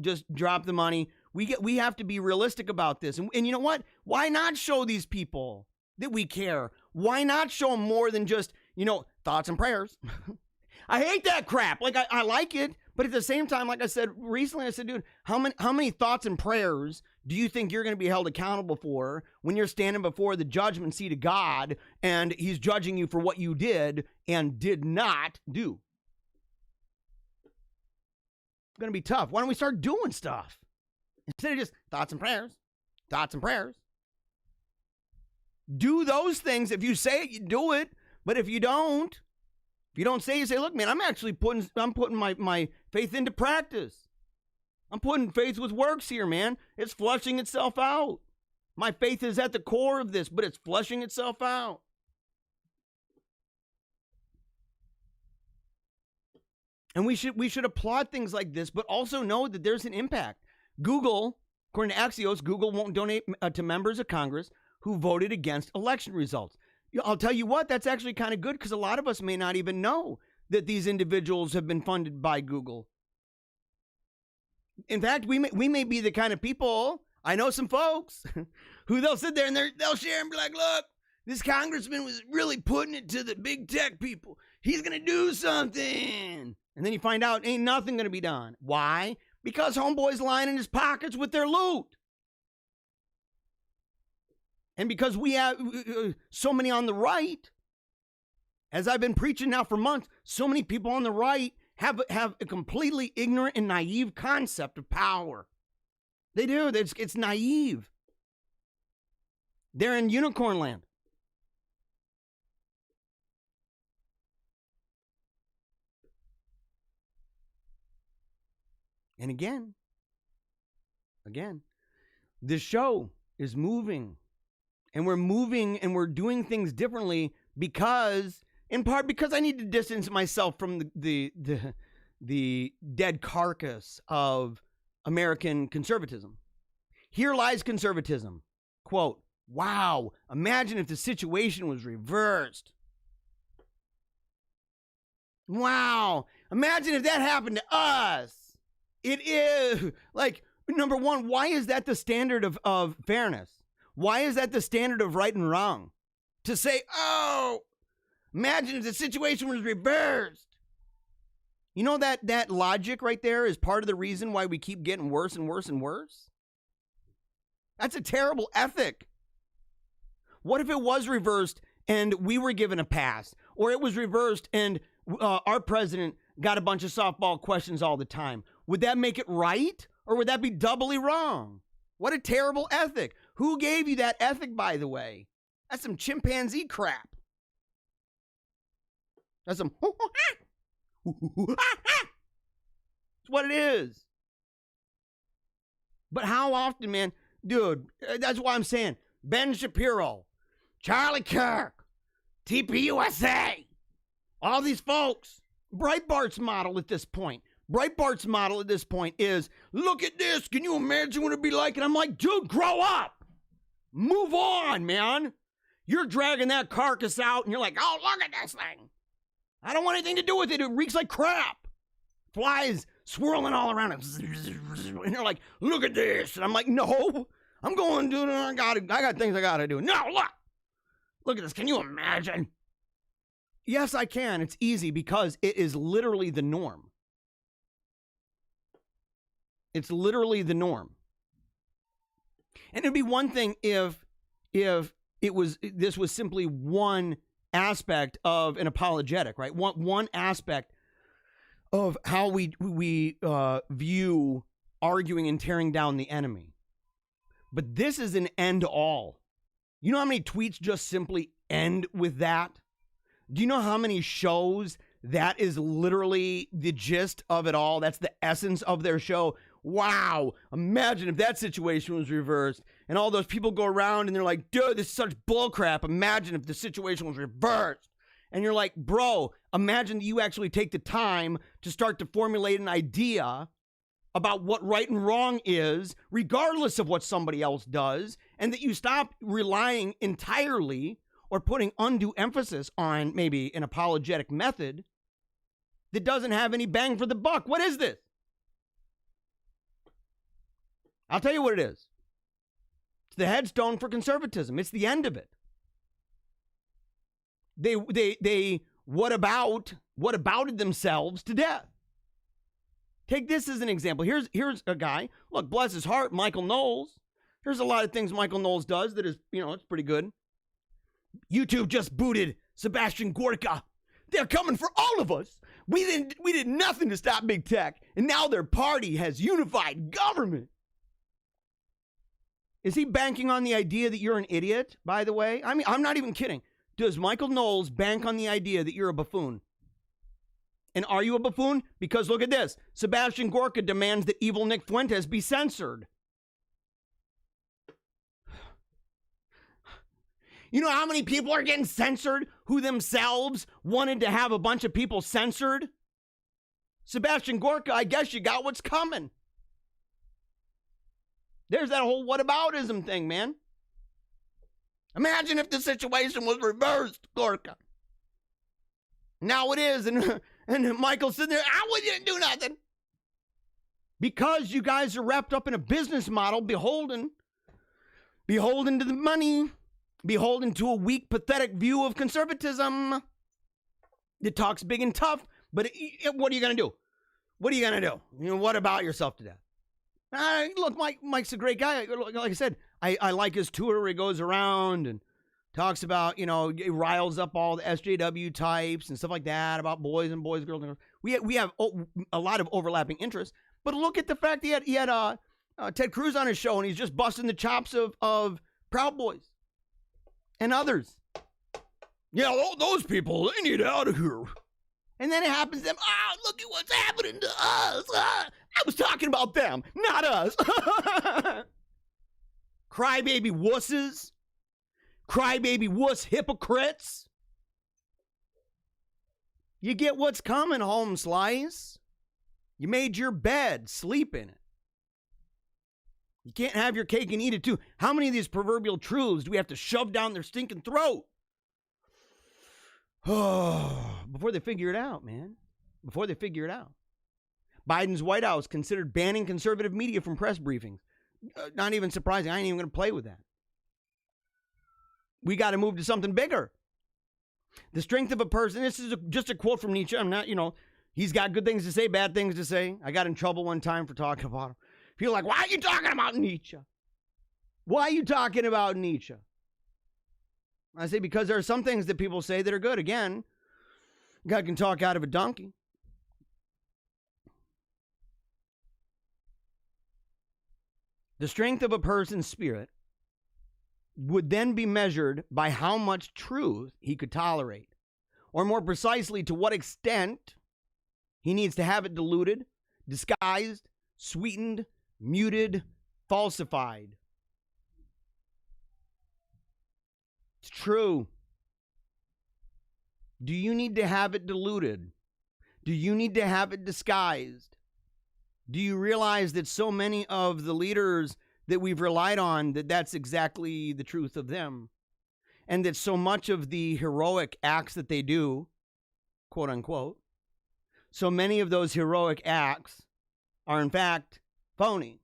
just drop the money. We have to be realistic about this. And you know what? Why not show these people that we care? Why not show them more than just, thoughts and prayers? I hate that crap. Like, I like it. But at the same time, like I said recently, I said, dude, how many thoughts and prayers do you think you're going to be held accountable for when you're standing before the judgment seat of God and he's judging you for what you did and did not do? It's going to be tough. Why don't we start doing stuff? Instead of just thoughts and prayers. Do those things. If you say it, you do it. But if you don't say, you say, look, man, I'm putting my faith into practice. I'm putting faith with works here, man. It's flushing itself out. My faith is at the core of this, but it's flushing itself out. And we should applaud things like this, but also know that there's an impact. Google, according to Axios, Google won't donate to members of Congress who voted against election results. I'll tell you what, that's actually kind of good, because a lot of us may not even know that these individuals have been funded by Google. In fact, we may be the kind of people, I know some folks, who they'll sit there and they'll share and be like, look, this congressman was really putting it to the big tech people. He's going to do something. And then you find out ain't nothing going to be done. Why? Because homeboy's lying in his pockets with their loot. And because we have so many on the right, as I've been preaching now for months, so many people on the right have a completely ignorant and naive concept of power. They do. It's naive. They're in unicorn land. And again, this show is moving. And we're moving and we're doing things differently in part because I need to distance myself from the dead carcass of American conservatism. Here lies conservatism. Quote, wow, imagine if the situation was reversed. Wow, imagine if that happened to us. It is, like, number one, why is that the standard of fairness? Why is that the standard of right and wrong? To say, oh, imagine if the situation was reversed. You know that logic right there is part of the reason why we keep getting worse and worse and worse? That's a terrible ethic. What if it was reversed and we were given a pass? Or it was reversed and our president got a bunch of softball questions all the time? Would that make it right? Or would that be doubly wrong? What a terrible ethic. Who gave you that ethic, by the way? That's some chimpanzee crap. That's some... That's what it is. But how often, man? Dude, that's why I'm saying Ben Shapiro, Charlie Kirk, TPUSA, all these folks. Breitbart's model at this point is, look at this. Can you imagine what it'd be like? And I'm like, dude, grow up. Move on, man. You're dragging that carcass out and you're like, oh, look at this thing. I don't want anything to do with it. It reeks like crap. Flies swirling all around it. And you're like, look at this. And I'm like, no, I'm going to do it. I got things I got to do. No, look at this. Can you imagine? Yes, I can. It's easy because it is literally the norm. It's literally the norm. And it'd be one thing if this was simply one aspect of an apologetic, right? One aspect of how we view arguing and tearing down the enemy. But this is an end all. You know how many tweets just simply end with that? Do you know how many shows that is literally the gist of it all? That's the essence of their show. Wow, imagine if that situation was reversed and all those people go around and they're like, dude, this is such bullcrap. Imagine if the situation was reversed. And you're like, bro, imagine that you actually take the time to start to formulate an idea about what right and wrong is, regardless of what somebody else does, and that you stop relying entirely or putting undue emphasis on maybe an apologetic method that doesn't have any bang for the buck. What is this? I'll tell you what it is. It's the headstone for conservatism. It's the end of it. They what abouted themselves to death. Take this as an example. Here's a guy. Look, bless his heart, Michael Knowles. There's a lot of things Michael Knowles does that is, it's pretty good. YouTube just booted Sebastian Gorka. They're coming for all of us. We did nothing to stop big tech, and now their party has unified government. Is he banking on the idea that you're an idiot, by the way? I mean, I'm not even kidding. Does Michael Knowles bank on the idea that you're a buffoon? And are you a buffoon? Because look at this. Sebastian Gorka demands that evil Nick Fuentes be censored. You know how many people are getting censored who themselves wanted to have a bunch of people censored? Sebastian Gorka, I guess you got what's coming. There's that whole whataboutism thing, man. Imagine if the situation was reversed, Gorka. Now it is, and Michael's sitting there, we didn't do nothing. Because you guys are wrapped up in a business model, beholden to the money, beholden to a weak, pathetic view of conservatism that talks big and tough, but what are you going to do? What are you going to do? You know, what about yourself to death? Look, Mike's a great guy. Like I said, I like his tour where he goes around and talks about, you know, he riles up all the SJW types and stuff like that about boys, girls, and girls. We have a lot of overlapping interests, but look at the fact he had Ted Cruz on his show, and he's just busting the chops of Proud Boys and others. Yeah, those people, they need out of here. And then it happens to them. Oh, look at what's happening to us. I was talking about them, not us. Crybaby wusses. Crybaby wuss hypocrites. You get what's coming, home slice. You made your bed. Sleep in it. You can't have your cake and eat it too. How many of these proverbial truths do we have to shove down their stinking throat? Oh, before they figure it out, man. Before they figure it out. Biden's White House considered banning conservative media from press briefings. Not even surprising. I ain't even going to play with that. We got to move to something bigger. The strength of a person. This is just a quote from Nietzsche. I'm not, he's got good things to say, bad things to say. I got in trouble one time for talking about him. People are like, why are you talking about Nietzsche? Why are you talking about Nietzsche? I say, because there are some things that people say that are good. Again, God can talk out of a donkey. The strength of a person's spirit would then be measured by how much truth he could tolerate, or more precisely, to what extent he needs to have it diluted, disguised, sweetened, muted, falsified. It's true. Do you need to have it diluted? Do you need to have it disguised? Do you realize that so many of the leaders that we've relied on, that's exactly the truth of them? And that so much of the heroic acts that they do, quote unquote, so many of those heroic acts are in fact phony.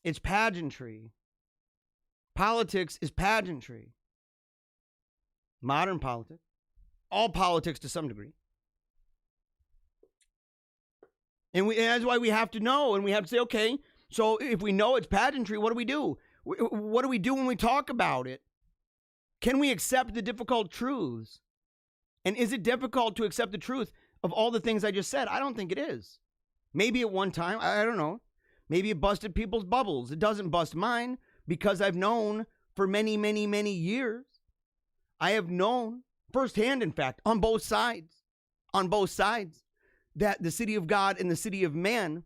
It's pageantry. Politics is pageantry. Modern politics. All politics to some degree. And that's why we have to know, and we have to say, okay, so if we know it's pageantry, what do we do? What do we do when we talk about it? Can we accept the difficult truths? And is it difficult to accept the truth of all the things I just said? I don't think it is. Maybe at one time, I don't know. Maybe it busted people's bubbles. It doesn't bust mine because I've known for many, many, many years. I have known firsthand, in fact, on both sides, that the city of God and the city of man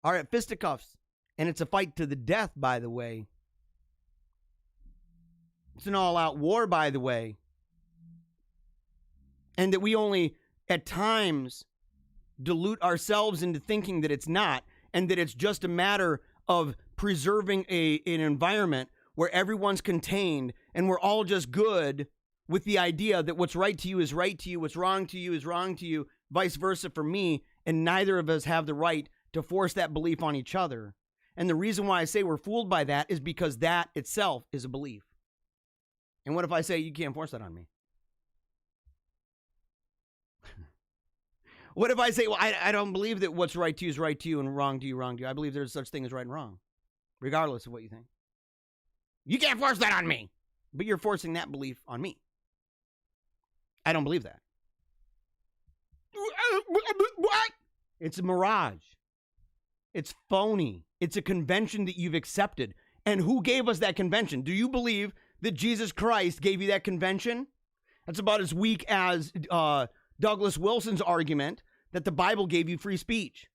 are at fisticuffs. And it's a fight to the death, by the way. It's an all-out war, by the way. And that we only, at times, dilute ourselves into thinking that it's not, and that it's just a matter of preserving an environment where everyone's contained and we're all just good with the idea that what's right to you is right to you, what's wrong to you is wrong to you, vice versa for me, and neither of us have the right to force that belief on each other. And the reason why I say we're fooled by that is because that itself is a belief. And what if I say you can't force that on me? What if I say, well, I don't believe that what's right to you is right to you and wrong to you, wrong to you. I believe there's such thing as right and wrong, regardless of what you think. You can't force that on me. But you're forcing that belief on me. I don't believe that. What? It's a mirage. It's phony. It's a convention that you've accepted. And who gave us that convention? Do you believe that Jesus Christ gave you that convention? That's about as weak as Douglas Wilson's argument that the Bible gave you free speech.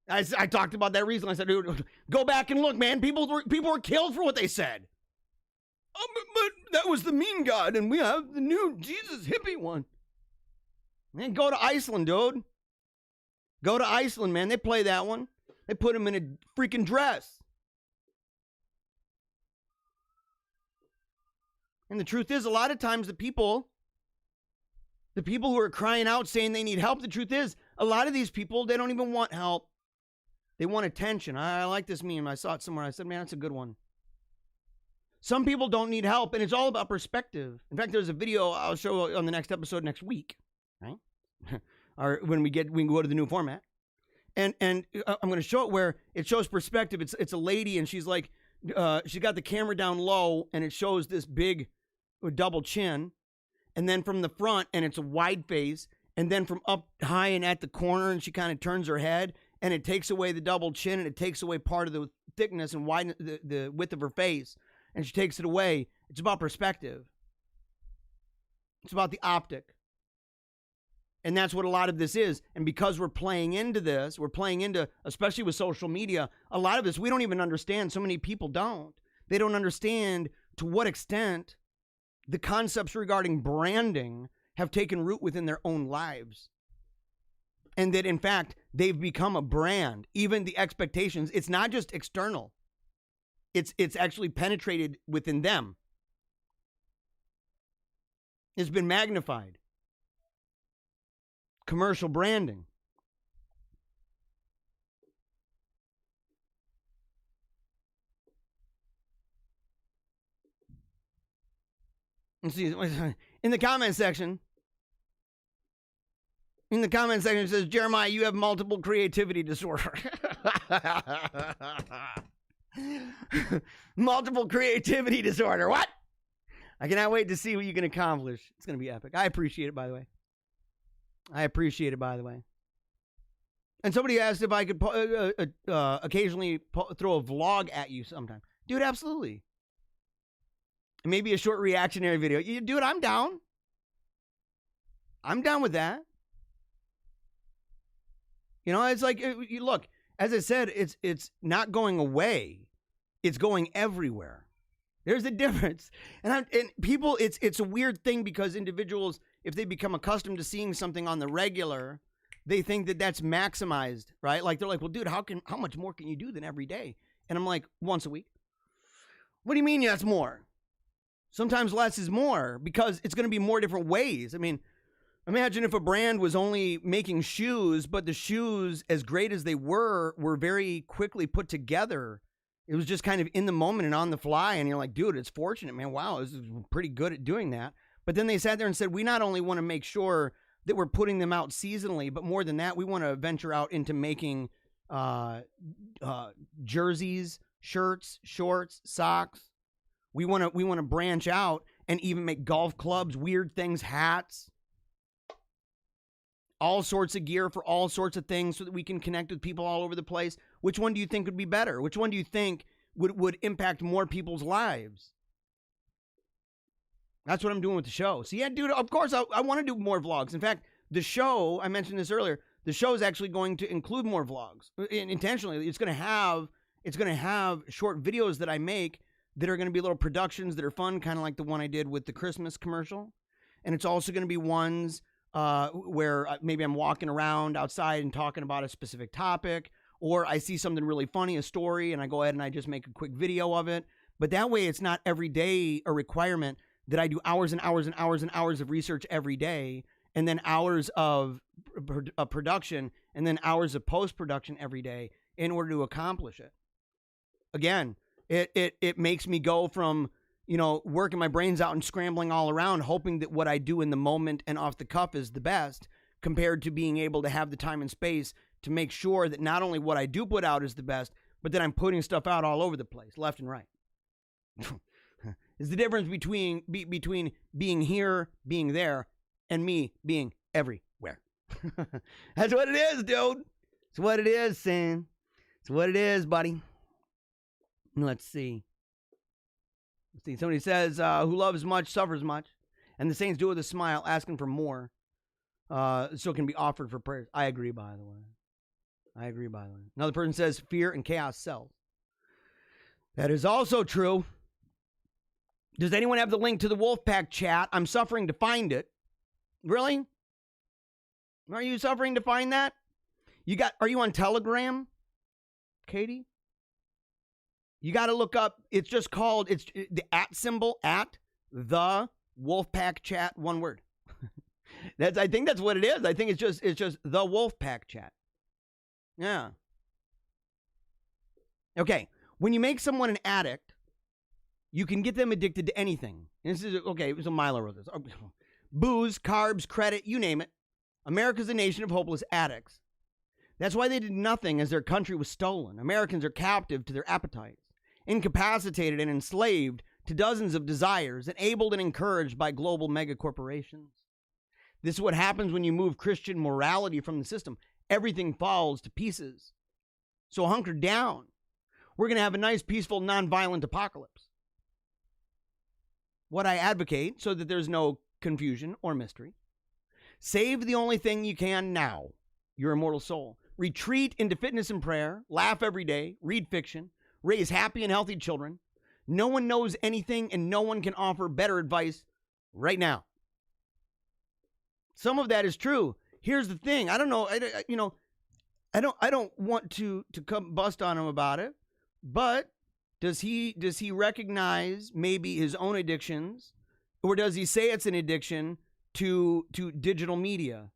I talked about that recently. I said, dude, go back and look, man. People were killed for what they said. Oh, but that was the mean God, and we have the new Jesus hippie one. Man, go to Iceland, dude. Go to Iceland, man. They play that one. They put him in a freaking dress. And the truth is, a lot of times the people who are crying out saying they need help, the truth is, a lot of these people, they don't even want help. They want attention. I like this meme. I saw it somewhere. I said, man, that's a good one. Some people don't need help, and it's all about perspective. In fact, there's a video I'll show on the next episode next week, right? Or when we can go to the new format. And I'm going to show it where it shows perspective. It's a lady, and she's like, she got the camera down low, and it shows this big double chin. And then from the front, and it's a wide face. And then from up high and at the corner, and she kind of turns her head, and it takes away the double chin, and it takes away part of the thickness and the width of her face. And she takes it away. It's about perspective. It's about the optic. And that's what a lot of this is. And because we're playing into this, especially with social media, a lot of this, we don't even understand. So many people don't. They don't understand to what extent the concepts regarding branding have taken root within their own lives. And that, in fact, they've become a brand. Even the expectations, it's not just external. It's actually penetrated within them. It's been magnified. Commercial branding. Let's see. In the comment section, it says, Jeremiah, you have multiple creativity disorder. Multiple creativity disorder. What? I cannot wait to see what you can accomplish. It's going to be epic. I appreciate it, by the way. And somebody asked if I could occasionally throw a vlog at you sometime. Dude, absolutely. Maybe a short reactionary video. Dude, I'm down. I'm down with that. You know, it's like, look, as I said, it's not going away. It's going everywhere. There's a difference. And people, it's a weird thing because individuals, if they become accustomed to seeing something on the regular, they think that that's maximized, right? Like, they're like, well, dude, how much more can you do than every day? And I'm like, once a week. What do you mean that's more? Sometimes less is more because it's going to be more different ways. I mean, imagine if a brand was only making shoes, but the shoes, as great as they were very quickly put together. It was just kind of in the moment and on the fly. And you're like, dude, it's fortunate, man. Wow, this is pretty good at doing that. But then they sat there and said, we not only want to make sure that we're putting them out seasonally, but more than that, we want to venture out into making jerseys, shirts, shorts, socks. We want to branch out and even make golf clubs, weird things, hats, all sorts of gear for all sorts of things so that we can connect with people all over the place. Which one do you think would be better? Which one do you think would impact more people's lives? That's what I'm doing with the show. So yeah, dude, of course I want to do more vlogs. In fact, the show, I mentioned this earlier, the show is actually going to include more vlogs. Intentionally, it's going to have short videos that I make that are going to be little productions that are fun, kind of like the one I did with the Christmas commercial. And it's also going to be ones where maybe I'm walking around outside and talking about a specific topic, or I see something really funny, a story, and I go ahead and I just make a quick video of it. But that way it's not every day a requirement that I do hours and hours and hours and hours of research every day, and then hours of production, and then hours of post-production every day in order to accomplish it. Again, it makes me go from, working my brains out and scrambling all around, hoping that what I do in the moment and off the cuff is the best, compared to being able to have the time and space to make sure that not only what I do put out is the best, but that I'm putting stuff out all over the place, left and right. It's the difference between being here, being there, and me being everywhere. That's what it is, dude. It's what it is, Sam. It's what it is, buddy. Let's see. Somebody says, who loves much suffers much. And the saints do it with a smile, asking for more. So it can be offered for prayers. I agree, by the way. Another person says, fear and chaos sells. That is also true. Does anyone have the link to the Wolfpack chat? I'm suffering to find it. Really? Are you suffering to find that? Are you on Telegram, Katie? You got to look up, it's just called, it's the @ symbol, the Wolfpack chat, one word. I think that's what it is. I think it's just the Wolfpack chat. Yeah. Okay. When you make someone an addict, you can get them addicted to anything. And this is, okay, it was a Milo wrote this. Booze, carbs, credit, you name it. America's a nation of hopeless addicts. That's why they did nothing as their country was stolen. Americans are captive to their appetites, incapacitated and enslaved to dozens of desires, enabled and encouraged by global mega corporations. This is what happens when you move Christian morality from the system. Everything falls to pieces. So hunker down. We're going to have a nice, peaceful, nonviolent apocalypse. What I advocate, so that there's no confusion or mystery, save the only thing you can now, your immortal soul. Retreat into fitness and prayer, laugh every day, read fiction, raise happy and healthy children. No one knows anything and no one can offer better advice right now. Some of that is true. Here's the thing. I don't know. I don't want to come bust on him about it, but does he recognize maybe his own addictions, or does he say it's an addiction to digital media?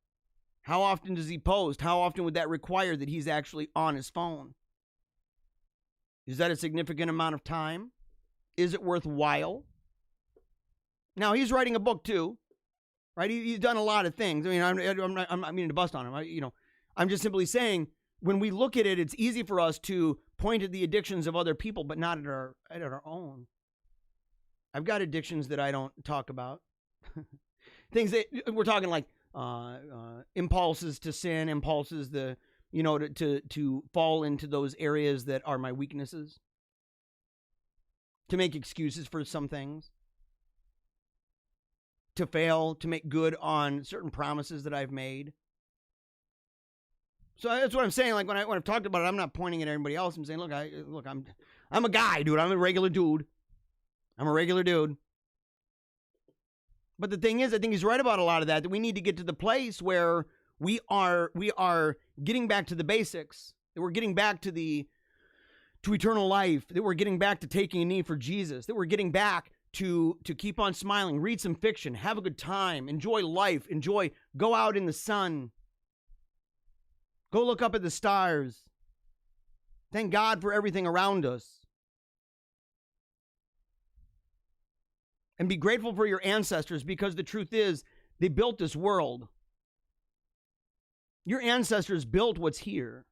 How often does he post? How often would that require that he's actually on his phone? Is that a significant amount of time? Is it worthwhile? Now, he's writing a book too, right? He's done a lot of things. I mean, I'm not meaning to bust on him. I'm just simply saying, when we look at it, it's easy for us to point at the addictions of other people, but not at our own. I've got addictions that I don't talk about. Things that we're talking like impulses to sin, impulses to fall into those areas that are my weaknesses, to make excuses for some things, to fail, to make good on certain promises that I've made. So that's what I'm saying. Like when I've talked about it, I'm not pointing at everybody else. I'm saying, look, I'm a guy, dude. I'm a regular dude. But the thing is, I think he's right about a lot of that we need to get to the place where we are getting back to the basics, that we're getting back to eternal life, that we're getting back to taking a knee for Jesus, that we're getting back to keep on smiling, read some fiction, have a good time, enjoy life, go out in the sun, go look up at the stars. Thank God for everything around us. And be grateful for your ancestors, because the truth is, they built this world. Your ancestors built what's here.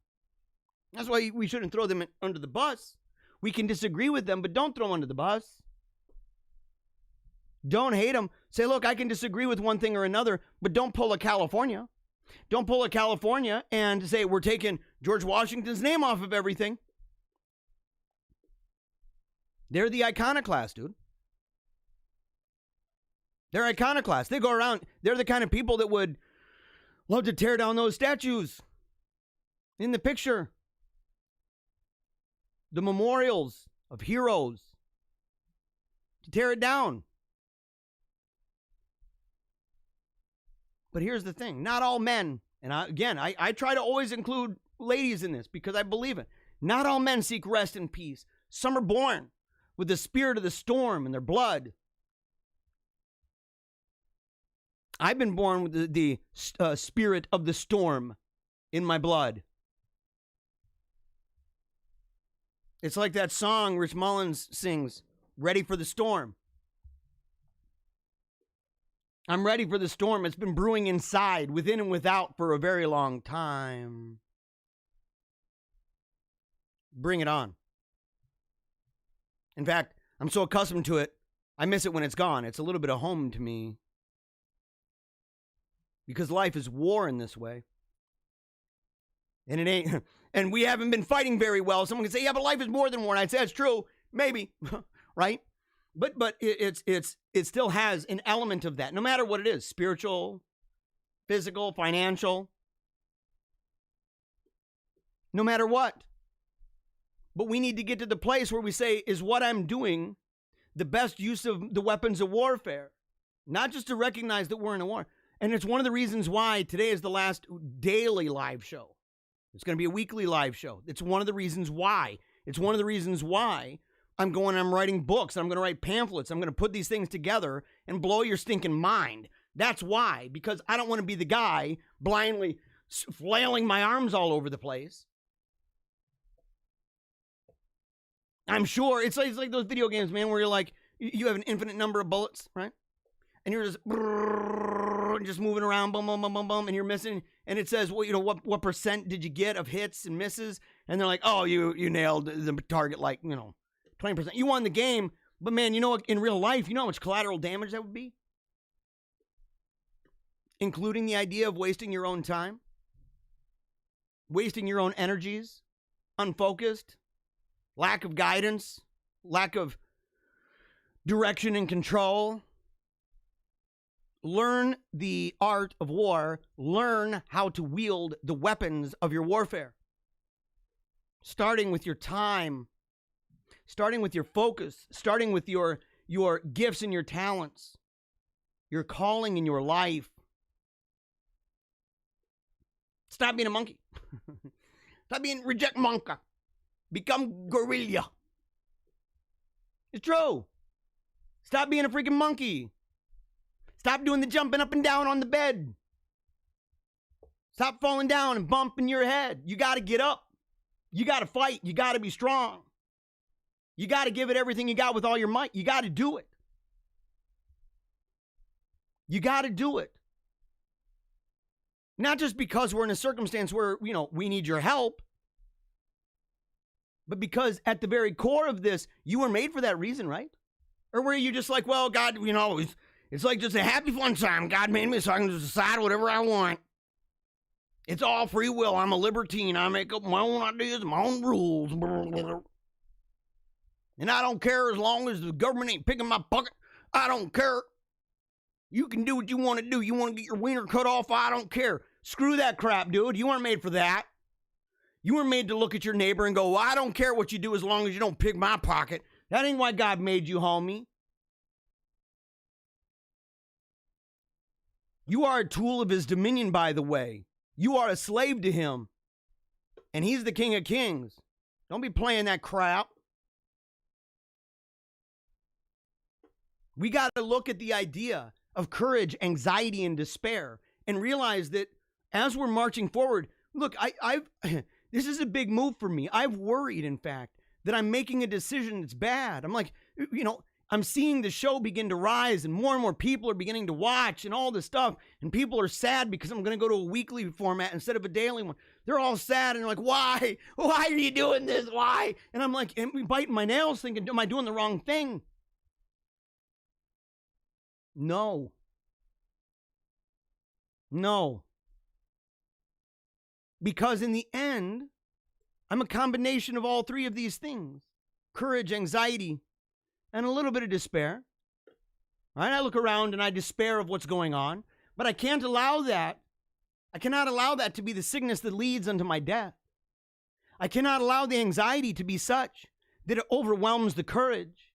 That's why we shouldn't throw them under the bus. We can disagree with them, but don't throw them under the bus. Don't hate them. Say, look, I can disagree with one thing or another, but don't pull a California. Don't pull a California and say we're taking George Washington's name off of everything. They're the iconoclast, dude. They're iconoclasts. They go around. They're the kind of people that would love to tear down those statues in the picture. The memorials of heroes. To tear it down. But here's the thing. Not all men, and I try to always include ladies in this because I believe it. Not all men seek rest and peace. Some are born with the spirit of the storm in their blood. I've been born with the spirit of the storm in my blood. It's like that song Rich Mullins sings, Ready for the Storm. I'm ready for the storm. It's been brewing inside, within and without, for a very long time. Bring it on. In fact, I'm so accustomed to it, I miss it when it's gone. It's a little bit of home to me. Because life is war in this way. And it ain't, and we haven't been fighting very well. Someone can say, yeah, but life is more than war. And I'd say that's true. Maybe, right? But it still has an element of that, no matter what it is, spiritual, physical, financial, no matter what. But we need to get to the place where we say, is what I'm doing the best use of the weapons of warfare? Not just to recognize that we're in a war. And it's one of the reasons why today is the last daily live show. It's going to be a weekly live show. It's one of the reasons why. It's one of the reasons why I'm writing books. I'm going to write pamphlets. I'm going to put these things together and blow your stinking mind. That's why, because I don't want to be the guy blindly flailing my arms all over the place. I'm sure it's like those video games, man, where you're like, you have an infinite number of bullets, right? And you're just moving around, boom, boom, boom, boom, boom, and you're missing. And it says, well, what percent did you get of hits and misses? And they're like, oh, you nailed the target, 20%. You won the game, but man, in real life, you know how much collateral damage that would be? Including the idea of wasting your own time, wasting your own energies, unfocused, lack of guidance, lack of direction and control. Learn the art of war. Learn how to wield the weapons of your warfare. Starting with your time, starting with your focus, starting with your gifts and your talents, your calling in your life. Stop being a monkey. Stop being reject monka. Become gorilla. It's true. Stop being a freaking monkey. Stop doing the jumping up and down on the bed. Stop falling down and bumping your head. You got to get up. You got to fight. You got to be strong. You got to give it everything you got with all your might. You got to do it. You got to do it. Not just because we're in a circumstance where, we need your help, but because at the very core of this, you were made for that reason, right? Or were you just like, well, God, it's like just a happy fun time. God made me so I can just decide whatever I want. It's all free will. I'm a libertine. I make up my own ideas, my own rules. And I don't care as long as the government ain't picking my pocket. I don't care. You can do what you want to do. You want to get your wiener cut off? I don't care. Screw that crap, dude. You weren't made for that. You were made to look at your neighbor and go, well, I don't care what you do as long as you don't pick my pocket. That ain't why God made you, homie. You are a tool of his dominion, by the way. You are a slave to him. And he's the King of Kings. Don't be playing that crap. We got to look at the idea of courage, anxiety, and despair and realize that as we're marching forward, look, this is a big move for me. I've worried, in fact, that I'm making a decision that's bad. I'm like, I'm seeing the show begin to rise and more people are beginning to watch and all this stuff. And people are sad because I'm going to go to a weekly format instead of a daily one. They're all sad and they're like, why? Why are you doing this? Why? And I'm like, I'm biting my nails thinking, am I doing the wrong thing? No. Because in the end, I'm a combination of all three of these things. Courage, anxiety, and a little bit of despair. Right? I look around and I despair of what's going on, but I can't allow that. I cannot allow that to be the sickness that leads unto my death. I cannot allow the anxiety to be such that it overwhelms the courage.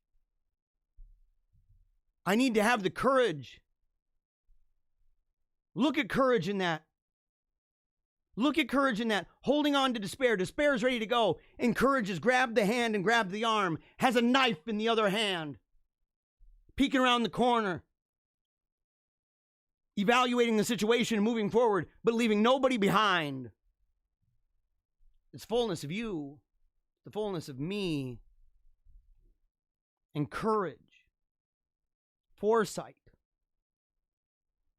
I need to have the courage. Look at courage in that. Look at courage in that. Holding on to despair. Despair is ready to go. And courage is grabbed the hand and grabbed the arm. Has a knife in the other hand. Peeking around the corner. Evaluating the situation and moving forward, but leaving nobody behind. It's fullness of you. The fullness of me. And courage. Foresight.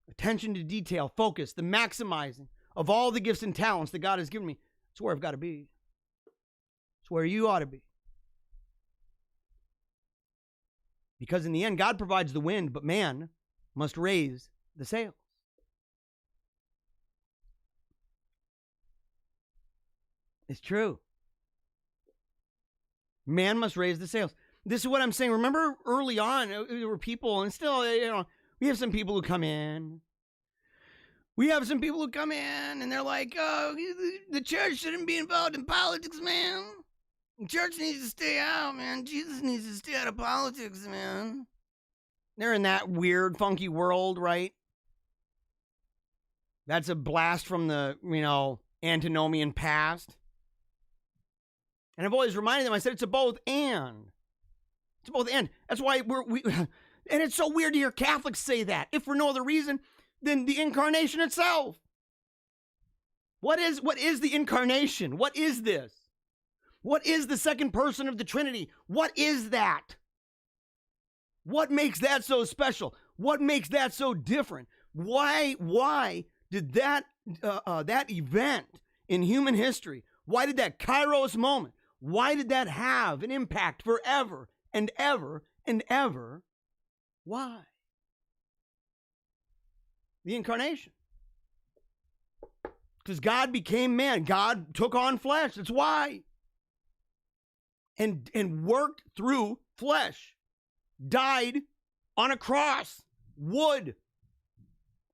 Attention to detail. Focus. The maximizing of all the gifts and talents that God has given me. It's where I've got to be. It's where you ought to be. Because in the end, God provides the wind, but man must raise the sails. It's true. Man must raise the sails. This is what I'm saying. Remember early on, there were people, and still, we have some people who come in. We have some people who come in, and they're like, oh, the church shouldn't be involved in politics, man. The church needs to stay out, man. Jesus needs to stay out of politics, man. They're in that weird, funky world, right? That's a blast from the, antinomian past. And I've always reminded them, I said, it's a both and. It's a both and. That's why we and it's so weird to hear Catholics say that, if for no other reason than the incarnation itself. What is the incarnation? What is this? What is the second person of the Trinity? What is that? What makes that so special? What makes that so different? Why did that event in human history, why did that Kairos moment, why did that have an impact forever and ever and ever? Why? The incarnation. Because God became man. God took on flesh. That's why. And worked through flesh. Died on a cross. Wood.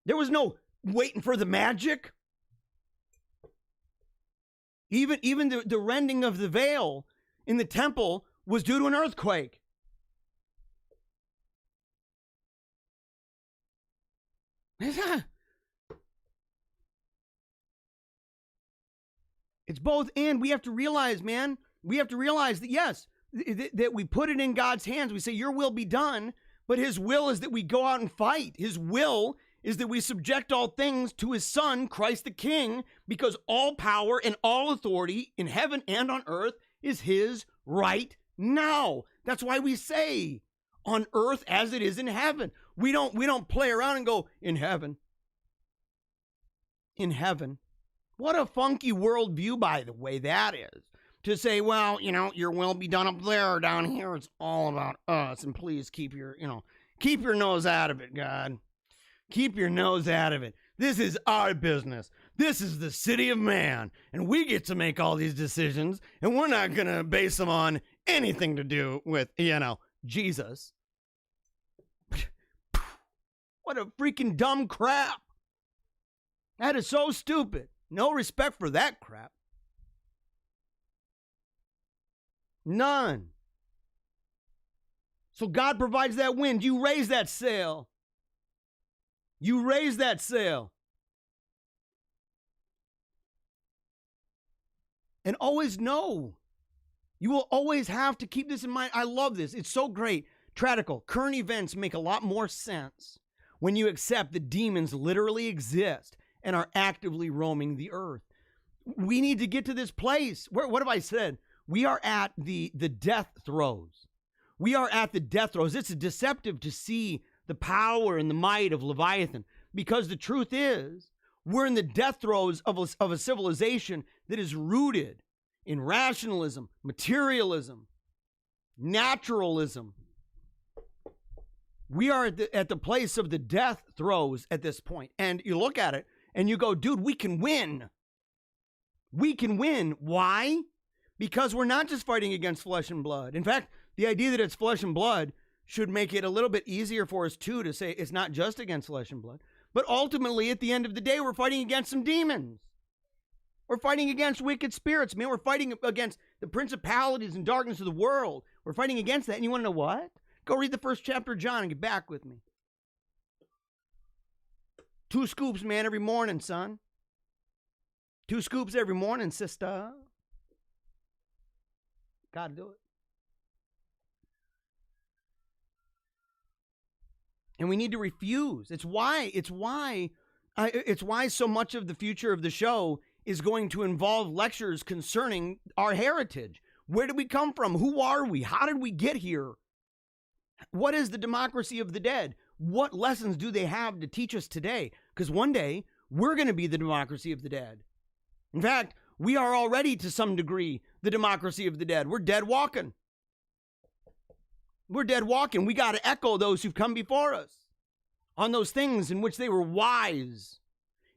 There was no waiting for the magic. Even the rending of the veil in the temple was due to an earthquake. It's both and. We have to realize, man, we have to realize that, yes, that we put it in God's hands. We say, your will be done, but his will is that we go out and fight. His will is that we subject all things to his son, Christ the King, because all power and all authority in heaven and on earth is his right now. That's why we say, on earth as it is in heaven. We don't play around and go, in heaven. In heaven. What a funky worldview, by the way, that is. To say, well, your will be done up there or down here. It's all about us. And please keep your nose out of it, God. Keep your nose out of it. This is our business. This is the city of man. And we get to make all these decisions. And we're not going to base them on anything to do with, Jesus. What a freaking dumb crap. That is so stupid. No respect for that crap. None. So God provides that wind. You raise that sail. You raise that sail. And always know. You will always have to keep this in mind. I love this. It's so great. Tradical. Current events make a lot more sense when you accept that demons literally exist and are actively roaming the earth. We need to get to this place. What have I said? We are at the death throes. We are at the death throes. It's deceptive to see the power and the might of Leviathan, because the truth is, we're in the death throes of a civilization that is rooted in rationalism, materialism, naturalism. We are at the place of the death throes at this point. And you look at it and you go, dude, we can win. We can win. Why? Because we're not just fighting against flesh and blood. In fact, the idea that it's flesh and blood should make it a little bit easier for us, too, to say it's not just against flesh and blood. But ultimately, at the end of the day, we're fighting against some demons. We're fighting against wicked spirits, man. We're fighting against the principalities and darkness of the world. We're fighting against that. And you want to know what? Go read the first chapter of John and get back with me. 2 scoops, man, every morning, son. 2 scoops every morning, sister. Gotta do it. And we need to refuse. It's why so much of the future of the show is going to involve lectures concerning our heritage. Where did we come from? Who are we? How did we get here? What is the democracy of the dead? What lessons do they have to teach us today? Because one day, we're going to be the democracy of the dead. In fact, we are already, to some degree, the democracy of the dead. We're dead walking. We're dead walking. We got to echo those who've come before us on those things in which they were wise,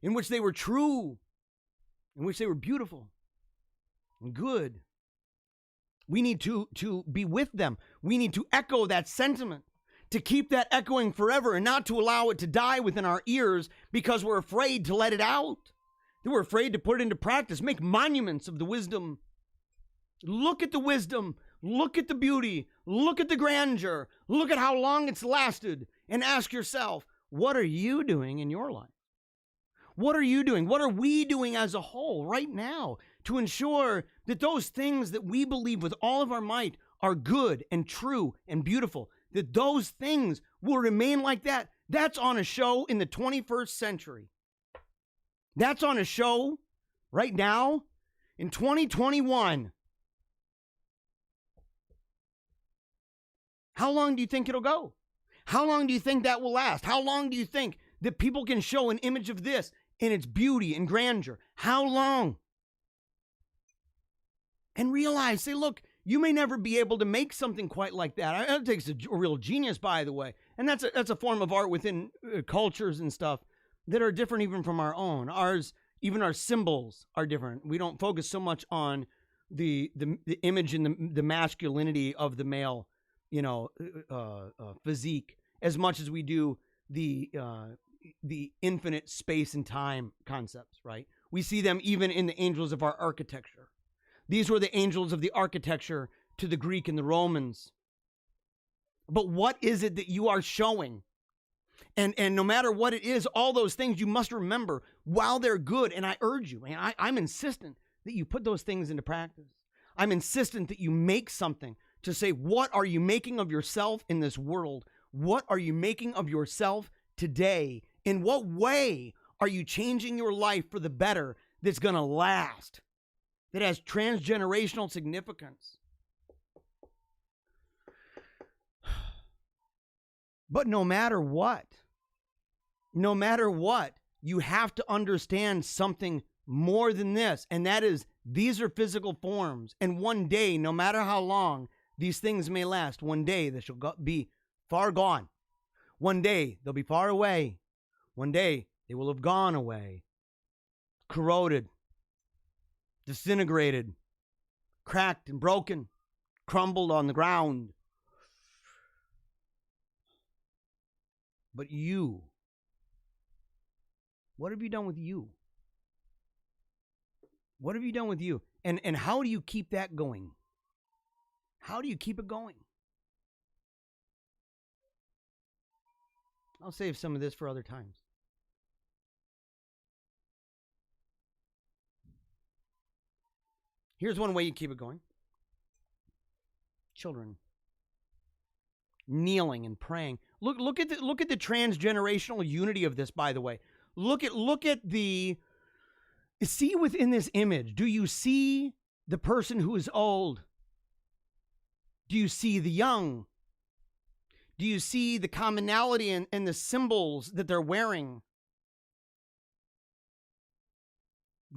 in which they were true, in which they were beautiful. and good. We need to be with them. We need to echo that sentiment, to keep that echoing forever and not to allow it to die within our ears because we're afraid to let it out. That we're afraid to put it into practice. Make monuments of the wisdom. Look at the wisdom. Look at the beauty. Look at the grandeur. Look at how long it's lasted. And ask yourself, what are you doing in your life? What are you doing? What are we doing as a whole right now to ensure that those things that we believe with all of our might are good and true and beautiful, that those things will remain like that? That's on a show in the 21st century. That's on a show right now in 2021. How long do you think it'll go? How long do you think that will last? How long do you think that people can show an image of this in its beauty and grandeur? How long? And realize, say, look, you may never be able to make something quite like that. It takes a real genius, by the way. And that's a form of art within cultures and stuff that are different even from our own. Ours, even our symbols are different. We don't focus so much on the image and the masculinity of the male, physique, as much as we do the infinite space and time concepts, right? We see them even in the angels of our architecture. These were the angels of the architecture to the Greek and the Romans. But what is it that you are showing? And no matter what it is, all those things you must remember while they're good. And I urge you, and I'm insistent that you put those things into practice. I'm insistent that you make something to say, what are you making of yourself in this world? What are you making of yourself today? In what way are you changing your life for the better that's going to last, that has transgenerational significance? But no matter what, you have to understand something more than this, and that is these are physical forms, and one day, no matter how long these things may last, one day they shall be far gone. One day they'll be far away. One day they will have gone away, corroded, disintegrated, cracked and broken, crumbled on the ground. But you, what have you done with you? What have you done with you? And how do you keep that going? How do you keep it going? I'll save some of this for other times. Here's one way you keep it going. Children kneeling and praying. Look at the transgenerational unity of this, by the way. Look at the, see within this image, do you see the person who is old? Do you see the young? Do you see the commonality and the symbols that they're wearing?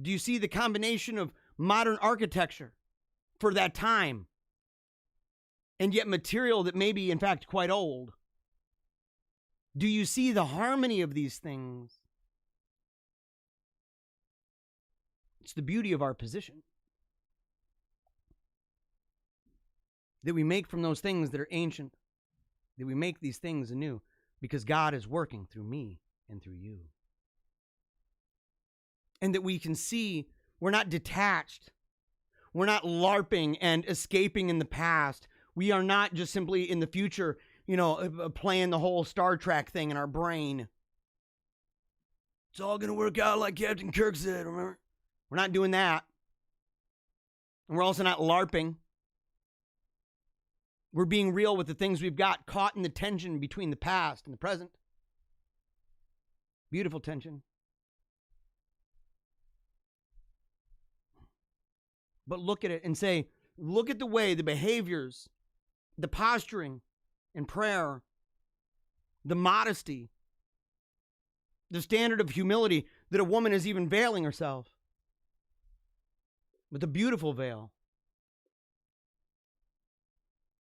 Do you see the combination of modern architecture for that time, and yet material that may be, in fact, quite old? Do you see the harmony of these things? It's the beauty of our position that we make from those things that are ancient, that we make these things anew, because God is working through me and through you. And that we can see we're not detached. We're not LARPing and escaping in the past. We are not just simply in the future, playing the whole Star Trek thing in our brain. It's all going to work out like Captain Kirk said, remember? We're not doing that. And we're also not LARPing. We're being real with the things we've got, caught in the tension between the past and the present. Beautiful tension. But look at it and say, look at the way, the behaviors, the posturing in prayer, the modesty, the standard of humility that a woman is even veiling herself with a beautiful veil,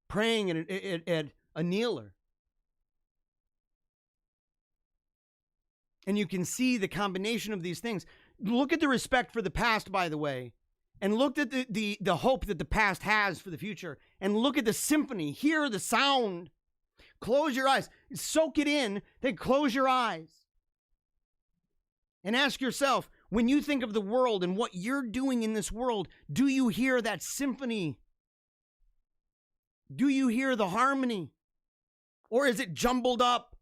praying at a kneeler. And you can see the combination of these things. Look at the respect for the past, by the way, and looked at the hope that the past has for the future, and look at the symphony, hear the sound, close your eyes, soak it in, then close your eyes. And ask yourself, when you think of the world and what you're doing in this world, do you hear that symphony? Do you hear the harmony? Or is it jumbled up?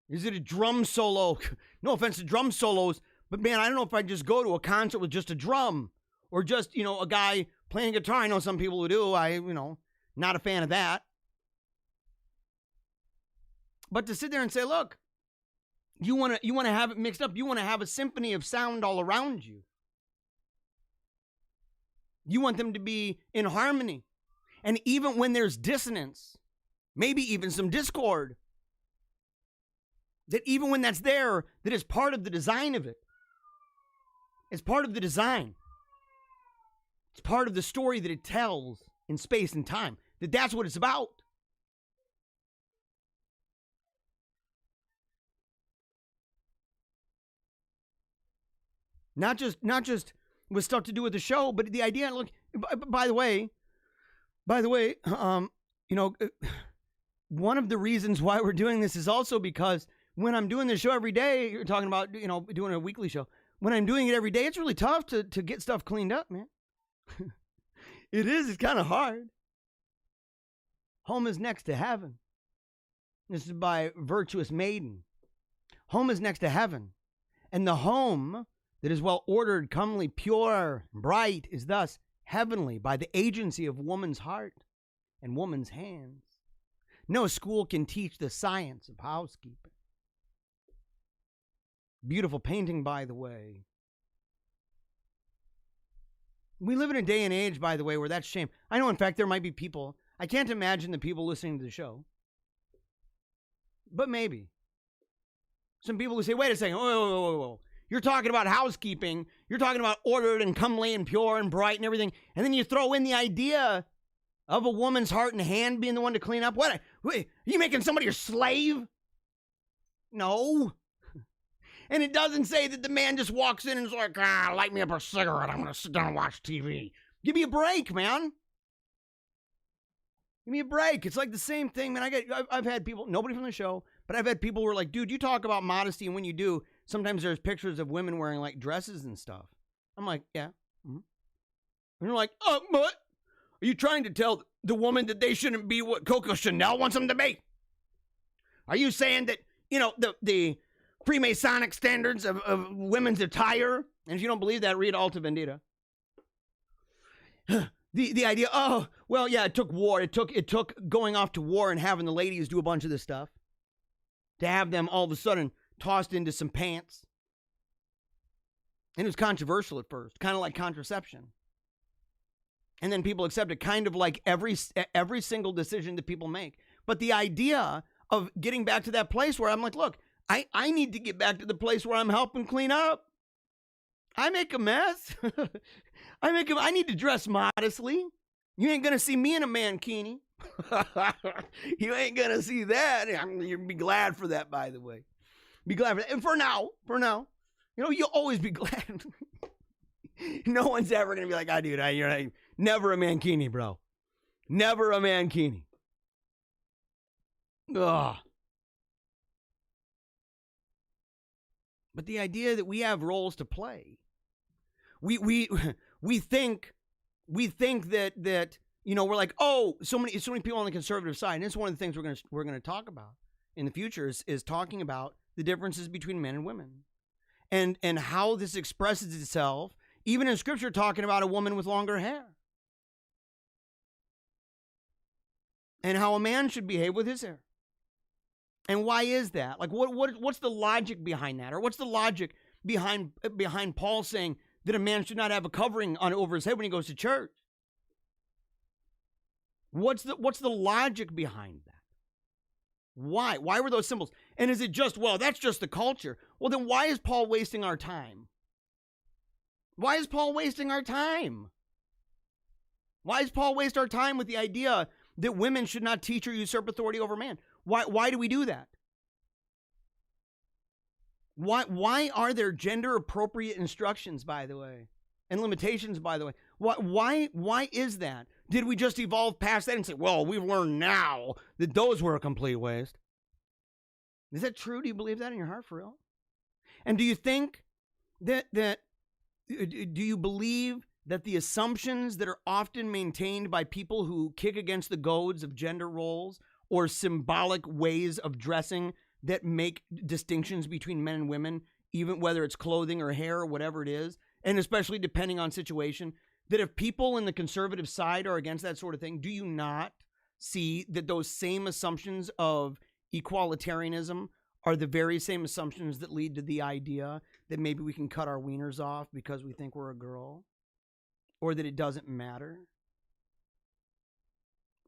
Is it a drum solo? No offense to drum solos, but man, I don't know if I'd just go to a concert with just a drum or just, a guy playing guitar. I know some people who do. Not a fan of that. But to sit there and say, look, you want to have it mixed up. You want to have a symphony of sound all around you. You want them to be in harmony. And even when there's dissonance, maybe even some discord, that even when that's there, that is part of the design of it. It's part of the design. It's part of the story that it tells in space and time. That's what it's about. Not just with stuff to do with the show, but the idea. Look, by the way, one of the reasons why we're doing this is also because when I'm doing this show every day, you're talking about doing a weekly show. When I'm doing it every day, it's really tough to get stuff cleaned up, man. It is. It's kind of hard. Home is next to heaven. This is by Virtuous Maiden. Home is next to heaven, and the home that is well ordered, comely, pure, bright, is thus heavenly by the agency of woman's heart and woman's hands. No school can teach the science of housekeeping. Beautiful painting, by the way. We live in a day and age, by the way, where that's shame. I know, in fact, there might be people, I can't imagine the people listening to the show, but maybe. Some people who say, wait a second, whoa. You're talking about housekeeping. You're talking about ordered and comely and pure and bright and everything. And then you throw in the idea of a woman's heart and hand being the one to clean up. What? Wait, are you making somebody your slave? No. And it doesn't say that the man just walks in and is like, light me up a cigarette. I'm going to sit down and watch TV. Give me a break, man. Give me a break. It's like the same thing, man. I've had people, nobody from the show, but I've had people who are like, dude, you talk about modesty, and when you do, sometimes there's pictures of women wearing like dresses and stuff. I'm like, yeah. Mm-hmm. And they're like, oh, what? Are you trying to tell the woman that they shouldn't be what Coco Chanel wants them to be? Are you saying that, the Freemasonic standards of women's attire? And if you don't believe that, read Alta Vendita. The idea, oh, well, yeah, it took war. It took going off to war and having the ladies do a bunch of this stuff to have them all of a sudden tossed into some pants. And it was controversial at first, kind of like contraception. And then people accept it, kind of like every single decision that people make. But the idea of getting back to that place where I'm like, look, I need to get back to the place where I'm helping clean up. I make a mess. I need to dress modestly. You ain't going to see me in a mankini. You ain't going to see that. You'll be glad for that, by the way. Be glad for that. And for now, you'll always be glad. No one's ever going to be like, dude, you're never a mankini, bro. Never a mankini. Ugh. But the idea that we have roles to play, we think that we're like, oh, so many people on the conservative side, and it's one of the things we're gonna talk about in the future is talking about the differences between men and women, and how this expresses itself, even in Scripture, talking about a woman with longer hair, and how a man should behave with his hair. And why is that? Like, what's the logic behind that? Or what's the logic behind Paul saying that a man should not have a covering over his head when he goes to church? What's the logic behind that? Why? Why were those symbols? And is it just, well, that's just the culture? Well, then why is Paul wasting our time? Why is Paul wasting our time? Why does Paul waste our time with the idea that women should not teach or usurp authority over man? Why do we do that? Why are there gender appropriate instructions, by the way? and limitations, by the way. Why is that? Did we just evolve past that and say, well, we've learned now that those were a complete waste? Is that true? Do you believe that in your heart for real? And do you think do you believe that the assumptions that are often maintained by people who kick against the goads of gender roles or symbolic ways of dressing that make distinctions between men and women, even whether it's clothing or hair or whatever it is, and especially depending on situation, that if people in the conservative side are against that sort of thing, do you not see that those same assumptions of equalitarianism are the very same assumptions that lead to the idea that maybe we can cut our wieners off because we think we're a girl, or that it doesn't matter,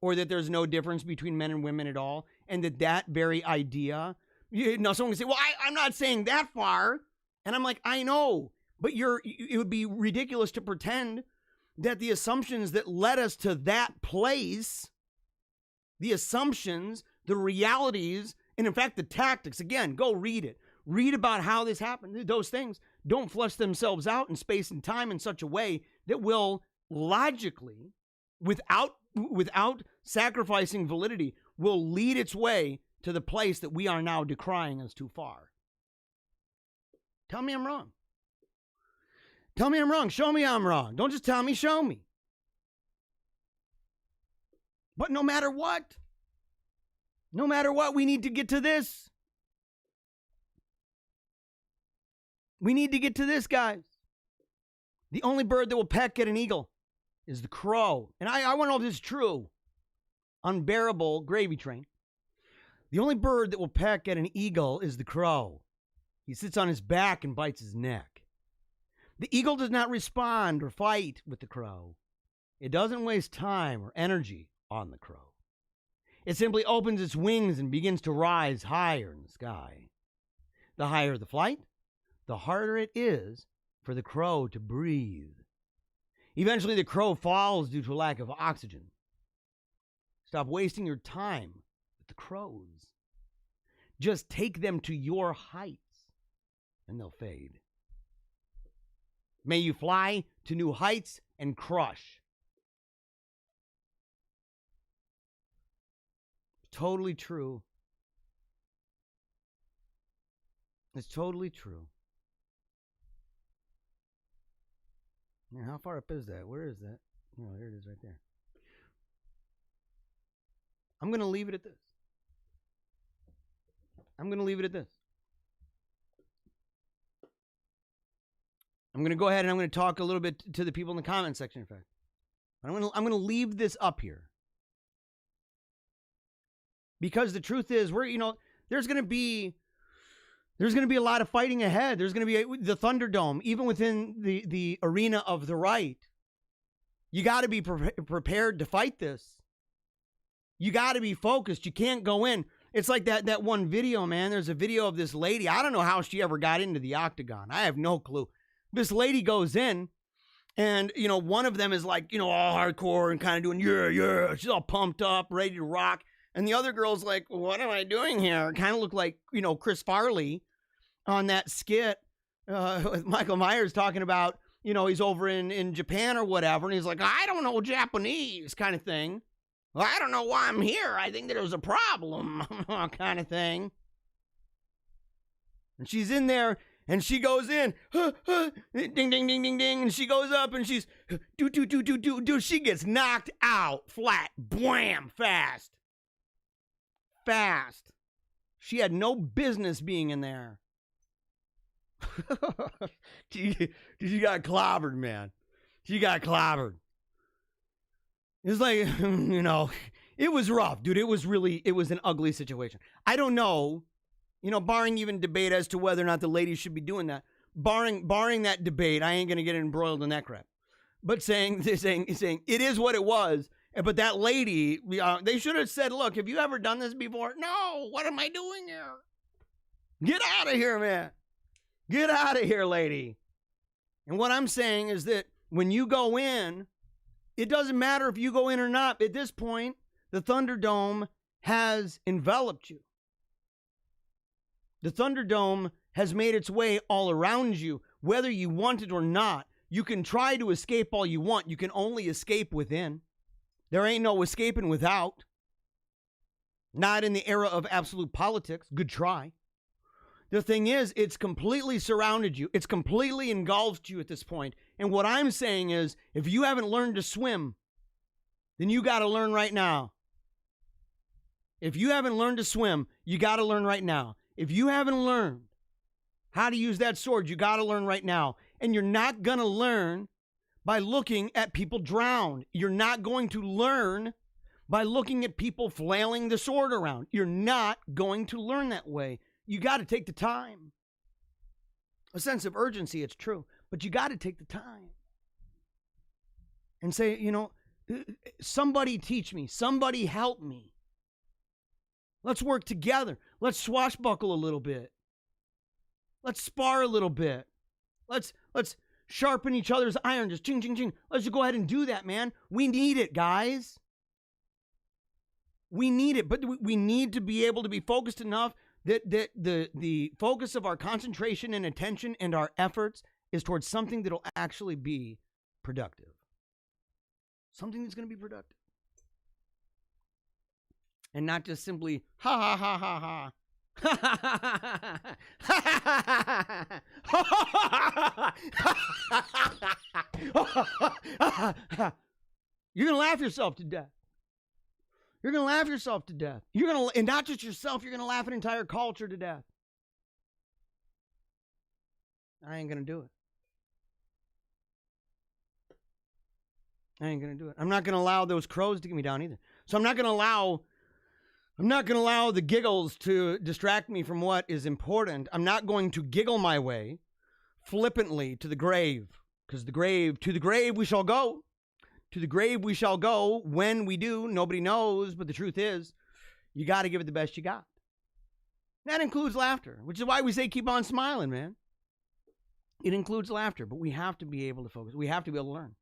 or that there's no difference between men and women at all, and that very idea, someone can say, well, I'm not saying that far, and I'm like, I know, but it would be ridiculous to pretend that the assumptions that led us to that place, the assumptions, the realities, and in fact, the tactics, again, go read it. Read about how this happened. Those things don't flush themselves out in space and time in such a way that will logically, without sacrificing validity, will lead its way to the place that we are now decrying as too far. Tell me I'm wrong. Tell me I'm wrong. Show me I'm wrong. Don't just tell me, show me. But no matter what, we need to get to this. We need to get to this, guys. The only bird that will peck at an eagle is the crow. And I want to know if this is true. Unbearable gravy train. The only bird that will peck at an eagle is the crow. He sits on his back and bites his neck. The eagle does not respond or fight with the crow. It doesn't waste time or energy on the crow. It simply opens its wings and begins to rise higher in the sky. The higher the flight, the harder it is for the crow to breathe. Eventually, the crow falls due to a lack of oxygen. Stop wasting your time with the crows. Just take them to your heights, and they'll fade. May you fly to new heights and crush. Totally true. It's totally true. Now, how far up is that? Where is that? Oh, there it is right there. I'm going to leave it at this. I'm going to go ahead and I'm going to talk a little bit to the people in the comment section, in fact. I'm going to leave this up here. Because the truth is, there's going to be a lot of fighting ahead. There's going to be the Thunderdome, even within the arena of the right. You got to be prepared to fight this. You got to be focused. You can't go in. It's like that one video, man. There's a video of this lady. I don't know how she ever got into the octagon. I have no clue. This lady goes in, and, one of them is like, all hardcore and kind of doing, yeah. She's all pumped up, ready to rock. And the other girl's like, what am I doing here? Kind of look like, Chris Farley on that skit with Michael Myers talking about, he's over in Japan or whatever. And he's like, I don't know Japanese kind of thing. Well, I don't know why I'm here. I think there's a problem kind of thing. And she's in there and she goes in, ding, ding, ding, ding, ding. And she goes up and she's do. She gets knocked out flat, bwham, fast. She had no business being in there. She got clobbered, man. She got clobbered. It's like, it was rough, dude. It was an ugly situation. I don't know, barring even debate as to whether or not the ladies should be doing that. Barring that debate, I ain't going to get embroiled in that crap. But saying it is what it was. But that lady, they should have said, look, have you ever done this before? No, what am I doing here? Get out of here, man. Get out of here, lady. And what I'm saying is that when you go in, it doesn't matter if you go in or not. At this point, the Thunderdome has enveloped you. The Thunderdome has made its way all around you, whether you want it or not. You can try to escape all you want. You can only escape within. There ain't no escaping without. Not in the era of absolute politics. Good try. The thing is, it's completely surrounded you. It's completely engulfed you at this point. And what I'm saying is, if you haven't learned to swim, then you got to learn right now. If you haven't learned to swim, you got to learn right now. If you haven't learned how to use that sword, you got to learn right now. And you're not going to learn by looking at people drown. You're not going to learn by looking at people flailing the sword around. You're not going to learn that way. You got to take the time. A sense of urgency, it's true. But you got to take the time. And say, you know, somebody teach me. Somebody help me. Let's work together. Let's swashbuckle a little bit. Let's spar a little bit. Let's sharpen each other's iron. Just ching, ching, ching. Let's just go ahead and do that, man. We need it, guys. We need it. But we need to be able to be focused enough that the focus of our concentration and attention and our efforts is towards something that'll actually be productive. Something that's going to be productive. And not just simply, ha, ha, ha, ha, ha. You're going to laugh yourself to death. You're going to laugh yourself to death. You're going to, and not just yourself, you're going to laugh an entire culture to death. I ain't going to do it. I ain't going to do it. I'm not going to allow those crows to get me down either. So I'm not going to allow the giggles to distract me from what is important. I'm not going to giggle my way flippantly to the grave, because to the grave we shall go. To the grave we shall go. When we do, nobody knows, but the truth is, you got to give it the best you got. That includes laughter, which is why we say keep on smiling, man. It includes laughter, but we have to be able to focus. We have to be able to learn.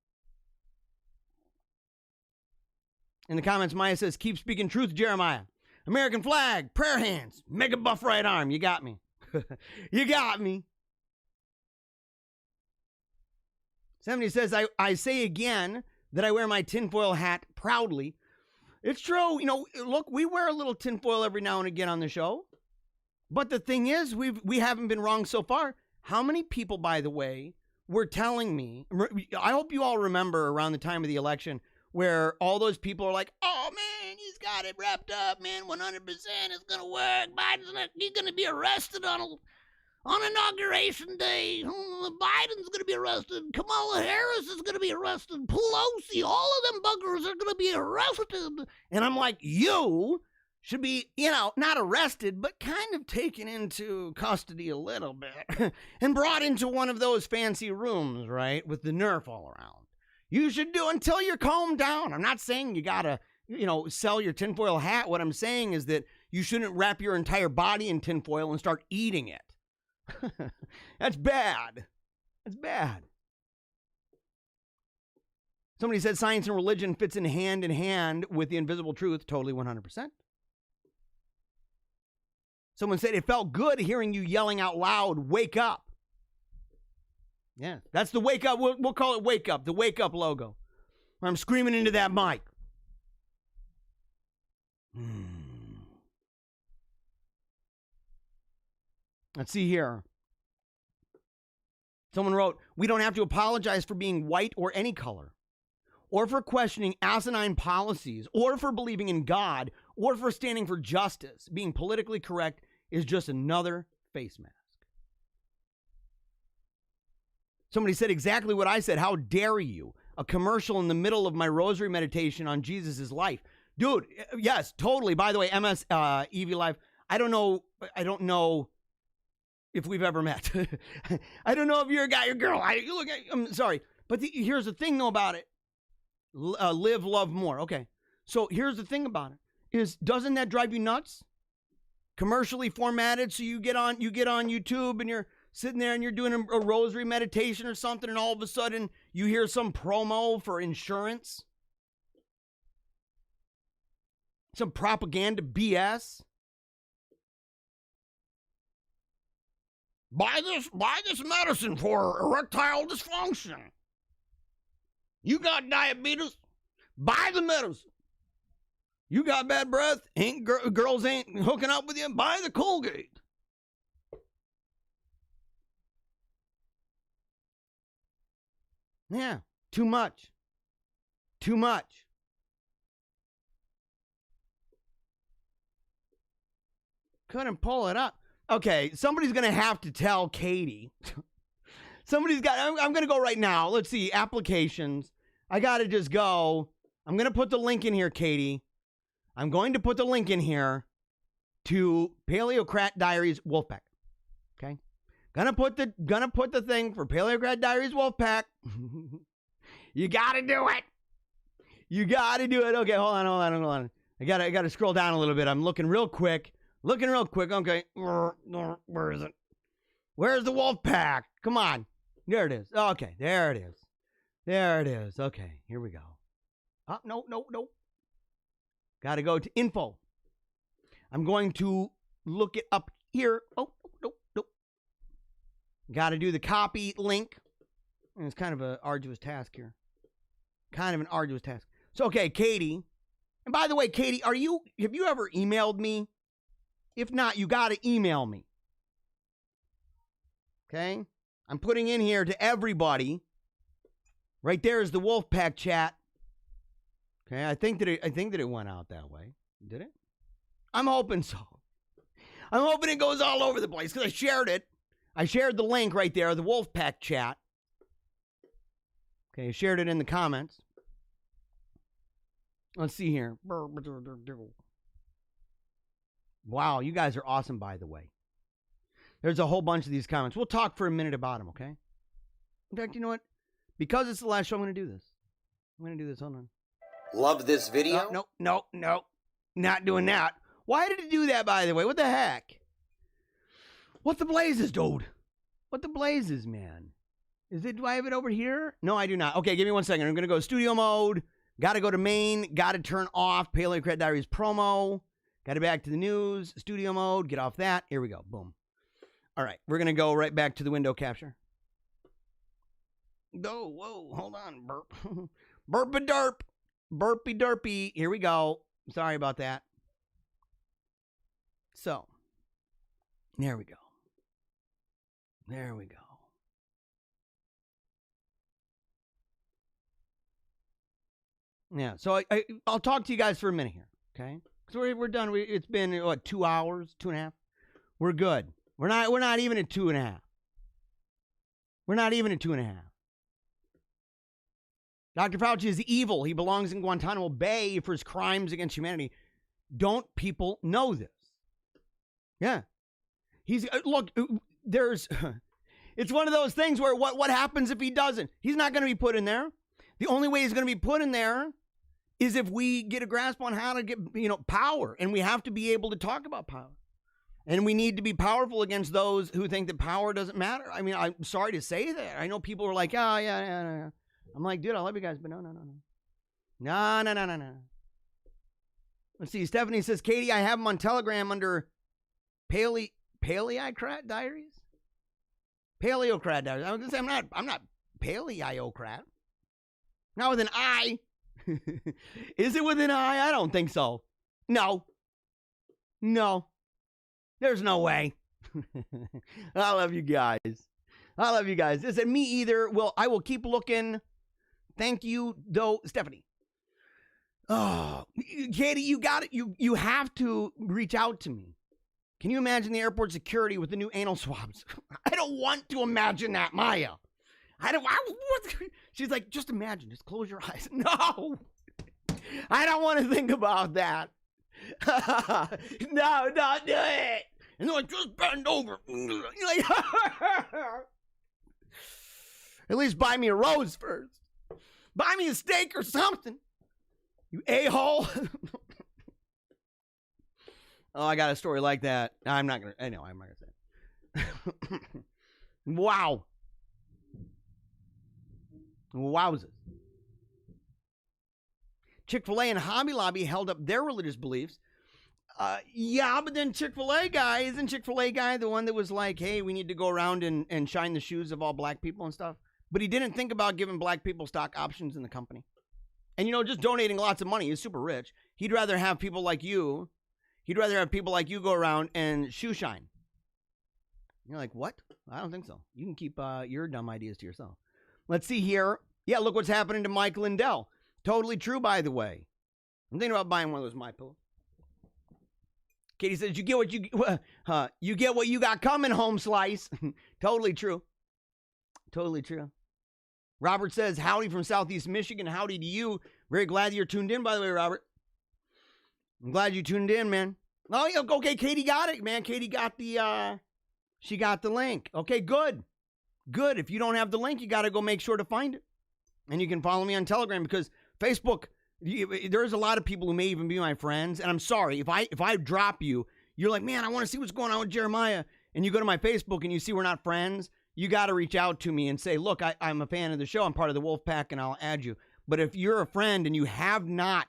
In the comments, Maya says, keep speaking truth, Jeremiah. American flag, prayer hands, mega buff right arm. You got me. You got me. 70 says, I say again that I wear my tinfoil hat proudly. It's true. You know, look, we wear a little tinfoil every now and again on the show. But the thing is, we haven't been wrong so far. How many people, by the way, were telling me, I hope you all remember around the time of the election, where all those people are like, oh, man, he's got it wrapped up, man, 100% it's going to work. He's going to be arrested on Inauguration Day. Biden's going to be arrested. Kamala Harris is going to be arrested. Pelosi, all of them buggers are going to be arrested. And I'm like, you should be, not arrested, but kind of taken into custody a little bit and brought into one of those fancy rooms, right, with the Nerf all around. You should do until you're calmed down. I'm not saying you got to, sell your tinfoil hat. What I'm saying is that you shouldn't wrap your entire body in tinfoil and start eating it. That's bad. That's bad. Somebody said science and religion fits in hand with the invisible truth. Totally 100%. Someone said it felt good hearing you yelling out loud, wake up. Yeah, that's the wake up. We'll call it wake up, the wake up logo. Where I'm screaming into that mic. Let's see here. Someone wrote, we don't have to apologize for being white or any color, or for questioning asinine policies, or for believing in God, or for standing for justice. Being politically correct is just another face mask. Somebody said exactly what I said. How dare you? A commercial in the middle of my rosary meditation on Jesus' life. Dude, yes, totally. By the way, MS EV Live, I don't know if we've ever met. I don't know if you're a guy or girl. I'm sorry. But here's the thing, though, about it. Live, love more. Okay. So here's the thing about it. Doesn't that drive you nuts? Commercially formatted, so you get on YouTube and you're sitting there and you're doing a rosary meditation or something, and all of a sudden you hear some promo for insurance. Some propaganda BS. Buy this medicine for erectile dysfunction. You got diabetes? Buy the medicine. You got bad breath? Girls ain't hooking up with you? Buy the Colgate. Yeah, too much. Too much. Couldn't pull it up. Okay, somebody's going to have to tell Katie. I'm going to go right now. Let's see, applications. I got to just go. I'm going to put the link in here, Katie. I'm going to put the link in here to Paleocrat Diaries Wolfpack. Okay? Gonna put the thing for Paleocrat Diaries Wolfpack. You got to do it. You got to do it. Okay, hold on. I got to scroll down a little bit. I'm looking real quick. Okay. Where is it? Where's the wolf pack? Come on. There it is. Okay, there it is. Okay, here we go. Oh, no. Got to go to info. I'm going to look it up here. Oh, no. Got to do the copy link. And it's kind of an arduous task here. So, okay, Katie. And by the way, Katie, have you ever emailed me? If not, you got to email me. Okay? I'm putting in here to everybody. Right there is the Wolfpack chat. Okay, I think that it went out that way. Did it? I'm hoping so. I'm hoping it goes all over the place because I shared it. I shared the link right there, the Wolfpack chat. Okay, I shared it in the comments. Let's see here. Wow, you guys are awesome, by the way. There's a whole bunch of these comments. We'll talk for a minute about them, okay? In fact, you know what? Because it's the last show, I'm going to do this. Hold on. Love this video? No. Not doing that. Why did it do that, by the way? What the heck? What the blazes, dude? What the blazes, man? Do I have it over here? No, I do not. Okay, give me 1 second. I'm going to go studio mode. Got to go to main. Got to turn off Paleocrat Diaries promo. Got it back to the news, studio mode, get off that. Here we go, boom. All right, we're going to go right back to the window capture. Oh, whoa, hold on, burp. Burp-a-derp, burpy-derpy. Here we go. Sorry about that. So, there we go. Yeah, so I'll talk to you guys for a minute here, okay? Because we're done. It's been, 2 hours, 2.5? We're good. We're not even at 2.5. We're not even at 2.5. Dr. Fauci is evil. He belongs in Guantanamo Bay for his crimes against humanity. Don't people know this? Yeah. Look, it's one of those things where what happens if he doesn't? He's not going to be put in there. The only way he's going to be put in there is if we get a grasp on how to get, power. And we have to be able to talk about power. And we need to be powerful against those who think that power doesn't matter. I mean, I'm sorry to say that. I know people are like, oh, yeah. I'm like, dude, I love you guys, but no. No. Let's see. Stephanie says, Katie, I have them on Telegram under Paleocrat Diaries? Paleocrat Diaries. I was going to say, I'm not Paleocrat. Not with an I. Is it with an I? I don't think so. No. There's no way. I love you guys. Listen, me either. Well, I will keep looking. Thank you, though, Stephanie. Oh, Katie, you got it. You have to reach out to me. Can you imagine the airport security with the new anal swabs? I don't want to imagine that, Maya. She's like, just imagine. Just close your eyes. No. I don't want to think about that. No, don't do it. And they're like, just bend over. You're like, at least buy me a rose first. Buy me a steak or something. You a-hole. Oh, I got a story like that. I'm not going to say it. Wow. Wowzers. Chick-fil-A and Hobby Lobby held up their religious beliefs Yeah, but then Chick-fil-A guy, isn't Chick-fil-A guy the one that was like, hey, we need to go around and shine the shoes of all black people and stuff? But he didn't think about giving black people stock options in the company. And, just donating lots of money. He's super rich. He'd rather have people like you. He'd rather have people like you go around and shoe shine. You're like, what? I don't think so. You can keep your dumb ideas to yourself. Let's see here. Yeah, look what's happening to Mike Lindell. Totally true, by the way. I'm thinking about buying one of those MyPillows. Katie says, you get what you got coming, home slice. Totally true. Totally true. Robert says, howdy from Southeast Michigan. Howdy to you. Very glad you're tuned in, by the way, Robert. I'm glad you tuned in, man. Oh, yeah, okay, Katie got it, man. Katie got she got the link. Okay, good. Good. If you don't have the link, you got to go make sure to find it. And you can follow me on Telegram because Facebook, there's a lot of people who may even be my friends. And I'm sorry, if I drop you, you're like, man, I want to see what's going on with Jeremiah. And you go to my Facebook and you see we're not friends. You got to reach out to me and say, look, I'm a fan of the show. I'm part of the Wolf Pack and I'll add you. But if you're a friend and you have not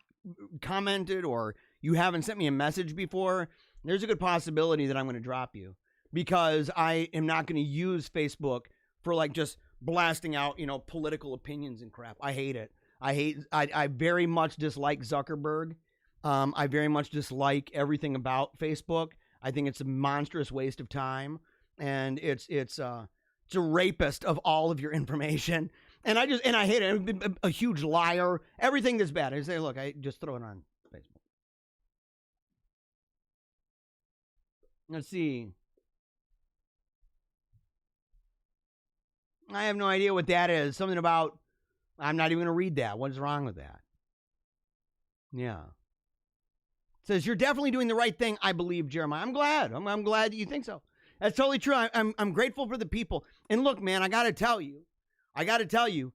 commented or you haven't sent me a message before, there's a good possibility that I'm going to drop you because I am not going to use Facebook for like just blasting out, political opinions and crap. I hate it. I very much dislike Zuckerberg. I very much dislike everything about Facebook. I think it's a monstrous waste of time and it's a rapist of all of your information. And I hate it. A huge liar. Everything that's bad. I say, look, I just throw it on Facebook. Let's see. I have no idea what that is. Something about, I'm not even going to read that. What's wrong with that? Yeah. It says, you're definitely doing the right thing, I believe, Jeremiah. I'm glad. I'm glad that you think so. That's totally true. I'm grateful for the people. And look, man, I got to tell you,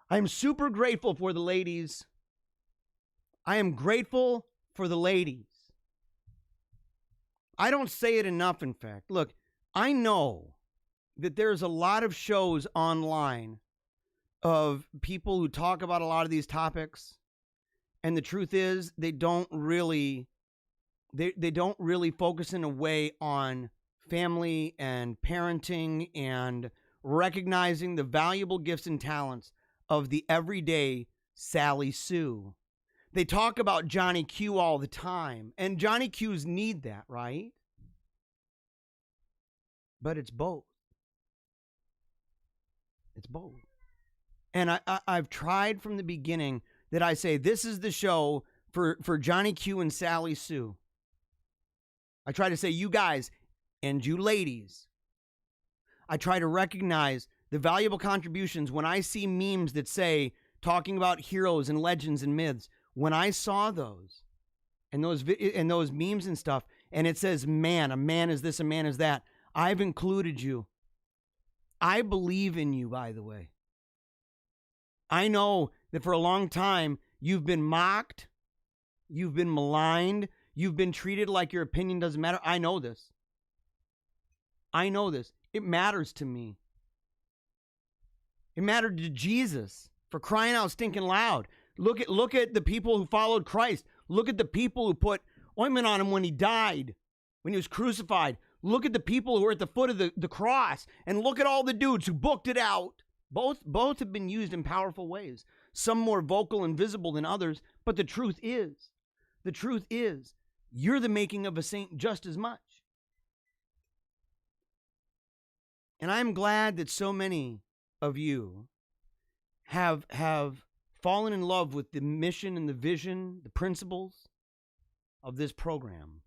I'm super grateful for the ladies. I am grateful for the ladies. I don't say it enough, in fact. Look, I know that there's a lot of shows online of people who talk about a lot of these topics. And the truth is they don't really focus in a way on family and parenting and recognizing the valuable gifts and talents of the everyday Sally Sue. They talk about Johnny Q all the time, and Johnny Q's need that, right? But it's both. It's both. And I've tried from the beginning that I say, this is the show for Johnny Q and Sally Sue. I try to say, you guys and you ladies, I try to recognize the valuable contributions when I see memes that say, talking about heroes and legends and myths. When I saw those and those memes and stuff, and it says, man, a man is this, a man is that, I've included you. I believe in you, by the way. I know that for a long time, you've been mocked, you've been maligned, you've been treated like your opinion doesn't matter. I know this. It matters to me. It mattered to Jesus for crying out stinking loud. Look at the people who followed Christ. Look at the people who put ointment on him when he died, when he was crucified. Look at the people who were at the foot of the cross. And look at all the dudes who booked it out. Both have been used in powerful ways. Some more vocal and visible than others. But the truth is, you're the making of a saint just as much. And I'm glad that so many of you have fallen in love with the mission and the vision, the principles of this program.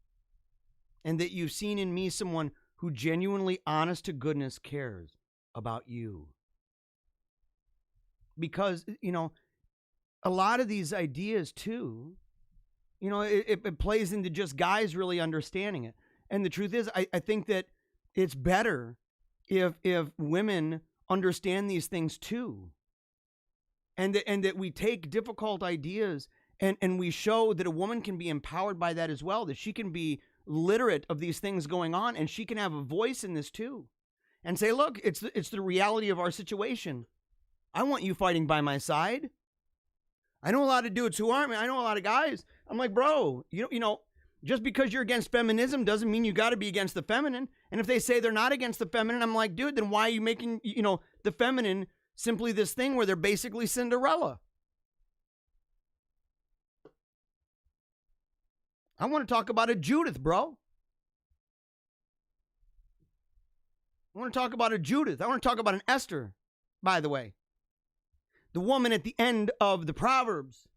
And that you've seen in me someone who genuinely, honest to goodness, cares about you. Because, a lot of these ideas too, it plays into just guys really understanding it. And the truth is, I think that it's better if women understand these things too. And that we take difficult ideas and we show that a woman can be empowered by that as well, that she can be literate of these things going on and she can have a voice in this too. And say, look, it's the reality of our situation. I want you fighting by my side. I know a lot of dudes who aren't. I know a lot of guys. I'm like, bro, Just because you're against feminism doesn't mean you got to be against the feminine. And if they say they're not against the feminine, I'm like, dude, then why are you making, the feminine simply this thing where they're basically Cinderella? I want to talk about a Judith, bro. I want to talk about a Judith. I want to talk about an Esther, by the way. The woman at the end of the Proverbs.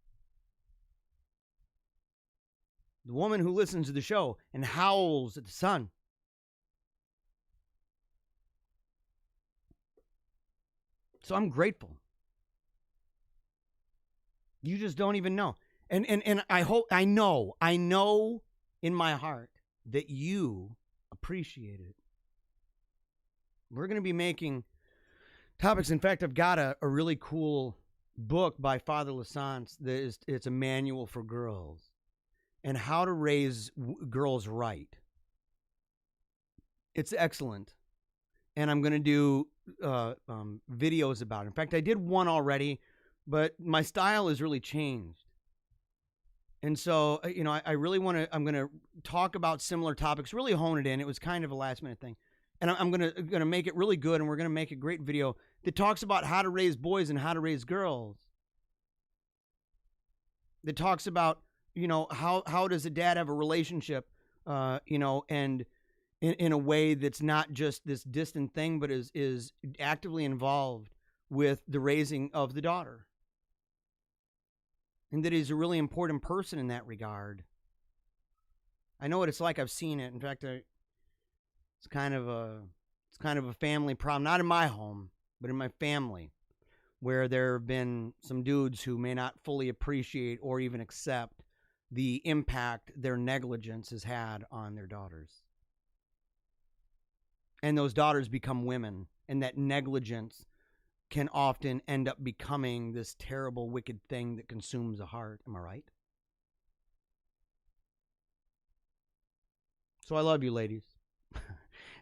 The woman who listens to the show and howls at the sun. So I'm grateful. You just don't even know. And I know in my heart that you appreciate it. We're going to be making topics. In fact, I've got a really cool book by Father Lassance. It's a manual for girls and how to raise girls right. It's excellent. And I'm going to do videos about it. In fact, I did one already, but my style has really changed. And so, I really want to, I'm going to talk about similar topics, really hone it in. It was kind of a last minute thing. And I'm going to make it really good, and we're going to make a great video that talks about how to raise boys and how to raise girls. That talks about, how does a dad have a relationship, and in a way that's not just this distant thing, but is actively involved with the raising of the daughter. And that he's a really important person in that regard. I know what it's like. I've seen it. In fact, it's kind of a family problem, not in my home, but in my family, where there have been some dudes who may not fully appreciate or even accept the impact their negligence has had on their daughters. And those daughters become women, and that negligence can often end up becoming this terrible, wicked thing that consumes the heart. Am I right? So I love you, ladies.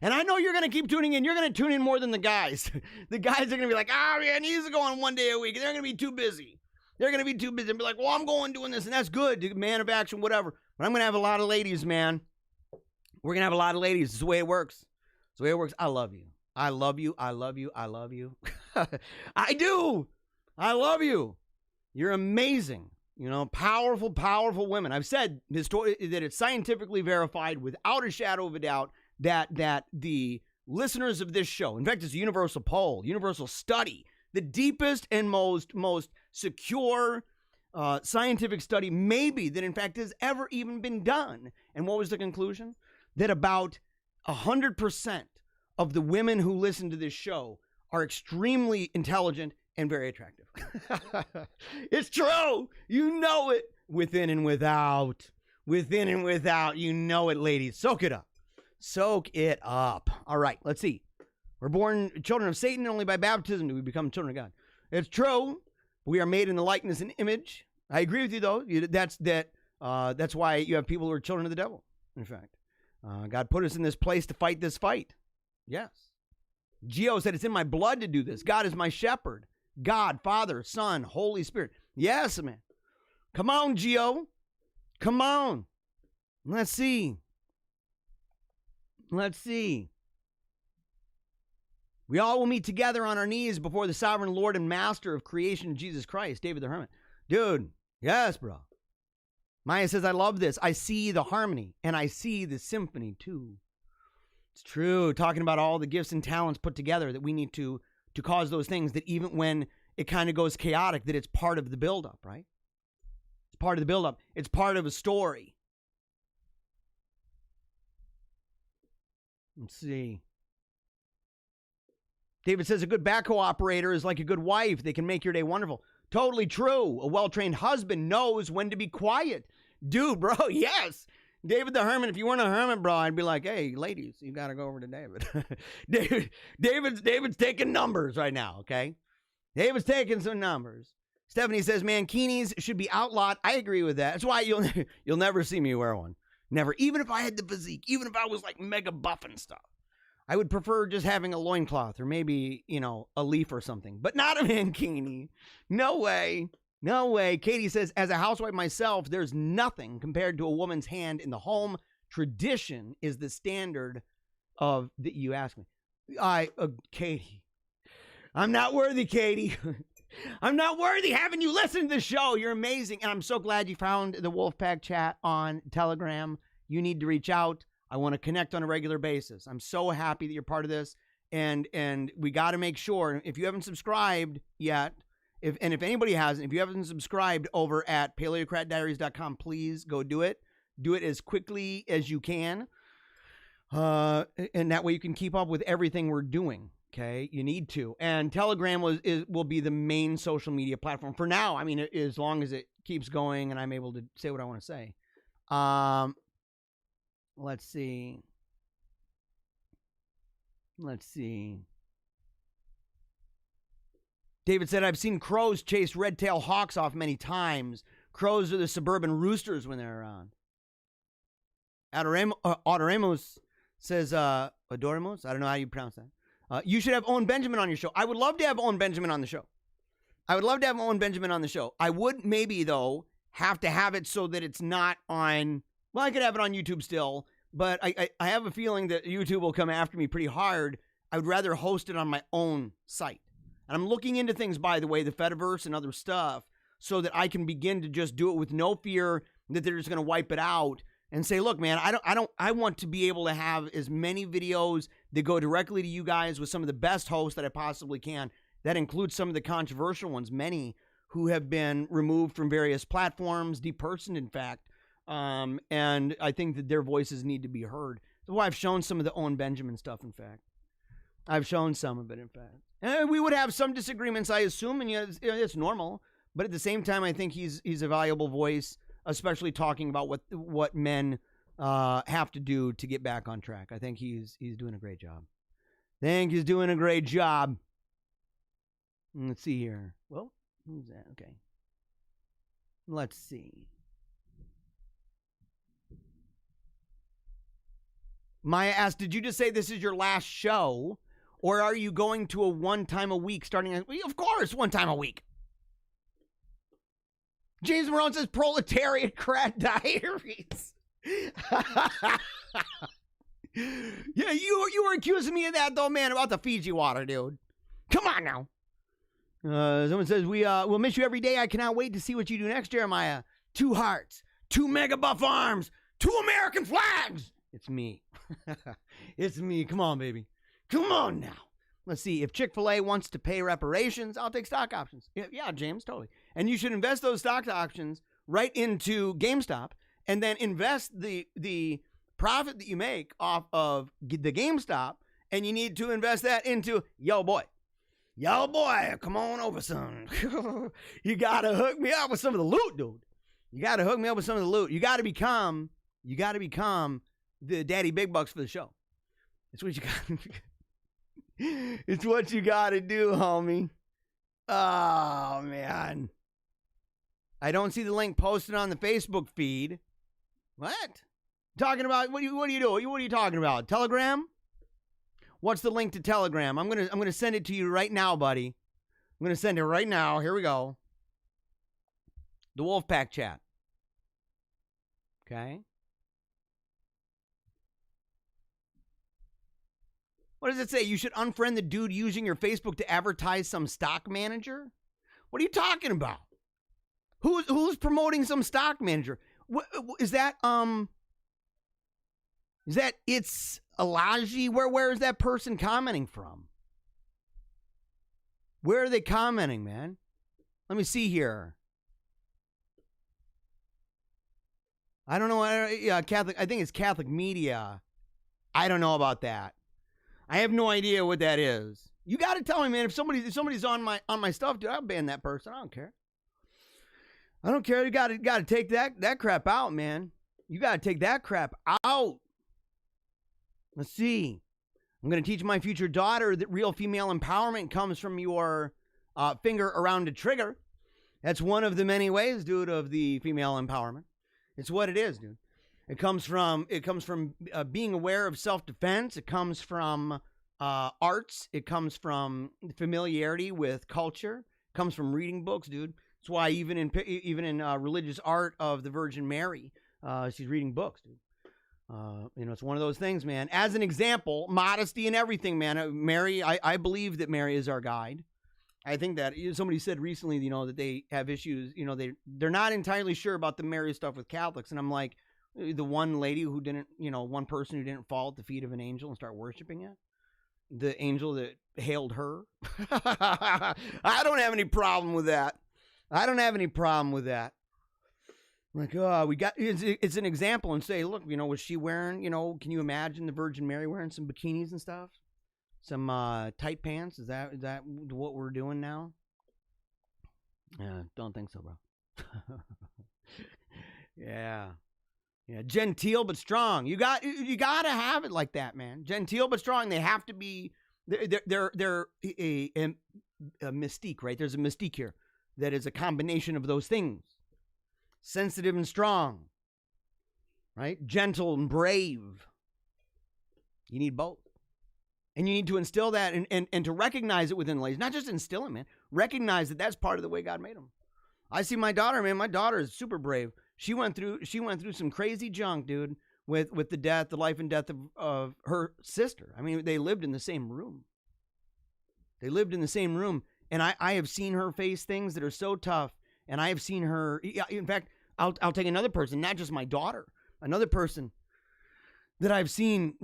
And I know you're going to keep tuning in. You're going to tune in more than the guys. The guys are going to be like, man, he's going 1 day a week. They're going to be too busy. They're going to be too busy and be like, well, I'm going doing this, and that's good. Man of action, whatever. But I'm going to have a lot of ladies, man. We're going to have a lot of ladies. It's the way it works. It's the way it works. I love you. I love you. I love you. I love you. I do. I love you. You're amazing. Powerful, powerful women. I've said that it's scientifically verified without a shadow of a doubt that the listeners of this show, in fact, it's a universal poll, universal study, the deepest and most secure scientific study maybe that in fact has ever even been done. And what was the conclusion? That about 100% of the women who listen to this show are extremely intelligent and very attractive. It's true. You know it. Within and without. Within and without. You know it, ladies. Soak it up. Soak it up. All right, let's see. We're born children of Satan, and only by baptism do we become children of God. It's true. We are made in the likeness and image. I agree with you, though. That's why you have people who are children of the devil, in fact. God put us in this place to fight this fight. Yes. Gio said, it's in my blood to do this. God is my shepherd. God, Father, Son, Holy Spirit. Yes, man. Come on, Gio. Come on. Let's see. Let's see. We all will meet together on our knees before the sovereign Lord and Master of creation, Jesus Christ. David the Hermit. Dude, yes, bro. Maya says, I love this. I see the harmony, and I see the symphony, too. It's true. Talking about all the gifts and talents put together, that we need to cause those things, that even when it kind of goes chaotic, that it's part of the buildup, right? It's part of the buildup. It's part of a story. Let's see. David says, a good backhoe operator is like a good wife. They can make your day wonderful. Totally true. A well-trained husband knows when to be quiet. Dude, bro, yes. David the Hermit, if you weren't a hermit, bro, I'd be like, hey, ladies, you got to go over to David. David's taking numbers right now, okay? David's taking some numbers. Stephanie says, mankinis should be outlawed. I agree with that. That's why you'll never see me wear one. Never. Even if I had the physique, even if I was like mega buff and stuff. I would prefer just having a loincloth or maybe, a leaf or something, but not a mankini. No way. No way. Katie says, as a housewife myself, there's nothing compared to a woman's hand in the home. Tradition is the standard of that you ask me. Katie, I'm not worthy, Katie. I'm not worthy having you listen to the show. You're amazing. And I'm so glad you found the Wolfpack chat on Telegram. You need to reach out. I want to connect on a regular basis. I'm so happy that you're part of this. And we got to make sure, if you haven't subscribed yet, if anybody hasn't, if you haven't subscribed over at paleocratdiaries.com, please go do it. Do it as quickly as you can. And that way you can keep up with everything we're doing. Okay, you need to. And Telegram will be the main social media platform for now. I mean, as long as it keeps going and I'm able to say what I want to say. Let's see. David said, I've seen crows chase red-tailed hawks off many times. Crows are the suburban roosters when they're around. Adoremos says, Adoremos? I don't know how you pronounce that. You should have Owen Benjamin on your show. I would love to have Owen Benjamin on the show. I would maybe, though, have to have it so that it's not on... Well, I could have it on YouTube still, but I have a feeling that YouTube will come after me pretty hard. I would rather host it on my own site. And I'm looking into things, by the way, the Fediverse and other stuff, so that I can begin to just do it with no fear that they're just going to wipe it out and say, look, man, I want to be able to have as many videos that go directly to you guys with some of the best hosts that I possibly can. That includes some of the controversial ones, many who have been removed from various platforms, depersoned, in fact. And I think that their voices need to be heard. So I've shown some of the Owen Benjamin stuff, in fact. I've shown some of it, in fact. And we would have some disagreements, I assume, and it's normal. But at the same time, I think he's a valuable voice, especially talking about what men have to do to get back on track. I think he's doing a great job. Let's see here. Well, who's that? Okay. Let's see. Maya asked, did you just say this is your last show? Or are you going to a one time a week starting? Of course, one time a week. James Marone says Proletariat Diaries. Yeah, you were accusing me of that, though, man, about the Fiji water, dude. Come on now. Someone says, we'll miss you every day. I cannot wait to see what you do next, Jeremiah. 2 hearts, 2 mega buff arms, 2 American flags. It's me. It's me. Come on, baby. Come on now. Let's see. If Chick-fil-A wants to pay reparations, I'll take stock options. Yeah, James, totally. And you should invest those stock options right into GameStop and then invest the profit that you make off of the GameStop, and you need to invest that into Yo boy, come on over, son. You got to hook me up with some of the loot, dude. You got to hook me up with some of the loot. You got to become the daddy big bucks for the show. It's what you got. It's what you got to do, homie. Oh, man. I don't see the link posted on the Facebook feed. What? Talking about, what are you doing? What are you talking about? Telegram? What's the link to Telegram? I'm gonna send it to you right now, buddy. I'm gonna send it right now. Here we go. The Wolfpack chat. Okay. What does it say? You should unfriend the dude using your Facebook to advertise some stock manager? What are you talking about? Who's promoting some stock manager? What is that? Is that it's Alaji? Where is that person commenting from? Where are they commenting, man? Let me see here. I don't know. Yeah, Catholic. I think it's Catholic Media. I don't know about that. I have no idea what that is. You got to tell me, man. If somebody's on my stuff, dude, I'll ban that person. I don't care. I don't care. You got to take that crap out, man. You got to take that crap out. Let's see. I'm going to teach my future daughter that real female empowerment comes from your finger around a trigger. That's one of the many ways, dude, of the female empowerment. It's what it is, dude. It comes from being aware of self-defense. It comes from arts. It comes from familiarity with culture. It comes from reading books, dude. That's why even in religious art of the Virgin Mary, she's reading books, dude. It's one of those things, man. As an example, modesty and everything, man. Mary, I believe that Mary is our guide. I think that somebody said recently, that they have issues. They're not entirely sure about the Mary stuff with Catholics, and I'm like, the one lady who didn't, one person who didn't fall at the feet of an angel and start worshiping it, the angel that hailed her. I don't have any problem with that. Like, it's an example, and say, look, was she wearing, can you imagine the Virgin Mary wearing some bikinis and stuff? Some tight pants? Is that what we're doing now? Don't think so, bro. Yeah. Genteel but strong. You got to have it like that, man. Genteel but strong. They have to be. They're a mystique, right? There's a mystique here that is a combination of those things. Sensitive and strong, right? Gentle and brave. You need both. And you need to instill that and to recognize it within ladies. Not just instill it, man. Recognize that that's part of the way God made them. I see my daughter, man. My daughter is super brave. She went through some crazy junk, dude, with the life and death of her sister. I mean, they lived in the same room. And I have seen her face things that are so tough. And I have seen her, in fact, I'll take another person, not just my daughter, another person that I've seen,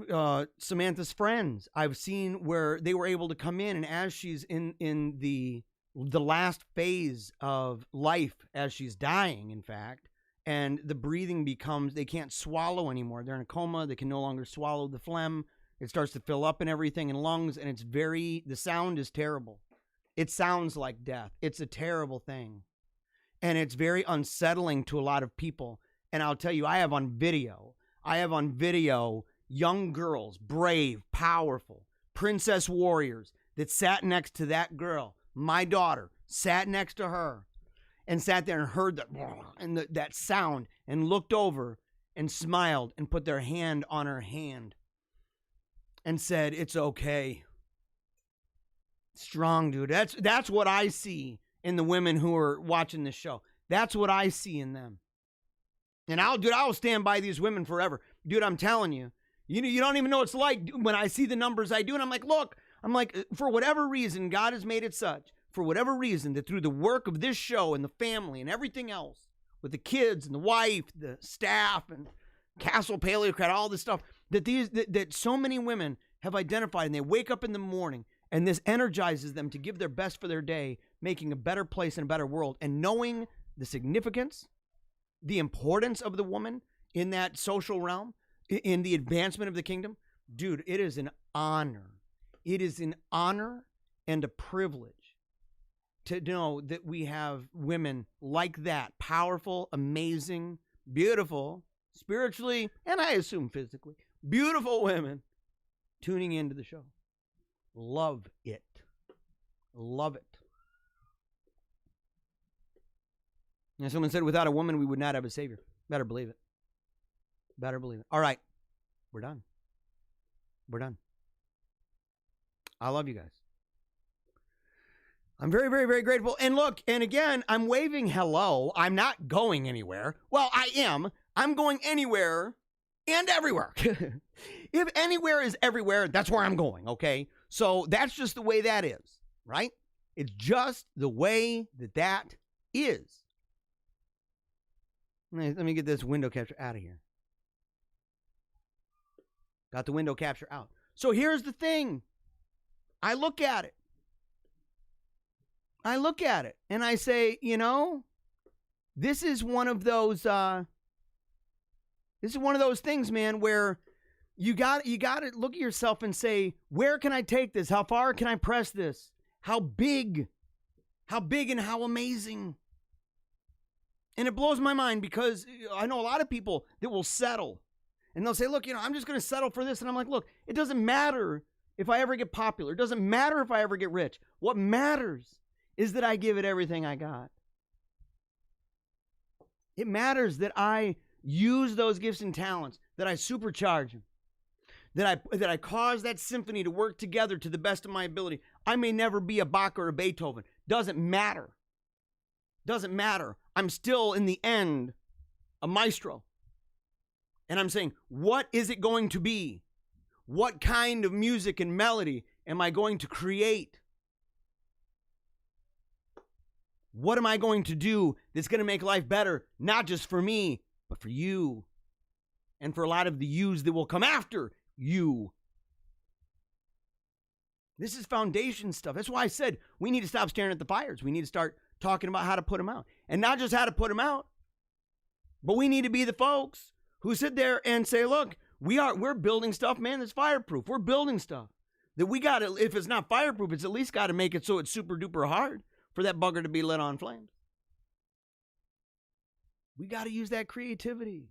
Samantha's friends. I've seen where they were able to come in, and as she's in the last phase of life, as she's dying, in fact, and the breathing becomes, they can't swallow anymore. They're in a coma. They can no longer swallow the phlegm. It starts to fill up and everything in lungs, and the sound is terrible. It sounds like death. It's a terrible thing. And it's very unsettling to a lot of people. And I'll tell you, I have on video young girls, brave, powerful, princess warriors that sat next to that girl. My daughter sat next to her and sat there and heard that sound and looked over and smiled and put their hand on her hand and said, "It's okay." Strong, dude. That's what I see in the women who are watching this show. That's what I see in them. And I'll stand by these women forever. Dude, I'm telling you. You don't even know what it's like when I see the numbers I do. And I'm like, for whatever reason, God has made it such. For whatever reason, that through the work of this show and the family and everything else, with the kids and the wife, the staff and Castle Paleocrat, all this stuff, that so many women have identified, and they wake up in the morning and this energizes them to give their best for their day, making a better place and a better world, and knowing the significance, the importance of the woman in that social realm, in the advancement of the kingdom. Dude, it is an honor. It is an honor and a privilege to know that we have women like that, powerful, amazing, beautiful, spiritually, and I assume physically, beautiful women tuning into the show. Love it. Love it. And someone said, without a woman, we would not have a savior. Better believe it. Better believe it. All right. We're done. We're done. I love you guys. I'm very, very, very grateful. And look, and again, I'm waving hello. I'm not going anywhere. Well, I am. I'm going anywhere and everywhere. If anywhere is everywhere, that's where I'm going, okay? So that's just the way that is, right? It's just the way that is. Let me get this window capture out of here. Got the window capture out. So here's the thing. I look at it. And I say, this is one of those things, man, where you got to look at yourself and say, where can I take this? How far can I press this? How big and how amazing. And it blows my mind because I know a lot of people that will settle and they'll say, look, I'm just going to settle for this. And I'm like, look, it doesn't matter if I ever get popular. It doesn't matter if I ever get rich. What matters is that I give it everything I got. It matters that I use those gifts and talents, that I supercharge them, that I cause that symphony to work together to the best of my ability. I may never be a Bach or a Beethoven. Doesn't matter. Doesn't matter. I'm still, in the end, a maestro. And I'm saying, what is it going to be? What kind of music and melody am I going to create? What am I going to do that's going to make life better, not just for me, but for you, and for a lot of the yous that will come after you? This is foundation stuff. That's why I said we need to stop staring at the fires. We need to start talking about how to put them out. And not just how to put them out, but we need to be the folks who sit there and say, look, we're building stuff, man, that's fireproof. We're building stuff that we got to, if it's not fireproof, it's at least got to make it so it's super duper hard for that bugger to be lit on flames. We got to use that creativity.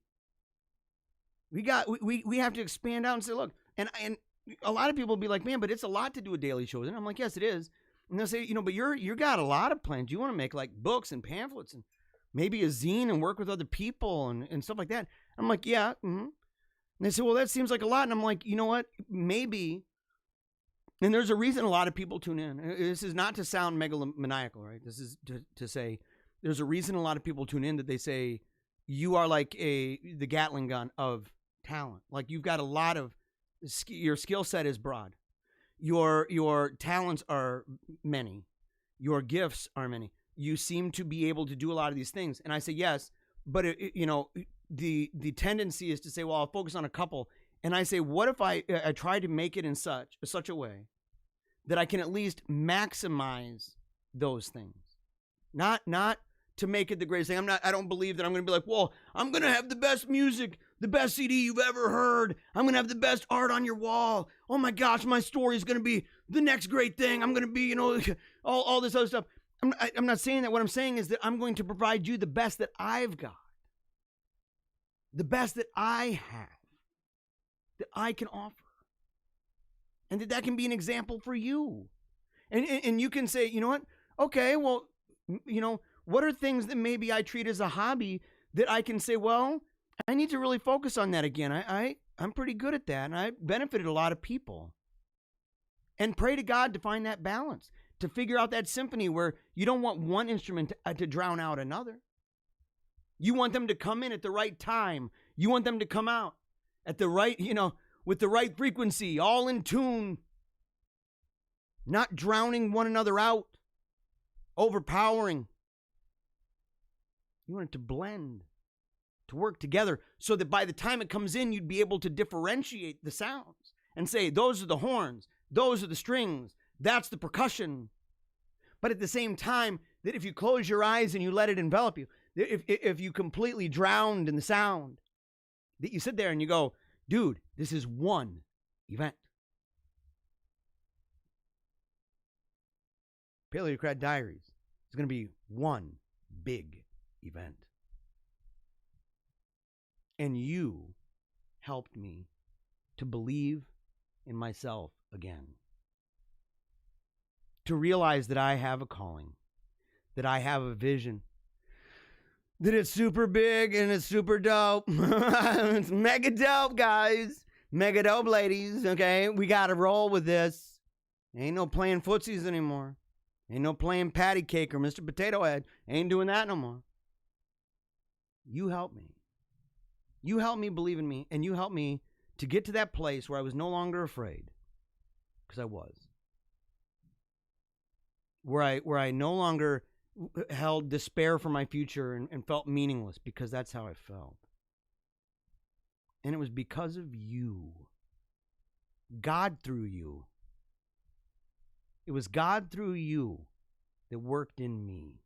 We have to expand out and say, look, and a lot of people will be like, man, but it's a lot to do a daily show. And I'm like, yes, it is. And they'll say, but you got a lot of plans. You want to make like books and pamphlets and maybe a zine and work with other people and stuff like that. I'm like, yeah. Mm-hmm. And they say, well, that seems like a lot. And I'm like, you know what? Maybe. And there's a reason a lot of people tune in. This is not to sound megalomaniacal, right? This is to say there's a reason a lot of people tune in, that they say you are like the Gatling gun of talent. Like you've got a lot of, your skill set is broad. Your talents are many. Your gifts are many. You seem to be able to do a lot of these things. And I say, yes, but the tendency is to say, well, I'll focus on a couple. And I say, what if I try to make it in such a way that I can at least maximize those things? Not to make it the greatest thing. I don't believe that I'm going to be like, well, I'm going to have the best music, the best CD you've ever heard. I'm going to have the best art on your wall. Oh my gosh, my story is going to be the next great thing. I'm going to be, all this other stuff. I'm not saying that. What I'm saying is that I'm going to provide you the best that I've got, the best that I have, that I can offer, and that can be an example for you. And you can say, you know what? Okay, well, what are things that maybe I treat as a hobby that I can say, well, I need to really focus on that again. I'm pretty good at that, and I benefited a lot of people. And pray to God to find that balance, to figure out that symphony where you don't want one instrument to drown out another. You want them to come in at the right time. You want them to come out at the right, with the right frequency, all in tune, not drowning one another out, overpowering. You want it to blend, to work together, so that by the time it comes in, you'd be able to differentiate the sounds and say, those are the horns, those are the strings, that's the percussion. But at the same time, that if you close your eyes and you let it envelop you, if you completely drowned in the sound, that you sit there and you go, dude, this is one event. Paleocrat Diaries is going to be one big event. And you helped me to believe in myself again. To realize that I have a calling, that I have a vision, that it's super big and it's super dope. It's mega dope, guys. Mega dope, ladies. Okay, we got to roll with this. Ain't no playing footsies anymore. Ain't no playing patty cake or Mr. Potato Head. Ain't doing that no more. You helped me. You helped me believe in me, and you helped me to get to that place where I was no longer afraid, because I was. Where I no longer held despair for my future and felt meaningless, because that's how I felt. And it was because of you. God through you. It was God through you that worked in me.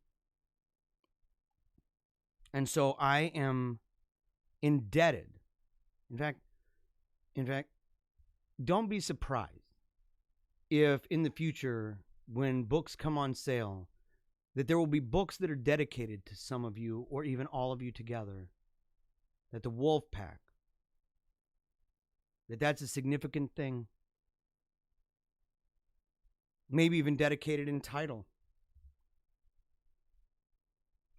And so I am indebted. In fact, don't be surprised if in the future, when books come on sale, that there will be books that are dedicated to some of you, or even all of you together, that the Wolf Pack, that's a significant thing. Maybe even dedicated in title.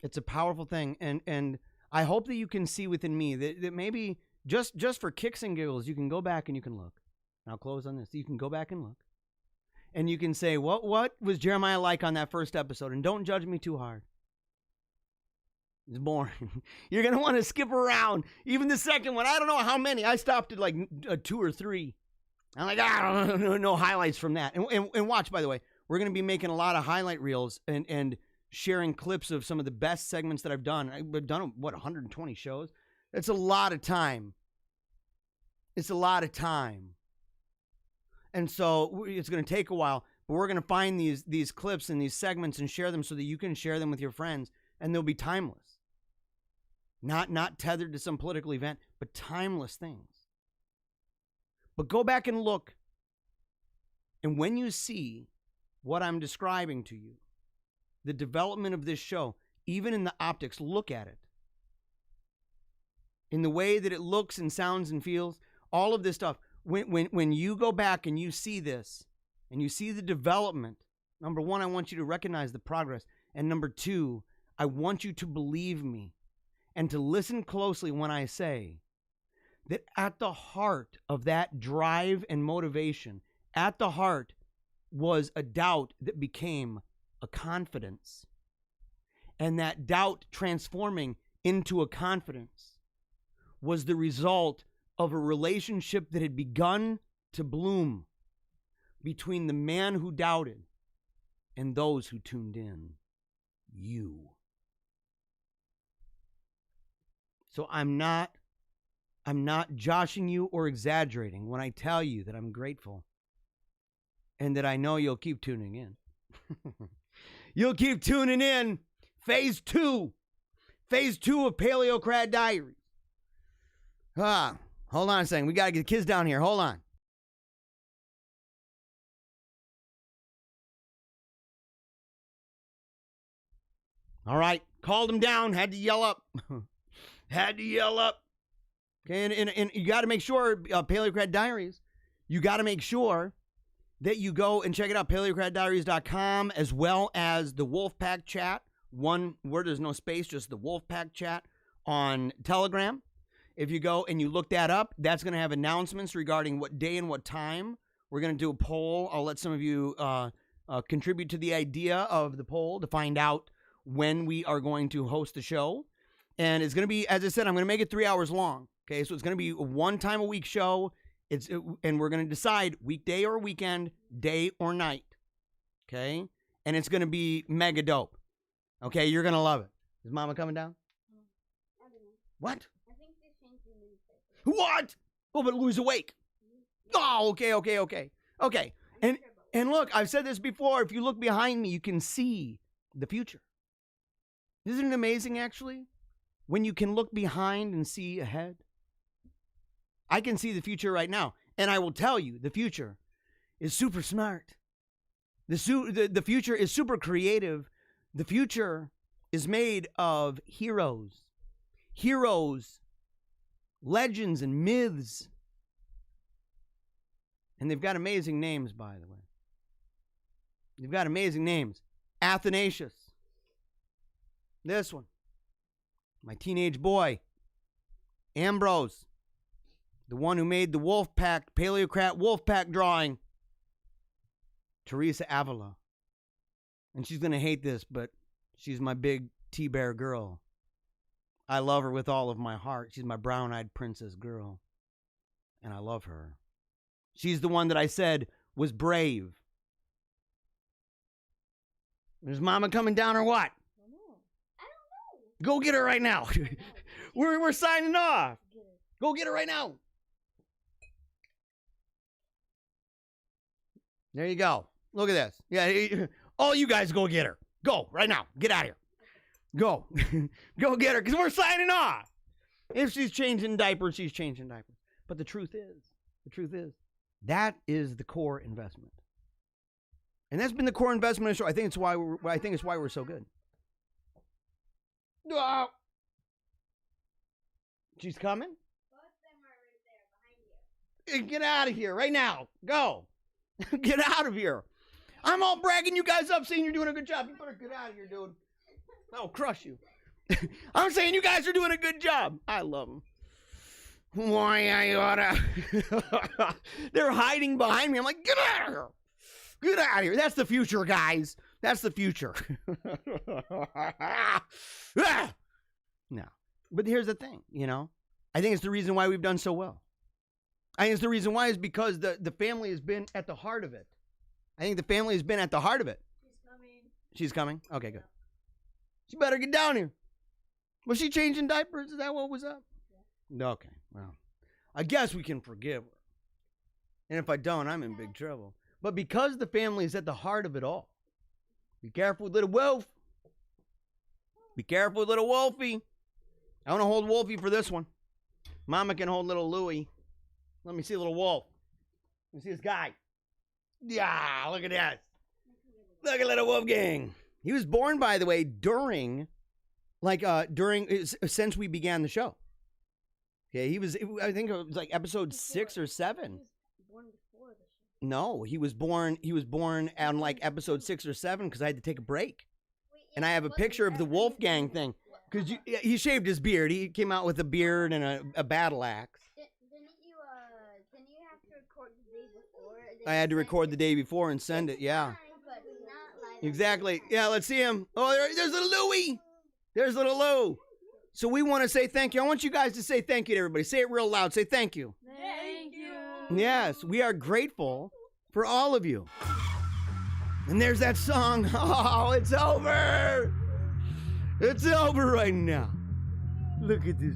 It's a powerful thing, and I hope that you can see within me that maybe just for kicks and giggles, you can go back and you can look. And I'll close on this. You can go back and look. And you can say, what was Jeremiah like on that first episode? And don't judge me too hard. It's boring. You're going to want to skip around. Even the second one, I don't know how many. I stopped at like 2 or 3. I'm like, I don't know, no highlights from that. And watch, by the way, we're going to be making a lot of highlight reels and sharing clips of some of the best segments that I've done. I've done, 120 shows? That's a lot of time. It's a lot of time. And so it's going to take a while, but we're going to find these clips and these segments and share them so that you can share them with your friends, and they'll be timeless. Not tethered to some political event, but timeless things. But go back and look, and when you see what I'm describing to you, the development of this show, even in the optics, look at it. In the way that it looks and sounds and feels, all of this stuff. When you go back and you see this, and you see the development, number one, I want you to recognize the progress. And number two, I want you to believe me and to listen closely when I say that at the heart of that drive and motivation, at the heart was a doubt that became a confidence. And that doubt transforming into a confidence was the result of a relationship that had begun to bloom between the man who doubted and those who tuned in. You. So I'm not joshing you or exaggerating when I tell you that I'm grateful and that I know you'll keep tuning in. You'll keep tuning in. Phase 2 of Paleocrat Diaries. Hold on a second. We got to get the kids down here. Hold on. All right. Called them down. Had to yell up. Okay, and you got to make sure, Paleocrat Diaries, you got to make sure that you go and check it out, paleocratdiaries.com, as well as the Wolfpack chat. One word, there's no space, just the Wolfpack chat on Telegram. If you go and you look that up, that's going to have announcements regarding what day and what time. We're going to do a poll. I'll let some of you contribute to the idea of the poll to find out when we are going to host the show. And it's going to be, as I said, I'm going to make it 3 hours long. Okay, so it's going to be a one-time-a-week show. And we're going to decide weekday or weekend, day or night. Okay? And it's going to be mega dope. Okay, you're going to love it. Is Mama coming down? I don't know. What? I think they changed the newspaper. What? Oh, but Lou's awake. Oh, okay. And look, I've said this before. If you look behind me, you can see the future. Isn't it amazing, actually? When you can look behind and see ahead. I can see the future right now. And I will tell you, the future is super smart. The future is super creative. The future is made of heroes. Heroes, legends, and myths. And they've got amazing names, by the way. They've got amazing names. Athanasius. This one. My teenage boy. Ambrose. The one who made the Wolfpack, Paleocrat Wolfpack drawing. Teresa Avila. And she's going to hate this, but she's my big T-Bear girl. I love her with all of my heart. She's my brown-eyed princess girl. And I love her. She's the one that I said was brave. Is Mama coming down or what? I don't know. Go get her right now. We're signing off. Go get her right now. There you go. Look at this. Yeah, all you guys go get her. Go right now. Get out of here. Go. Go get her because we're signing off. If she's changing diapers, she's changing diapers. But the truth is, that is the core investment. And that's been the core investment of the show. I think it's why we're so good. Oh. She's coming? Both of them are right there behind you. Get out of here right now. Go. Get out of here. I'm all bragging you guys up saying you're doing a good job. You better get out of here, dude. I'll crush you. I'm saying you guys are doing a good job. I love them. Why I oughta. They're hiding behind me. I'm like, get out of here. Get out of here. That's the future, guys. That's the future. No. But here's the thing, I think it's the reason why we've done so well. I think it's the reason why is because the family has been at the heart of it. I think the family has been at the heart of it. She's coming. She's coming? Okay, good. She better get down here. Was she changing diapers? Is that what was up? Yeah. Okay, well, I guess we can forgive her. And if I don't, I'm in big trouble. But because the family is at the heart of it all, be careful with little Wolf. Be careful with little Wolfie. I want to hold Wolfie for this one. Mama can hold little Louie. Let me see little Wolf. Let me see this guy. Yeah, look at that. Look at little Wolfgang. He was born, by the way, since we began the show. Okay, I think it was like episode 6 or 7. He was born before the show. No, he was born on like episode 6 or 7 because I had to take a break. And I have a picture of the Wolfgang thing. Because he shaved his beard. He came out with a beard and a battle axe. Didn't you have to record the day before? I had to record the day before and send it, yeah. But not live. Exactly. Yeah, let's see him. Oh, there's little Louie. There's little Lou. So we want to say thank you. I want you guys to say thank you to everybody. Say it real loud. Say thank you. Thank you. Yes, we are grateful for all of you. And there's that song. Oh, it's over. It's over right now. Look at this.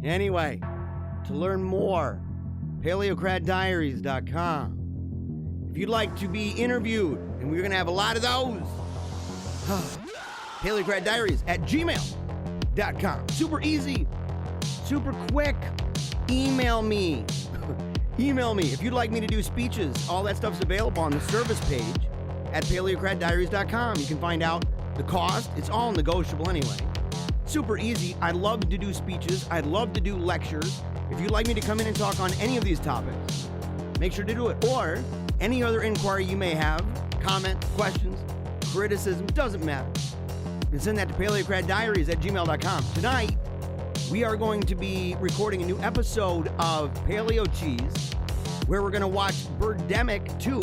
Anyway, to learn more, paleocratdiaries.com. If you'd like to be interviewed, and we're going to have a lot of those, paleocratdiaries@gmail.com. Super easy, super quick. Email me. Email me. If you'd like me to do speeches, all that stuff's available on the service page at paleocratdiaries.com. You can find out the cost. It's all negotiable anyway. Super easy. I'd love to do speeches. I'd love to do lectures. If you'd like me to come in and talk on any of these topics, make sure to do it. Or any other inquiry you may have, comment, questions, criticism, doesn't matter. You can send that to paleocratdiaries@gmail.com. Tonight, we are going to be recording a new episode of Paleo Cheese, where we're going to watch Birdemic 2,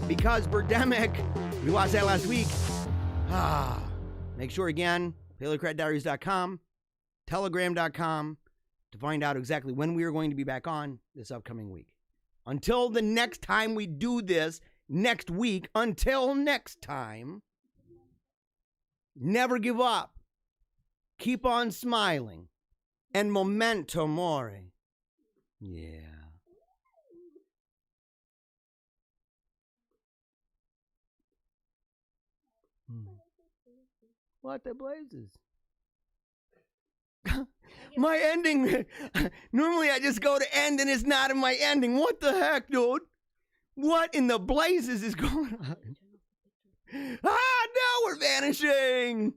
because Birdemic, we watched that last week. Make sure again, paleocratdiaries.com, telegram.com, to find out exactly when we are going to be back on this upcoming week. Until the next time we do this, next week, until next time, never give up. Keep on smiling. And memento mori. Yeah. What the blazes? My ending. Normally I just go to end and it's not in my ending. What the heck, dude? What in the blazes is going on? Now we're vanishing.